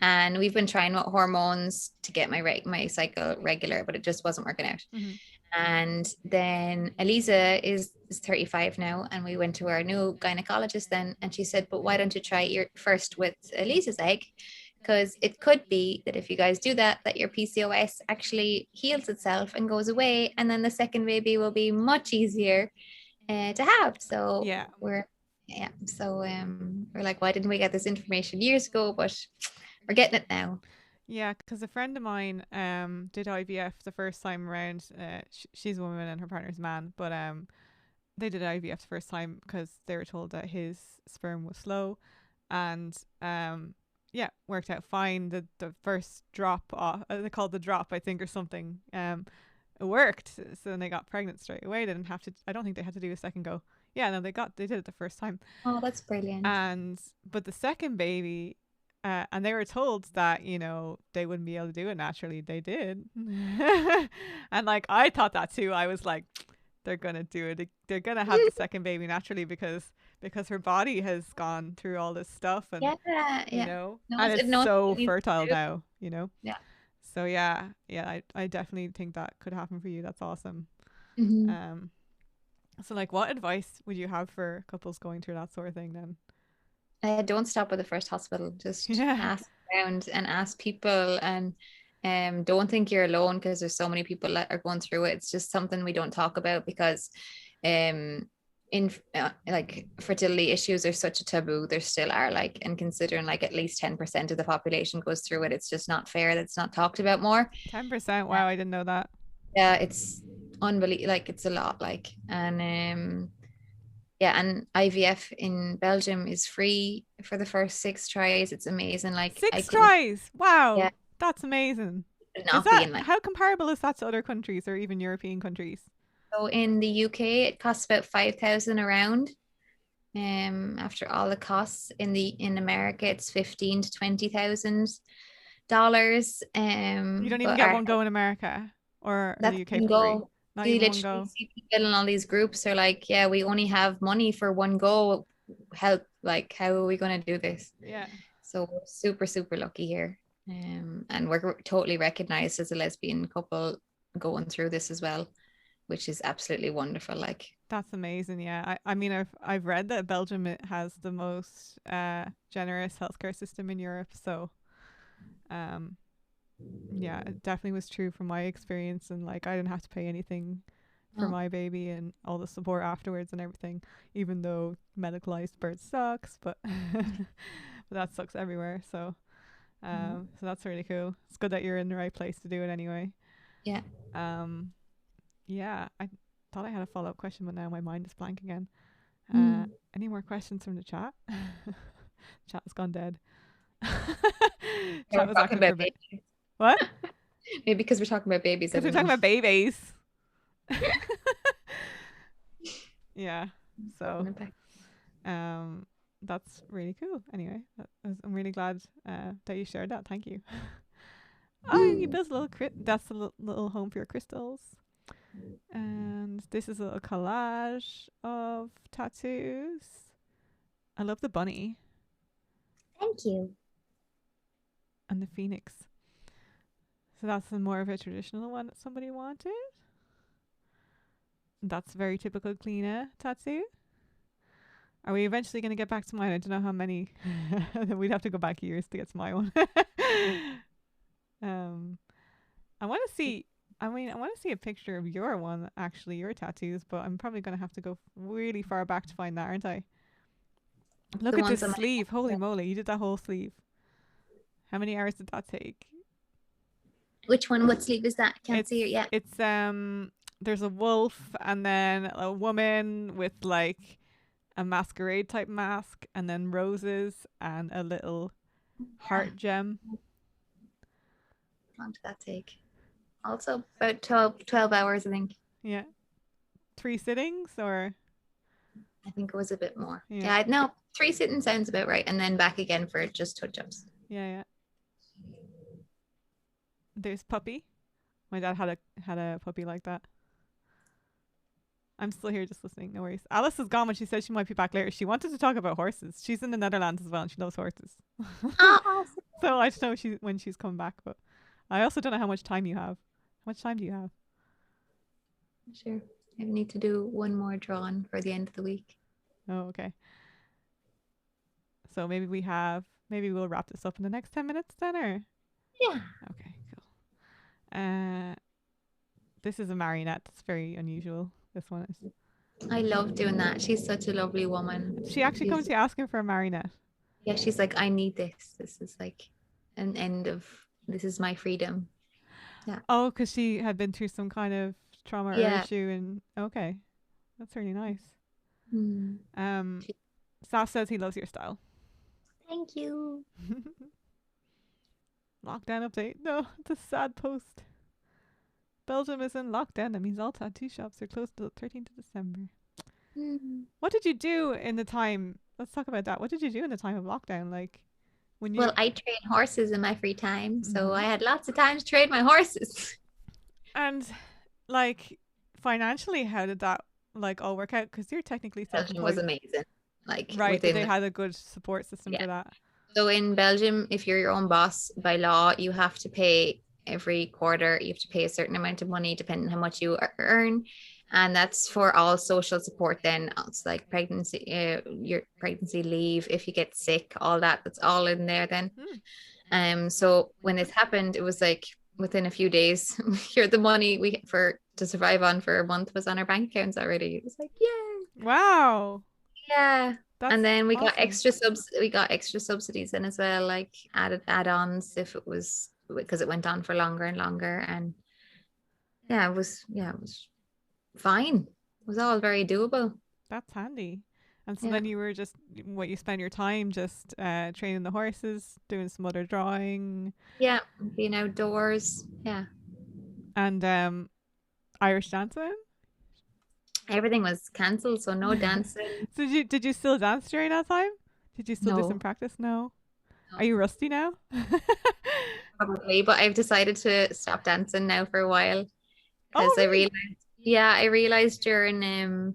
[SPEAKER 2] and we've been trying with hormones to get my cycle regular, but it just wasn't working out.
[SPEAKER 1] Mm-hmm.
[SPEAKER 2] And then Elisa is 35 now, and we went to our new gynecologist then, and she said, but why don't you try your first with Elisa's egg, because it could be that if you guys do that your PCOS actually heals itself and goes away, and then the second baby will be much easier to have. So we're like, why didn't we get this information years ago? But we're getting it now.
[SPEAKER 1] Yeah, because a friend of mine did IVF the first time around. She's a woman and her partner's a man, but they did IVF the first time because they were told that his sperm was slow, and worked out fine. The first drop off, they called the drop, I think, or something. It worked, so then they got pregnant straight away. They didn't have to. I don't think they had to do a second go. Yeah, no, they did it the first time.
[SPEAKER 2] Oh, that's brilliant.
[SPEAKER 1] But the second baby. And they were told that, they wouldn't be able to do it naturally. They did. And I thought that too. I was like, they're going to do it. They're going to have the second baby naturally because her body has gone through all this stuff. And, and it's so fertile now,
[SPEAKER 2] Yeah.
[SPEAKER 1] So I definitely think that could happen for you. That's awesome.
[SPEAKER 2] Mm-hmm.
[SPEAKER 1] So, like, what advice would you have for couples going through that sort of thing then?
[SPEAKER 2] Don't stop at the first hospital. Just
[SPEAKER 1] Yeah.
[SPEAKER 2] ask around and ask people, and don't think you're alone, because there's so many people that are going through it. It's just something we don't talk about because um in like fertility issues are such a taboo. There still are, like, and considering like at least 10% of the population goes through it, it's just not fair that's not talked about more.
[SPEAKER 1] 10%. Wow, I didn't know that.
[SPEAKER 2] Yeah, it's unbelievable. Like, it's a lot, like, and yeah, and IVF in Belgium is free for the first 6 tries. It's amazing. Like, I
[SPEAKER 1] Six
[SPEAKER 2] couldn't,
[SPEAKER 1] tries.
[SPEAKER 2] yeah,
[SPEAKER 1] Wow. That's amazing. Is
[SPEAKER 2] not
[SPEAKER 1] that,
[SPEAKER 2] being like.
[SPEAKER 1] how comparable is that to other countries or even European countries?
[SPEAKER 2] So in the UK, it costs about 5,000 around. After all the costs, in America, it's 15 to $20,000.
[SPEAKER 1] You don't even
[SPEAKER 2] But
[SPEAKER 1] get
[SPEAKER 2] our
[SPEAKER 1] one go in America or in
[SPEAKER 2] That's
[SPEAKER 1] the UK
[SPEAKER 2] one
[SPEAKER 1] for free.
[SPEAKER 2] go.
[SPEAKER 1] Not
[SPEAKER 2] You
[SPEAKER 1] even one
[SPEAKER 2] literally
[SPEAKER 1] go.
[SPEAKER 2] see people in all these groups are like, yeah, we only have money for one go. Help, like, how are we going to do this?
[SPEAKER 1] Yeah.
[SPEAKER 2] So we're super, super lucky here. And we're totally recognized as a lesbian couple going through this as well, which is absolutely wonderful. Like,
[SPEAKER 1] That's amazing. Yeah. I mean, I've read that Belgium has the most generous healthcare system in Europe. So, um, yeah, it definitely was true from my experience. And like, I didn't have to pay anything for
[SPEAKER 2] oh,
[SPEAKER 1] my baby and all the support afterwards and everything, even though medicalized birth sucks, but but that sucks everywhere. So, so that's really cool. It's good that you're in the right place to do it anyway.
[SPEAKER 2] yeah.
[SPEAKER 1] Um, yeah, I thought I had a follow up question, but now my mind is blank again.
[SPEAKER 2] Mm.
[SPEAKER 1] Any more questions from the chat? Chat has gone dead.
[SPEAKER 2] We're
[SPEAKER 1] Chat was
[SPEAKER 2] talking
[SPEAKER 1] active for
[SPEAKER 2] about
[SPEAKER 1] a bit.
[SPEAKER 2] babies.
[SPEAKER 1] What?
[SPEAKER 2] Maybe because we're talking about babies. I
[SPEAKER 1] Because we're
[SPEAKER 2] don't
[SPEAKER 1] talking
[SPEAKER 2] know.
[SPEAKER 1] about babies. Yeah. So,
[SPEAKER 2] Talking about-
[SPEAKER 1] that's really cool. Anyway, I'm really glad that you shared that. Thank you. Oh, you built a little that's a little home for your crystals. And this is a little collage of tattoos. I love the bunny
[SPEAKER 2] Thank you.
[SPEAKER 1] and the phoenix. So that's more of a traditional one that somebody wanted. That's very typical Cliona tattoo. Are we eventually going to get back to mine? I don't know how many. We'd have to go back years to get to my one. I want to see. I mean, I want to see a picture of your one, actually, your tattoos. But I'm probably going to have to go really far back to find that, aren't I? Look
[SPEAKER 2] The
[SPEAKER 1] at this
[SPEAKER 2] ones on my
[SPEAKER 1] sleeve. Holy moly, you did that whole sleeve. How many hours did that take?
[SPEAKER 2] Which one? What sleeve is that? Can't see it yet.
[SPEAKER 1] It's there's a wolf and then a woman with like a masquerade type mask and then roses and a little heart gem.
[SPEAKER 2] How long did that take? Also about 12 hours, I think.
[SPEAKER 1] Yeah. 3 sittings or
[SPEAKER 2] I think it was a bit more.
[SPEAKER 1] yeah.
[SPEAKER 2] Yeah, no, 3 sitting sounds about right. And then back again for just touch-ups.
[SPEAKER 1] Yeah. There's puppy. My dad had a puppy like that. I'm still here just listening. No worries. Alice is gone when she said she might be back later. She wanted to talk about horses. She's in the Netherlands as well and she loves horses.
[SPEAKER 2] Oh,
[SPEAKER 1] So I don't know when she's coming back, but I also don't know how much time you have. How much time do you have?
[SPEAKER 2] sure. I need to do one more drawn for the end of the week.
[SPEAKER 1] Oh, okay. So maybe we'll wrap this up in the next 10 minutes then, or?
[SPEAKER 2] Yeah.
[SPEAKER 1] Okay, cool. This is a marionette. That's very unusual. This one is.
[SPEAKER 2] I love doing that. She's such a lovely woman.
[SPEAKER 1] Did she actually come to you asking for a marionette?
[SPEAKER 2] Yeah, she's like, I need this. This is like an end of, this is my freedom. Yeah.
[SPEAKER 1] Oh, because she had been through some kind of trauma or
[SPEAKER 2] Yeah.
[SPEAKER 1] issue, and okay, that's really nice.
[SPEAKER 2] Mm.
[SPEAKER 1] Saf says he loves your style.
[SPEAKER 2] Thank you.
[SPEAKER 1] Lockdown update. No, it's a sad post. Belgium is in lockdown. That means all tattoo shops are closed till 13th of December.
[SPEAKER 2] Mm.
[SPEAKER 1] What did you do in the time? Let's talk about that. What did you do in the time of lockdown? Like when you.
[SPEAKER 2] Well, I train horses in my free time, so
[SPEAKER 1] Mhm.
[SPEAKER 2] I had lots of time to train my horses.
[SPEAKER 1] And like financially, how did that like all work out? Because you're technically
[SPEAKER 2] Belgium was
[SPEAKER 1] self-employed,
[SPEAKER 2] amazing. Like,
[SPEAKER 1] right? But
[SPEAKER 2] within
[SPEAKER 1] they had a good support system
[SPEAKER 2] Yeah.
[SPEAKER 1] for that.
[SPEAKER 2] So in Belgium, if you're your own boss, by law, you have to pay every quarter, you have to pay a certain amount of money depending on how much you earn. And that's for all social support. Then it's like pregnancy, your pregnancy leave, if you get sick, all that. That's all in there then. So when this happened, it was like within a few days, here the money we for to survive on for a month was on our bank accounts already. It was like, yeah,
[SPEAKER 1] Wow.
[SPEAKER 2] yeah.
[SPEAKER 1] That's
[SPEAKER 2] And then we got
[SPEAKER 1] awesome.
[SPEAKER 2] extra subsidies in as well, like add-ons if it was because it went on for longer and longer. And it was fine. It was all very doable.
[SPEAKER 1] That's handy. And so
[SPEAKER 2] Yeah.
[SPEAKER 1] then you were just you spend your time just training the horses, doing some other drawing,
[SPEAKER 2] Yeah, being outdoors. Yeah.
[SPEAKER 1] and Irish dancing.
[SPEAKER 2] Everything was cancelled, so no dancing.
[SPEAKER 1] So did you still dance during that time? Did you still do some
[SPEAKER 2] No,
[SPEAKER 1] practice? No. Are
[SPEAKER 2] no,
[SPEAKER 1] you rusty now?
[SPEAKER 2] probably. But I've decided to stop dancing now for a while
[SPEAKER 1] Oh,
[SPEAKER 2] because I
[SPEAKER 1] really?
[SPEAKER 2] realized, yeah, I realized during the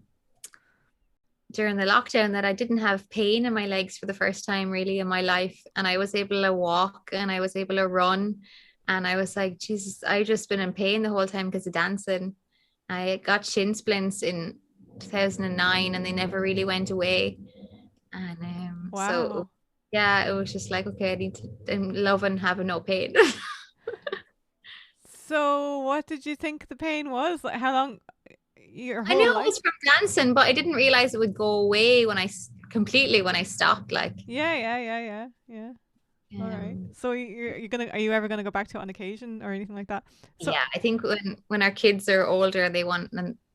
[SPEAKER 2] lockdown that I didn't have pain in my legs for the first time really in my life. And I was able to walk and I was able to run. And I was like, Jesus, I've just been in pain the whole time because of dancing. I got shin splints in 2009 and they never really went away. And so,
[SPEAKER 1] Wow.
[SPEAKER 2] yeah, it was just like, okay, I'm loving having no pain.
[SPEAKER 1] So what did you think the pain was? Like how long? Your
[SPEAKER 2] I
[SPEAKER 1] whole
[SPEAKER 2] knew it
[SPEAKER 1] life?
[SPEAKER 2] was from dancing, but I didn't realize it would go away completely when I stopped. Like,
[SPEAKER 1] Yeah. All right.
[SPEAKER 2] um,
[SPEAKER 1] So are you ever gonna go back to it on occasion or anything like that? So
[SPEAKER 2] yeah, I think when our kids are older and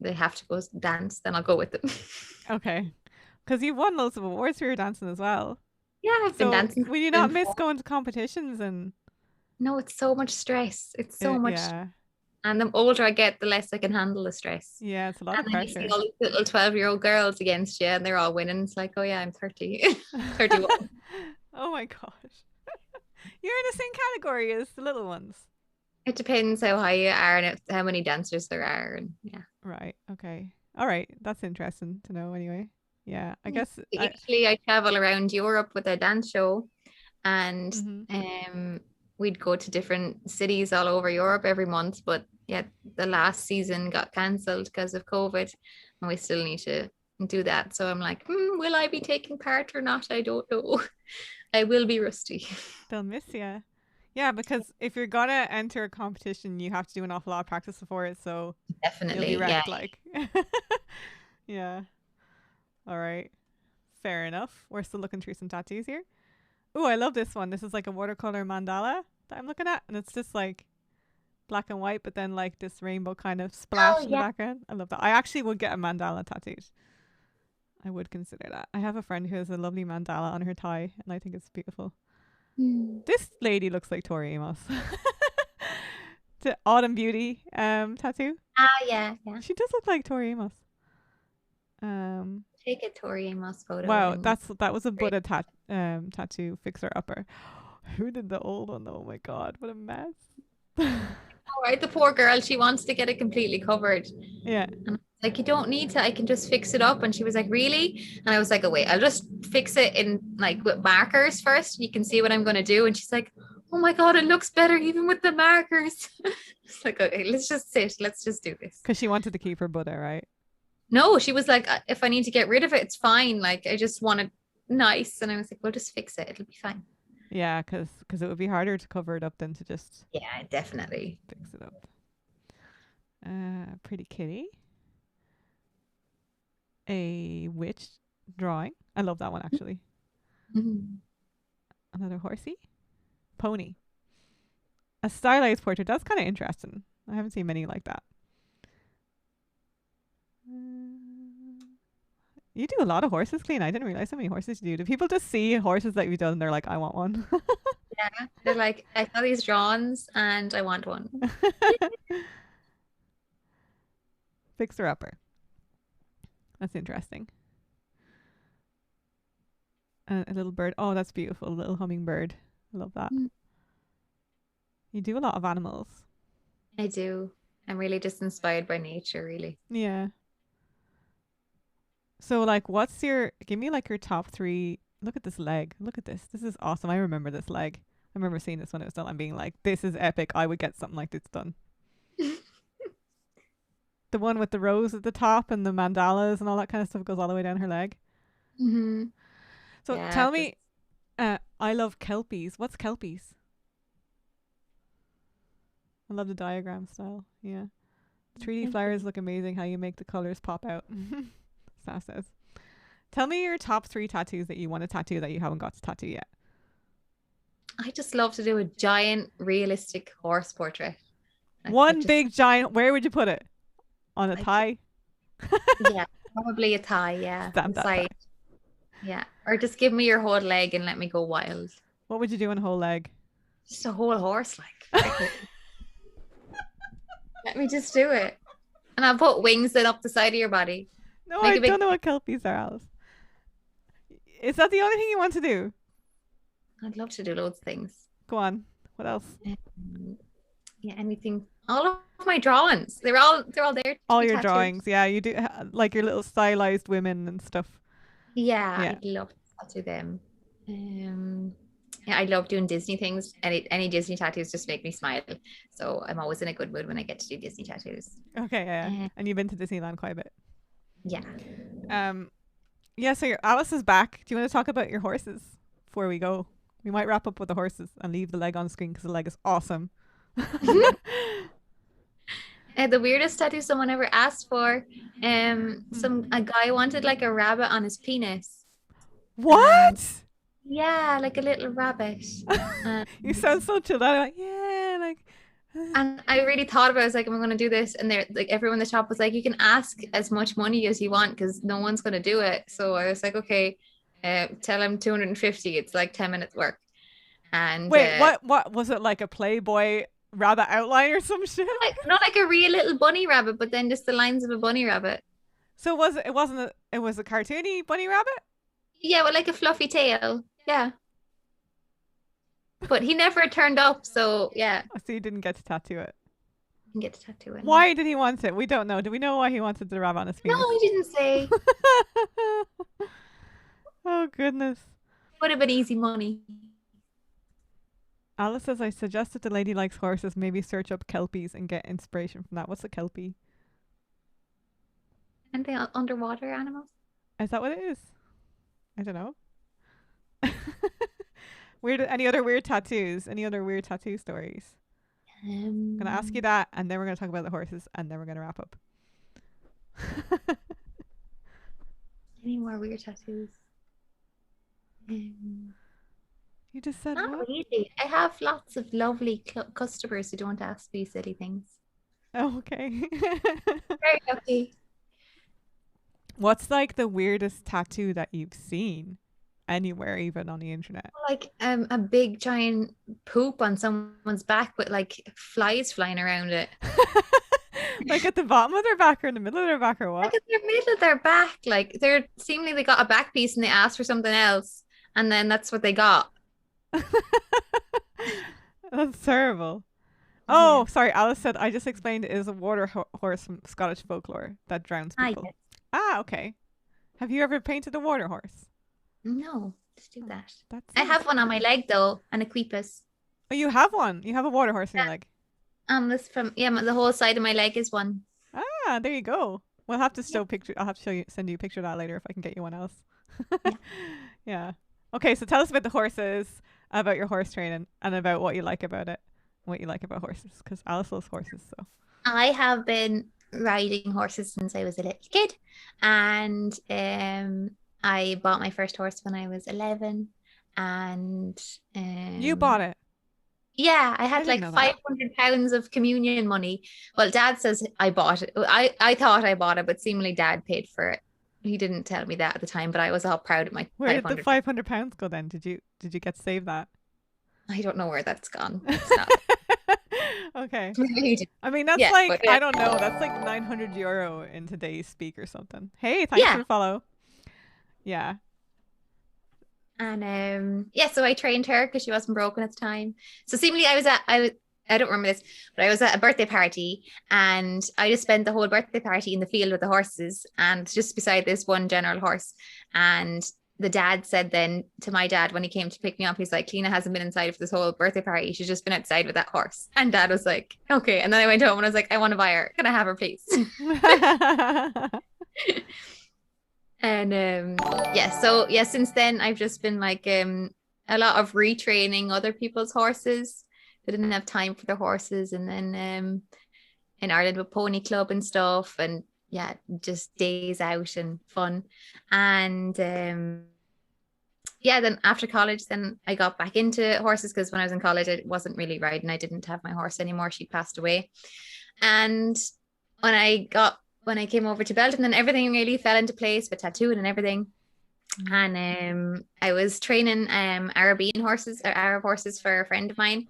[SPEAKER 2] they have to go dance, then I'll go with them.
[SPEAKER 1] okay, because you've won loads of awards for your dancing as well.
[SPEAKER 2] Yeah, I've been
[SPEAKER 1] So
[SPEAKER 2] dancing since
[SPEAKER 1] will you
[SPEAKER 2] I've
[SPEAKER 1] not
[SPEAKER 2] been
[SPEAKER 1] miss
[SPEAKER 2] four.
[SPEAKER 1] going to competitions and
[SPEAKER 2] No, it's so much stress. It's so much,
[SPEAKER 1] yeah,
[SPEAKER 2] and the older I get, the less I can handle the stress.
[SPEAKER 1] yeah, it's a lot
[SPEAKER 2] And
[SPEAKER 1] of
[SPEAKER 2] then you see
[SPEAKER 1] pressure.
[SPEAKER 2] all these little 12-year-old girls against you, and they're all winning. It's like, oh yeah, I'm 30, 31.
[SPEAKER 1] Oh my gosh, you're in the same category as the little ones.
[SPEAKER 2] It depends how high you are and how many dancers there are, and yeah.
[SPEAKER 1] Right. Okay. All right. That's interesting to know. Anyway. Yeah. I
[SPEAKER 2] Yeah.
[SPEAKER 1] guess.
[SPEAKER 2] Usually, I travel around Europe with a dance show, and
[SPEAKER 1] Mhm.
[SPEAKER 2] we'd go to different cities all over Europe every month. But yeah, the last season got cancelled because of COVID, and we still need to do that. So I'm like, will I be taking part or not? I don't know. I will be rusty.
[SPEAKER 1] They'll miss you. Yeah, because if you're gonna enter a competition, you have to do an awful lot of practice before it, so you'll be
[SPEAKER 2] Definitely, yeah.
[SPEAKER 1] wrecked. Like. Yeah. All right. Fair enough. We're still looking through some tattoos here. Oh, I love this one. This is like a watercolor mandala that I'm looking at, and it's just like black and white, but then like this rainbow kind of splash
[SPEAKER 2] Oh
[SPEAKER 1] in the
[SPEAKER 2] yeah.
[SPEAKER 1] background. I love that. I actually would get a mandala tattooed. I would consider that. I have a friend who has a lovely mandala on her thigh, and I think it's beautiful. This lady looks like Tori Amos. The Autumn Beauty tattoo.
[SPEAKER 2] Ah, yeah, yeah.
[SPEAKER 1] She does look like Tori Amos. Um,
[SPEAKER 2] Take a Tori Amos photo
[SPEAKER 1] wow,
[SPEAKER 2] and
[SPEAKER 1] that was a
[SPEAKER 2] great.
[SPEAKER 1] Buddha tattoo fixer upper. Who did the old one? Oh my god, what a mess.
[SPEAKER 2] All right, the poor girl, she wants to get it completely covered.
[SPEAKER 1] Yeah.
[SPEAKER 2] And I was like, you don't need to, I can just fix it up. And she was like, really? And I was like, oh wait, I'll just fix it in like with markers first. You can see what I'm gonna do. And she's like, oh my god, it looks better even with the markers. It's like, okay, let's just sit. Let's just do this.
[SPEAKER 1] Because she wanted to keep her Buddha, right?
[SPEAKER 2] No, she was like, if I need to get rid of it, it's fine. Like, I just want it nice. And I was like, we'll just fix it. It'll be fine.
[SPEAKER 1] Yeah, because it would be harder to cover it up than to just
[SPEAKER 2] Yeah, definitely.
[SPEAKER 1] fix it up. Pretty kitty. A witch drawing. I love that one actually.
[SPEAKER 2] Mhm.
[SPEAKER 1] Another horsey. Pony. A stylized portrait. That's kind of interesting. I haven't seen many like that. You do a lot of horses, Clean. I didn't realize how many horses you do. Do people just see horses that you've done and they're like, I want one?
[SPEAKER 2] Yeah, they're like, I saw these drawings and I want one.
[SPEAKER 1] Fixer upper. That's interesting. A little bird. Oh, that's beautiful. A little hummingbird. I love that.
[SPEAKER 2] Mm.
[SPEAKER 1] You do a lot of animals.
[SPEAKER 2] I do. I'm really just inspired by nature, really.
[SPEAKER 1] Yeah. So, like, give me like your top three. Look at this leg. Look at this. This is awesome. I remember this leg. I remember seeing this when it was done and being like, this is epic. I would get something like this done. The one with the rose at the top and the mandalas and all that kind of stuff goes all the way down her leg.
[SPEAKER 2] Mm-hmm.
[SPEAKER 1] So
[SPEAKER 2] Yeah,
[SPEAKER 1] tell me, I love kelpies. What's kelpies? I love the diagram style. Yeah. 3D flowers look amazing. How you make the colors pop out. Staff says. Tell me your top 3 tattoos that you want to tattoo that you haven't got to tattoo yet.
[SPEAKER 2] I just love to do a giant realistic horse portrait.
[SPEAKER 1] One big giant. Where would you put it? On a thigh?
[SPEAKER 2] Yeah, probably a thigh. Yeah,
[SPEAKER 1] Stamp that thigh.
[SPEAKER 2] Yeah, or just give me your whole leg and let me go wild.
[SPEAKER 1] What would you do on a whole leg?
[SPEAKER 2] Just a whole horse, like. Let me just do it, and I'll put wings then up the side of your body.
[SPEAKER 1] No, I don't know what kelpies are, Alice. Is that the only thing you want to do?
[SPEAKER 2] I'd love to do loads of things.
[SPEAKER 1] Go on. What else?
[SPEAKER 2] Yeah, anything. All of my drawings. They're all there.
[SPEAKER 1] All your drawings. Yeah, you do like your little stylized women and stuff.
[SPEAKER 2] Yeah, I'd love to tattoo them. Yeah, I love doing Disney things. Any Disney tattoos just make me smile. So I'm always in a good mood when I get to do Disney tattoos.
[SPEAKER 1] Okay, yeah. And you've been to Disneyland quite a bit.
[SPEAKER 2] Yeah.
[SPEAKER 1] Yeah, so Alice is back. Do you want to talk about your horses before we go? We might wrap up with the horses and leave the leg on screen because the leg is awesome.
[SPEAKER 2] The weirdest tattoo someone ever asked for. A guy wanted like a rabbit on his penis.
[SPEAKER 1] What?
[SPEAKER 2] Yeah, like a little rabbit.
[SPEAKER 1] You sound so chilled out. Like, yeah, like.
[SPEAKER 2] And I really thought about it. I was like, am I going to do this? And there, like, everyone in the shop was like, you can ask as much money as you want because no one's going to do it. So I was like, okay, tell him 250. It's like 10 minutes work. And
[SPEAKER 1] wait, what was it, like a Playboy rabbit outline or some shit?
[SPEAKER 2] Not like a real little bunny rabbit, but then just the lines of a bunny rabbit.
[SPEAKER 1] So it was a cartoony bunny rabbit?
[SPEAKER 2] Yeah, with like a fluffy tail. Yeah. But he never turned up, so yeah.
[SPEAKER 1] So you didn't get to tattoo it?
[SPEAKER 2] Didn't get to tattoo it.
[SPEAKER 1] Why did he want it? We don't know. Do we know why he wanted the rabbit on his penis?
[SPEAKER 2] No, he didn't say.
[SPEAKER 1] Oh, goodness.
[SPEAKER 2] Would have been easy money.
[SPEAKER 1] Alice says, I suggested the lady likes horses. Maybe search up kelpies and get inspiration from that. What's a kelpie?
[SPEAKER 2] And they underwater animals?
[SPEAKER 1] Is that what it is? I don't know. Any other weird tattoos? Any other weird tattoo stories? I'm going to ask you that, and then we're going to talk about the horses, and then we're going to wrap up.
[SPEAKER 2] Any more weird tattoos?
[SPEAKER 1] You just said
[SPEAKER 2] not
[SPEAKER 1] what?
[SPEAKER 2] really. I have lots of lovely customers who don't ask me silly things.
[SPEAKER 1] Oh, okay.
[SPEAKER 2] Very lucky.
[SPEAKER 1] What's like the weirdest tattoo that you've seen anywhere, even on the internet?
[SPEAKER 2] Like a big giant poop on someone's back with like flies flying around it.
[SPEAKER 1] Like at the bottom of their back or in the middle of their back or what?
[SPEAKER 2] Like at the middle of their back. Like they're seemingly they got a back piece and they asked for something else, and then that's what they got.
[SPEAKER 1] That's terrible. Oh, yeah. Sorry. Alice said, I just explained it is a water horse from Scottish folklore that drowns people.
[SPEAKER 2] Yes.
[SPEAKER 1] Ah, okay. Have you ever painted a water horse?
[SPEAKER 2] No, just do that.
[SPEAKER 1] I
[SPEAKER 2] have one on my leg though, and a quipus.
[SPEAKER 1] Oh, you have one? You have a water horse on your leg?
[SPEAKER 2] This the whole side of my leg is one.
[SPEAKER 1] Ah, there you go. We'll have to show picture. I'll have to send you a picture of that later if I can get you one else. Yeah. Okay, so tell us about the horses, about your horse training, and about what you like about it, what you like about horses, because Alice loves horses. So
[SPEAKER 2] I have been riding horses since I was a little kid, and I bought my first horse when I was 11, and
[SPEAKER 1] you bought it?
[SPEAKER 2] Yeah, I had like 500 pounds of communion money. Well, Dad says I bought it. I thought I bought it, but seemingly Dad paid for it. He didn't tell me that at the time, but I was all proud of my.
[SPEAKER 1] Where did the 500 pounds go then? Did you get to save that?
[SPEAKER 2] I don't know where that's gone. It's not.
[SPEAKER 1] Okay. I mean, that's I don't know. That's like 900 euro in today's speak or something. Hey, thanks for the follow. Yeah.
[SPEAKER 2] And so I trained her because she wasn't broken at the time. So seemingly I don't remember this, but I was at a birthday party and I just spent the whole birthday party in the field with the horses and just beside this one general horse. And the dad said then to my dad when he came to pick me up, he's like, Cliona hasn't been inside for this whole birthday party. She's just been outside with that horse. And dad was like, okay. And then I went home and I was like, I want to buy her. Can I have her, please? And since then I've just been like a lot of retraining other people's horses. They didn't have time for their horses, and then in Ireland with pony club and stuff, and yeah, just days out and fun. And then after college, then I got back into horses because when I was in college, I wasn't really riding. I didn't have my horse anymore. She passed away. And when I came over to Belgium, then everything really fell into place with tattooing and everything. And I was training Arab horses for a friend of mine.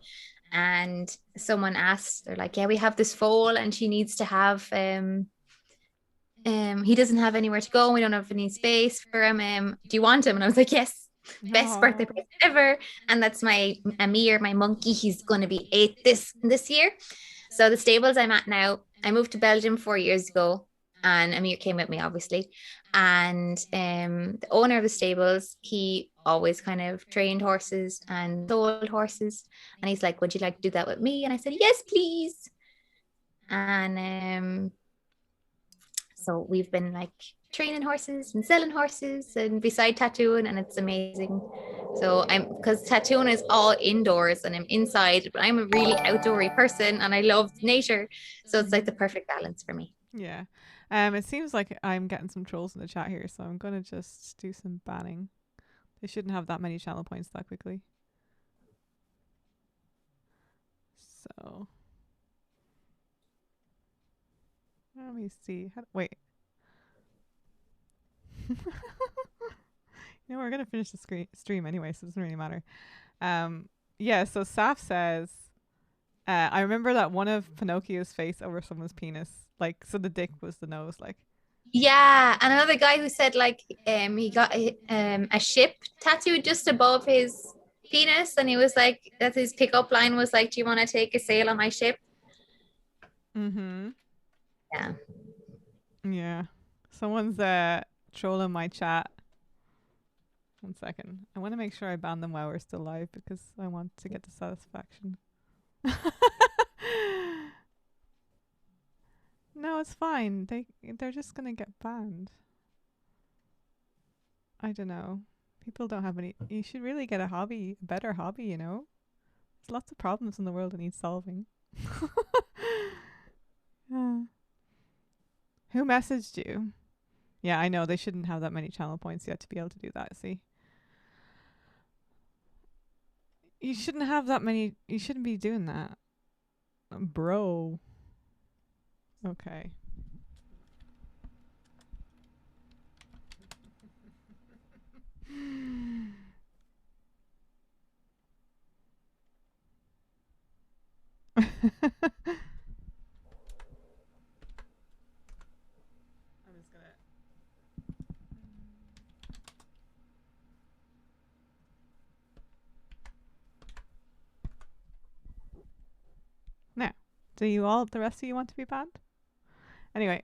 [SPEAKER 2] And someone asked, they're like, yeah, we have this foal and she needs to have he doesn't have anywhere to go. We don't have any space for him. Do you want him? And I was like, yes, best birthday present ever. And that's my Amir, my monkey. He's going to be 8 this year. So the stables I'm at now, I moved to Belgium 4 years ago, and Amir came with me, obviously. And the owner of the stables, he always kind of trained horses and sold horses. And he's like, would you like to do that with me? And I said, yes, please. And so we've been like training horses and selling horses and beside tattooing, and it's amazing. So because tattooing is all indoors and I'm inside, but I'm a really outdoorsy person and I love nature. So it's like the perfect balance for me.
[SPEAKER 1] Yeah. It seems like I'm getting some trolls in the chat here, so I'm gonna just do some banning. They shouldn't have that many channel points that quickly. So let me see. Wait. We're gonna finish the stream anyway, so it doesn't really matter. So Saf says, I remember that one of Pinocchio's face over someone's penis, like, so the dick was the nose, like.
[SPEAKER 2] Yeah, and another guy who said like he got a ship tattooed just above his penis, and he was like, that's his pickup line was like, do you want to take a sail on my ship?
[SPEAKER 1] Mm-hmm.
[SPEAKER 2] Yeah.
[SPEAKER 1] Yeah. Someone's trolling my chat. 1 second. I want to make sure I ban them while we're still live because I want to get the satisfaction. No, it's fine. They're just gonna get banned. I don't know. People don't have any. You should really get a better hobby. There's lots of problems in the world that need solving. Who messaged you? Yeah, I know they shouldn't have that many channel points yet to be able to do that. See, you shouldn't have that many. You shouldn't be doing that, bro. Okay. I'm just gonna. Now, the rest of you want to be banned? Anyway.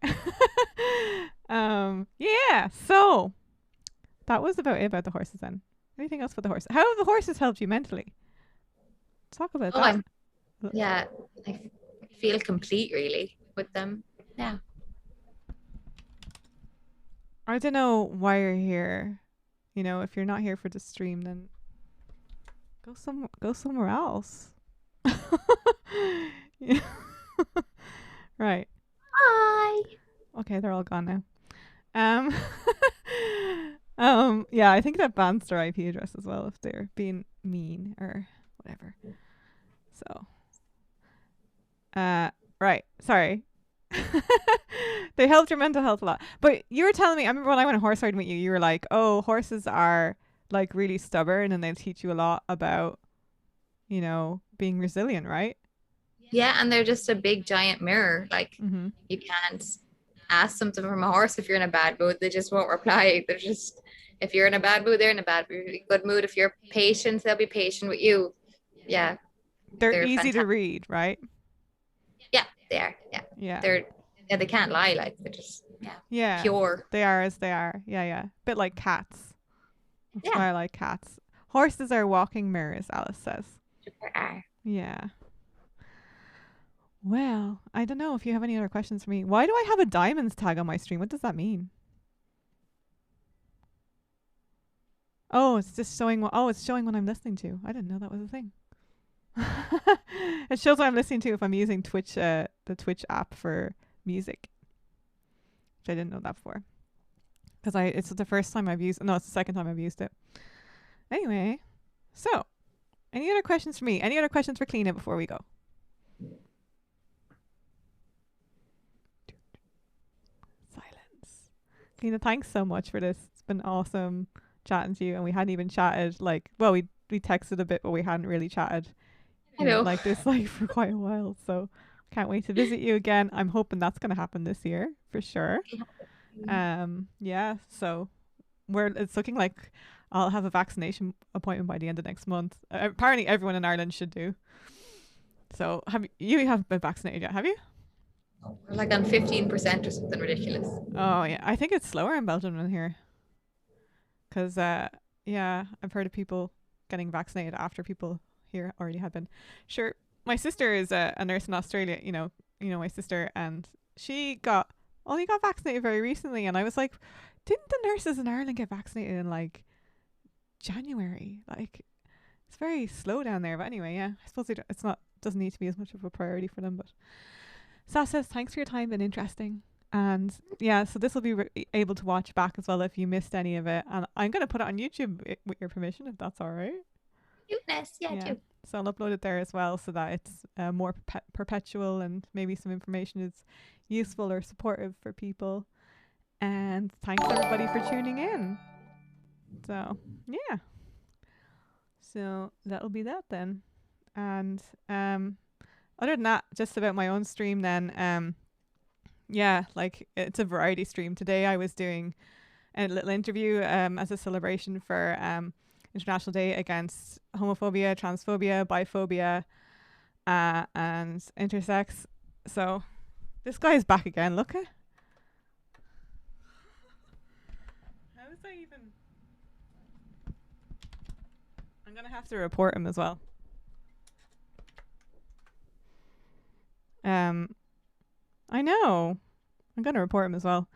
[SPEAKER 1] Yeah, so that was about it about the horses then. Anything else for the horse? How have the horses helped you mentally? Talk about that.
[SPEAKER 2] I feel complete really with them. Yeah.
[SPEAKER 1] I don't know why you're here. If you're not here for the stream, then go somewhere else. Yeah. Right.
[SPEAKER 2] Bye.
[SPEAKER 1] Okay, they're all gone now. Yeah, I think that bans their IP address as well if they're being mean or whatever. So, right. Sorry. They helped your mental health a lot. But you were telling me, I remember when I went horse riding with you, you were like, oh, horses are like really stubborn and they'll teach you a lot about, being resilient, right?
[SPEAKER 2] Yeah, and they're just a big giant mirror. Like you can't ask something from a horse if you're in a bad mood. They just won't reply. They're just, if you're in a bad mood, they're in a good mood. If you're patient, they'll be patient with you. Yeah.
[SPEAKER 1] They're easy fantastic to read, right?
[SPEAKER 2] Yeah, they are. Yeah. They can't lie. Like they're just pure.
[SPEAKER 1] They are as they are. Yeah. Bit like cats. That's
[SPEAKER 2] Yeah.
[SPEAKER 1] why I like cats. Horses are walking mirrors, Alice says.
[SPEAKER 2] There are.
[SPEAKER 1] Yeah. Well, I don't know if you have any other questions for me. Why do I have a diamonds tag on my stream? What does that mean? Oh, it's just showing it's showing what I'm listening to. I didn't know that was a thing. It shows what I'm listening to if I'm using Twitch, the Twitch app for music, which I didn't know that before. Because it's the first time I've used. No, it's the second time I've used it. Anyway, so any other questions for me? Any other questions for Cliona before we go? Silence. Cliona, thanks so much for this. It's been awesome chatting to you, and we hadn't even chatted. Like, well, we texted a bit, but we hadn't really chatted.
[SPEAKER 2] I know.
[SPEAKER 1] Like this, like for quite a while. So can't wait to visit you again. I'm hoping that's going to happen this year for sure. Yeah. So it's looking like I'll have a vaccination appointment by the end of next month. Apparently, everyone in Ireland should do. So you have been vaccinated yet? Have you?
[SPEAKER 2] We're like on 15% or something ridiculous.
[SPEAKER 1] Oh yeah, I think it's slower in Belgium than here. Cause yeah, I've heard of people getting vaccinated after people here already had been. Sure, my sister is a nurse in Australia. You know my sister, and she only got vaccinated very recently, and I was like, didn't the nurses in Ireland get vaccinated in like January? Like, it's very slow down there. But anyway, yeah, I suppose doesn't need to be as much of a priority for them. But Sas says, thanks for your time, been interesting. And yeah, so this will be able to watch back as well if you missed any of it. And I'm going to put it on YouTube with your permission, if that's all right.
[SPEAKER 2] Cuteness, yeah, too.
[SPEAKER 1] So I'll upload it there as well so that it's more perpetual and maybe some information is useful or supportive for people. And thanks everybody for tuning in. So yeah. So that'll be that then. And other than that, just about my own stream then, yeah, like it's a variety stream. Today I was doing a little interview as a celebration for International Day Against Homophobia, Transphobia, Biphobia, and Intersex. So this guy is back again. Look at. How is that even? I'm gonna have to report him as well. I know. I'm gonna report him as well.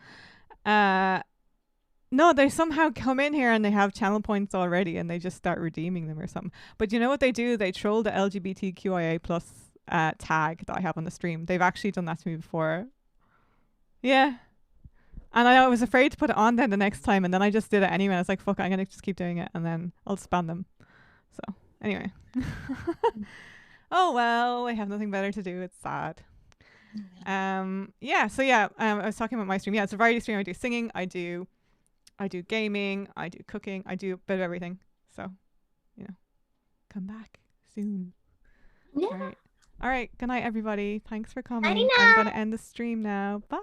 [SPEAKER 1] No, they somehow come in here and they have channel points already and they just start redeeming them or something. But you know what they do? They troll the LGBTQIA plus tag that I have on the stream. They've actually done that to me before. Yeah. And I was afraid to put it on then the next time, and then I just did it anyway. I was like, fuck it, I'm going to just keep doing it, and then I'll spam them. So, anyway. Oh, well, I have nothing better to do. It's sad. Yeah, so yeah, I was talking about my stream. Yeah, it's a variety stream. I do singing, I do gaming, I do cooking, I do a bit of everything. So, come back soon.
[SPEAKER 2] Yeah.
[SPEAKER 1] All right. Good night, everybody. Thanks for coming.
[SPEAKER 2] Night.
[SPEAKER 1] I'm going to end the stream now. Bye.